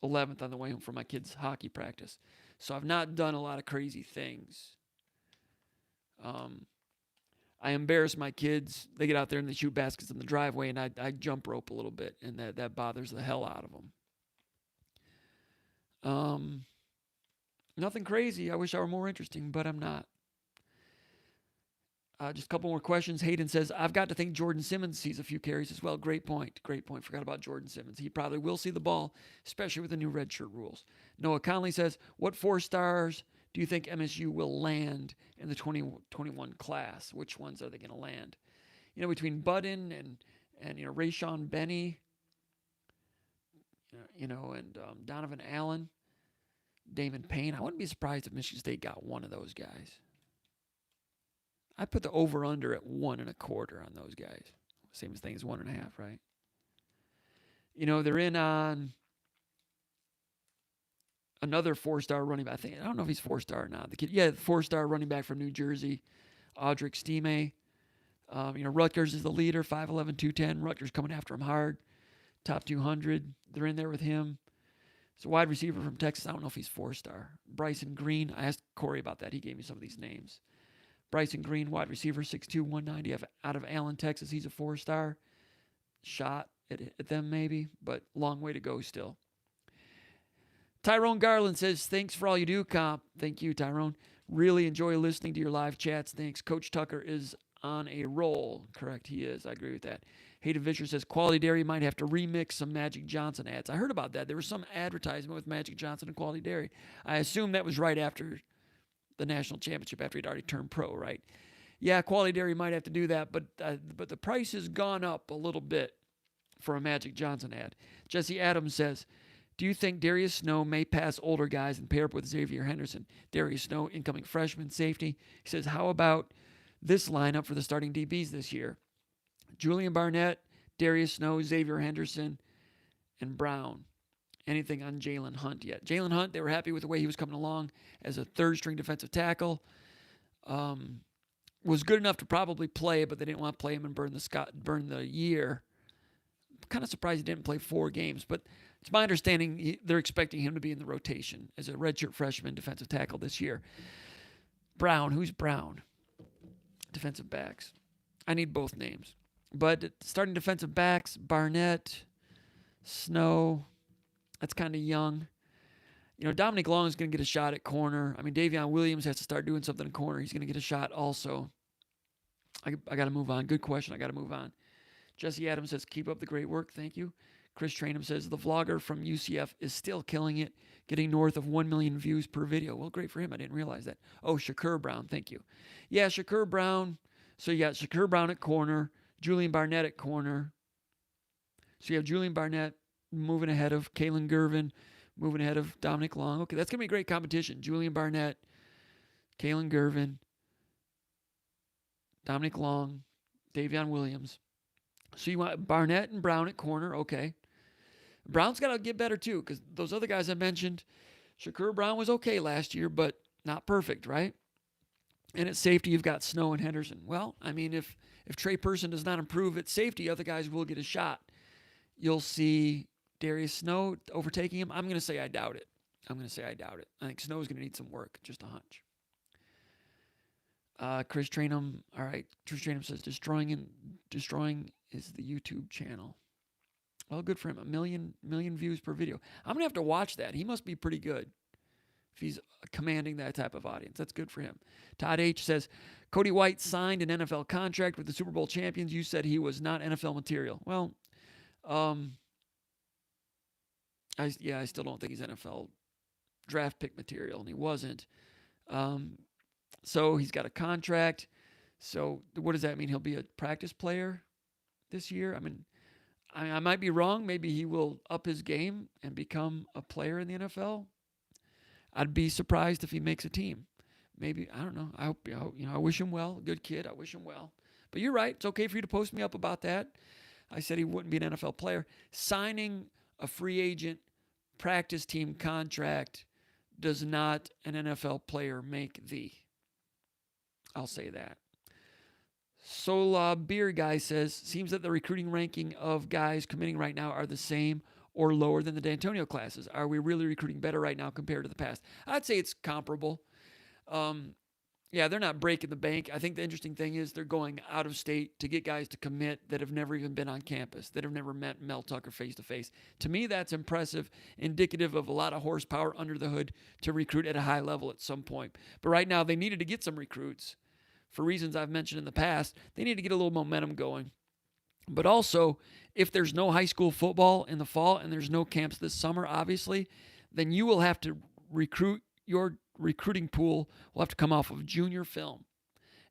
11th on the way home from my kids' hockey practice. So I've not done a lot of crazy things. I embarrass my kids. They get out there and they shoot baskets in the driveway, and I jump rope a little bit, and that bothers the hell out of them. Um, Nothing crazy. I wish I were more interesting, but I'm not. Just a couple more questions. Hayden says, I've got to think Jordan Simmons sees a few carries as well. Great point. Great point. Forgot about Jordan Simmons. He probably will see the ball, especially with the new redshirt rules. Noah Conley says, what 4 stars do you think MSU will land in the 2021 class? Which ones are they going to land? Between Budden and Rayshawn Benny, and Donovan Allen, Damon Payne. I wouldn't be surprised if Michigan State got one of those guys. I put the over-under at 1.25 on those guys. Same thing as 1.5, right? They're in on another 4-star running back. I don't know if he's 4-star or not. The kid, 4-star running back from New Jersey, Audric Stime. Rutgers is the leader, 5'11", 210. Rutgers coming after him hard. Top 200. They're in there with him. It's a wide receiver from Texas. I don't know if he's 4-star. Bryson Green. I asked Corey about that. He gave me some of these names. Bryson Green, wide receiver, 6'2", 190, out of Allen, Texas. He's a 4-star. Shot at them maybe, but long way to go still. Tyrone Garland says, thanks for all you do, Comp. Thank you, Tyrone. Really enjoy listening to your live chats. Thanks. Coach Tucker is on a roll. Correct, he is. I agree with that. Hayden Fisher says, Quality Dairy might have to remix some Magic Johnson ads. I heard about that. There was some advertisement with Magic Johnson and Quality Dairy. I assume that was right after the national championship, after he'd already turned pro, right? Yeah, Quality Dairy might have to do that, but the price has gone up a little bit for a Magic Johnson ad. Jesse Adams says, do you think Darius Snow may pass older guys and pair up with Xavier Henderson? Darius Snow, incoming freshman safety. He says, how about this lineup for the starting DBs this year? Julian Barnett, Darius Snow, Xavier Henderson, and Brown. Anything on Jalen Hunt yet? Jalen Hunt, they were happy with the way he was coming along as a third-string defensive tackle. Was good enough to probably play, but they didn't want to play him and burn the year. I'm kind of surprised he didn't play 4 games, but it's my understanding they're expecting him to be in the rotation as a redshirt freshman defensive tackle this year. Brown, who's Brown? Defensive backs. I need both names. But starting defensive backs, Barnett, Snow, that's kind of young. Dominic Long is going to get a shot at corner. I mean, Davion Williams has to start doing something in corner. He's going to get a shot also. I got to move on. Good question. I got to move on. Jesse Adams says, keep up the great work. Thank you. Chris Trainham says, the vlogger from UCF is still killing it, getting north of 1 million views per video. Well, great for him. I didn't realize that. Oh, Shakur Brown. Thank you. Yeah, Shakur Brown. So you got Shakur Brown at corner, Julian Barnett at corner. So you have Julian Barnett moving ahead of Kalen Gervin, moving ahead of Dominic Long. Okay, that's going to be a great competition. Julian Barnett, Kalen Gervin, Dominic Long, Davion Williams. So you want Barnett and Brown at corner. Okay. Brown's got to get better too, because those other guys I mentioned, Shakur Brown was okay last year, but not perfect, right? And at safety, you've got Snow and Henderson. Well, I mean, if Trey Person does not improve at safety, other guys will get a shot. You'll see Darius Snow overtaking him. I'm going to say I doubt it. I think Snow is going to need some work. Just a hunch. Chris Trainham. All right. Chris Trainham says destroying is the YouTube channel. Well, good for him. 1 million views per video. I'm going to have to watch that. He must be pretty good if he's commanding that type of audience. That's good for him. Todd H. says, Cody White signed an NFL contract with the Super Bowl champions. You said he was not NFL material. Well, I still don't think he's NFL draft pick material, and he wasn't. So he's got a contract. So what does that mean? He'll be a practice player this year? I mean, I might be wrong. Maybe he will up his game and become a player in the NFL. I'd be surprised if he makes a team. Maybe, I don't know. I hope, I wish him well. Good kid. I wish him well. But you're right. It's okay for you to post me up about that. I said he wouldn't be an NFL player. Signing a free agent practice team contract does not an NFL player make thee. I'll say that. Sola Beer Guy says, seems that the recruiting ranking of guys committing right now are the same or lower than the D'Antonio classes. Are we really recruiting better right now compared to the past? I'd say it's comparable. Yeah, they're not breaking the bank. I think the interesting thing is they're going out of state to get guys to commit that have never even been on campus, that have never met Mel Tucker face to face. To me, that's impressive, indicative of a lot of horsepower under the hood to recruit at a high level at some point. But right now, they needed to get some recruits for reasons I've mentioned in the past. They need to get a little momentum going. But also, if there's no high school football in the fall and there's no camps this summer, obviously, then you will have to recruit. Your recruiting pool will have to come off of junior film.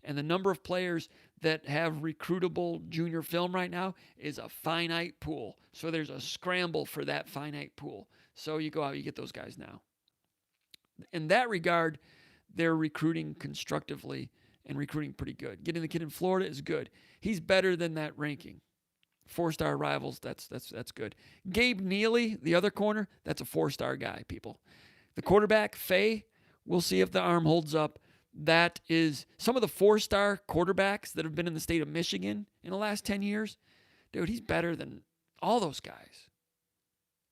And the number of players that have recruitable junior film right now is a finite pool. So there's a scramble for that finite pool. So you go out, you get those guys now. In that regard, they're recruiting constructively and recruiting pretty good. Getting the kid in Florida is good. He's better than that ranking. 4-star rivals, that's good. Gabe Neely, the other corner, that's a 4-star guy, people. The quarterback, Faye, we'll see if the arm holds up. That is some of the 4-star quarterbacks that have been in the state of Michigan in the last 10 years. Dude, he's better than all those guys.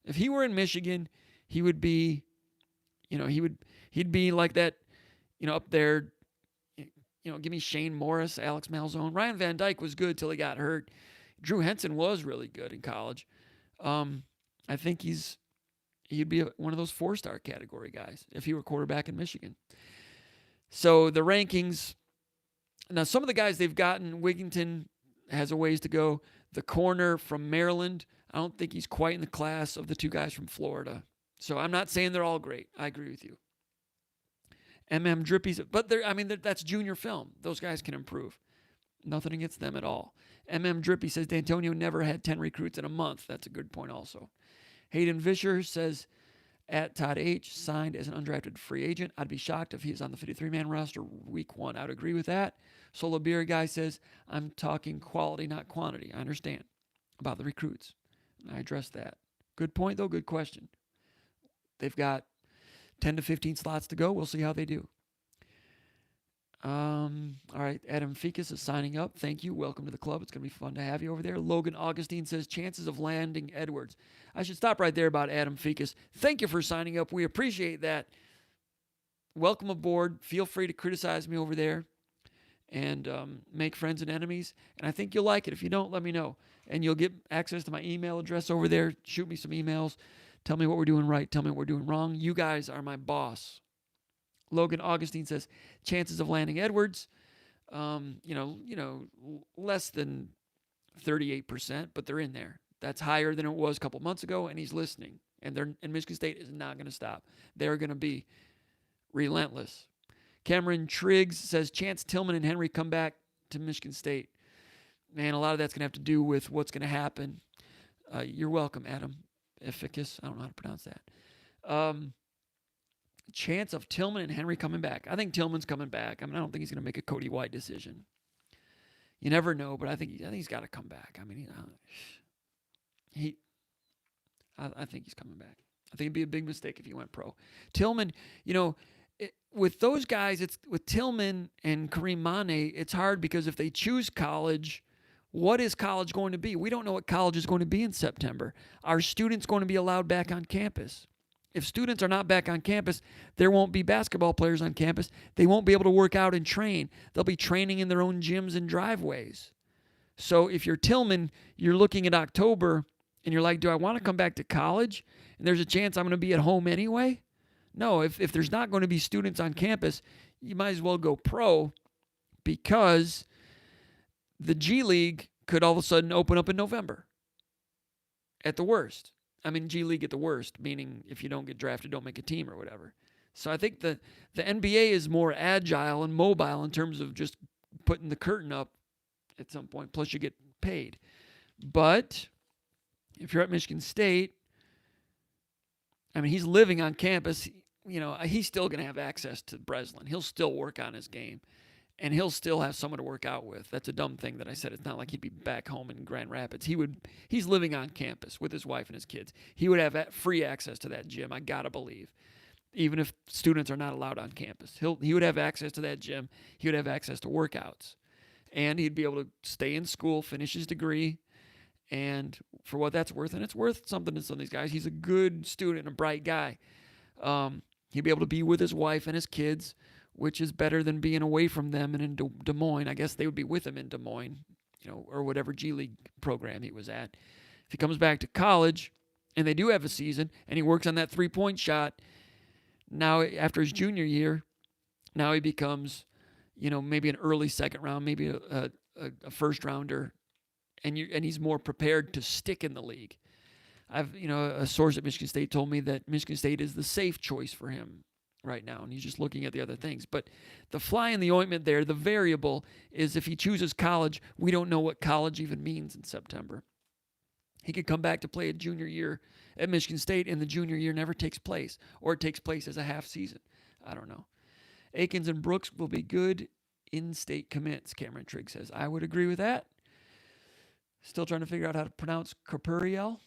If he were in Michigan, he would be, he'd be like that, up there, give me Shane Morris, Alex Malzone. Ryan Van Dyke was good till he got hurt. Drew Henson was really good in college. I think he'd be one of those 4-star category guys if he were quarterback in Michigan. So the rankings, now some of the guys they've gotten, Wigginton has a ways to go. The corner from Maryland, I don't think he's quite in the class of the 2 guys from Florida. So I'm not saying they're all great. I agree with you. Drippy's, but that's junior film. Those guys can improve. Nothing against them at all. Drippy says D'Antonio never had 10 recruits in a month. That's a good point also. Hayden Vischer says, at Todd H., signed as an undrafted free agent. I'd be shocked if he's on the 53-man roster week 1. I would agree with that. Solo Beer guy says, I'm talking quality, not quantity. I understand about the recruits. I addressed that. Good point, though. Good question. They've got 10 to 15 slots to go. We'll see how they do. All right, Adam Ficus is signing up. Thank you. Welcome to the club. It's going to be fun to have you over there. Logan Augustine says, chances of landing Edwards. I should stop right there about Adam Ficus. Thank you for signing up. We appreciate that. Welcome aboard. Feel free to criticize me over there and make friends and enemies. And I think you'll like it. If you don't, let me know. And you'll get access to my email address over there. Shoot me some emails. Tell me what we're doing right. Tell me what we're doing wrong. You guys are my boss. Logan Augustine says, chances of landing Edwards, less than 38%, but they're in there. That's higher than it was a couple months ago, and he's listening. And Michigan State is not going to stop. They're going to be relentless. Cameron Triggs says, chance Tillman and Henry come back to Michigan State. Man, a lot of that's going to have to do with what's going to happen. You're welcome, Adam Ficus. I don't know how to pronounce that. Chance of Tillman and Henry coming back. I think Tillman's coming back. I don't think he's going to make a Cody White decision. You never know, but I think he's got to come back. I think he's coming back. I think it'd be a big mistake if he went pro. Tillman, with those guys, it's with Tillman and Kareem Mane, it's hard because if they choose college, what is college going to be? We don't know what college is going to be in September. Are students going to be allowed back on campus? If students are not back on campus, there won't be basketball players on campus. They won't be able to work out and train. They'll be training in their own gyms and driveways. So if you're Tillman, you're looking at October and you're like, do I want to come back to college? And there's a chance I'm going to be at home anyway? No, if there's not going to be students on campus, you might as well go pro because the G League could all of a sudden open up in November at the worst. G League at the worst, meaning if you don't get drafted, don't make a team or whatever. So I think the NBA is more agile and mobile in terms of just putting the curtain up at some point, plus you get paid. But if you're at Michigan State, he's living on campus. He's still going to have access to Breslin. He'll still work on his game, and he'll still have someone to work out with. That's a dumb thing that I said. It's not like he'd be back home in Grand Rapids. He's living on campus with his wife and his kids. He would have free access to that gym, I got to believe, even if students are not allowed on campus. He would have access to that gym. He would have access to workouts, and he'd be able to stay in school, finish his degree, and for what that's worth, and it's worth something to some of these guys. He's a good student and a bright guy. He'd be able to be with his wife and his kids which is better than being away from them and in Des Moines. I guess they would be with him in Des Moines, or whatever G League program he was at. If he comes back to college and they do have a season and he works on that three-point shot, now after his junior year, now he becomes, maybe an early second round, maybe a first rounder, and he's more prepared to stick in the league. A source at Michigan State told me that Michigan State is the safe choice for him right now, and he's just looking at the other things. But the fly in the ointment there, the variable, is if he chooses college, we don't know what college even means in September. He could come back to play a junior year at Michigan State, and the junior year never takes place, or it takes place as a half season. I don't know. Akins and Brooks will be good in-state commits, Cameron Trigg says. I would agree with that. Still trying to figure out how to pronounce Comparoni.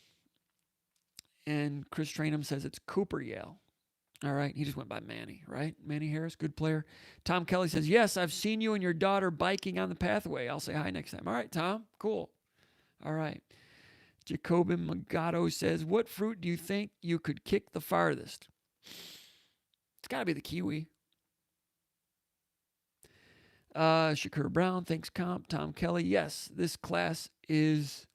And Chris Trainham says it's Cooper Yale. All right, he just went by Manny, right? Manny Harris, good player. Tom Kelly says, yes, I've seen you and your daughter biking on the pathway. I'll say hi next time. All right, Tom, cool. All right. Jacobin Magato says, what fruit do you think you could kick the farthest? It's got to be the kiwi. Shakur Brown, thanks, Comp. Tom Kelly, yes, this class is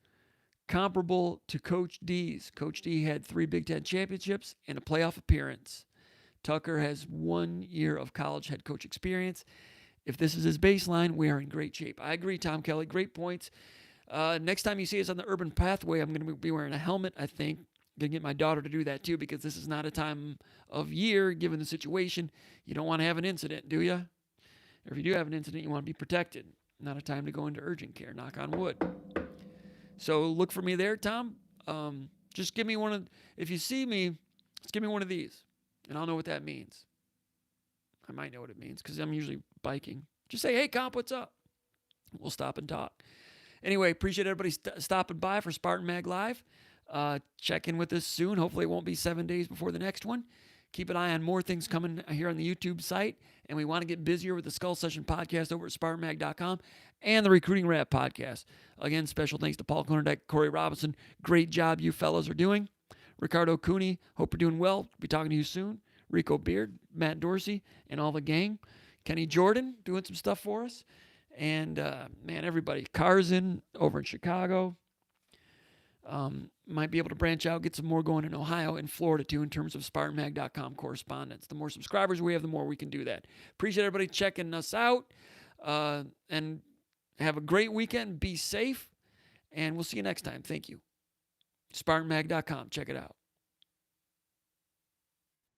comparable to Coach D's. Coach D had 3 Big Ten championships and a playoff appearance. Tucker has 1 year of college head coach experience. If this is his baseline, we are in great shape. I agree, Tom Kelly. Great points. Next time you see us on the Urban Pathway, I'm going to be wearing a helmet, I think. I'm going to get my daughter to do that too, because this is not a time of year, given the situation. You don't want to have an incident, do you? Or if you do have an incident, you want to be protected. Not a time to go into urgent care, knock on wood. So look for me there, Tom. Just give me if you see me, just give me one of these, and I'll know what that means. I might know what it means because I'm usually biking. Just say, hey, Comp, what's up? We'll stop and talk. Anyway, appreciate everybody stopping by for SpartanMag Live. Check in with us soon. Hopefully it won't be 7 days before the next one. Keep an eye on more things coming here on the YouTube site. And we want to get busier with the Skull Session podcast over at SpartanMag.com and the Recruiting Rap podcast. Again, special thanks to Paul Konerdijk, Corey Robinson. Great job you fellas are doing. Ricardo Cooney, hope you're doing well. Be talking to you soon. Rico Beard, Matt Dorsey, and all the gang. Kenny Jordan doing some stuff for us. And, man, everybody. Carzin over in Chicago. Might be able to branch out, get some more going in Ohio and Florida, too, in terms of SpartanMag.com correspondence. The more subscribers we have, the more we can do that. Appreciate everybody checking us out. And have a great weekend. Be safe. And we'll see you next time. Thank you. SpartanMag.com. Check it out.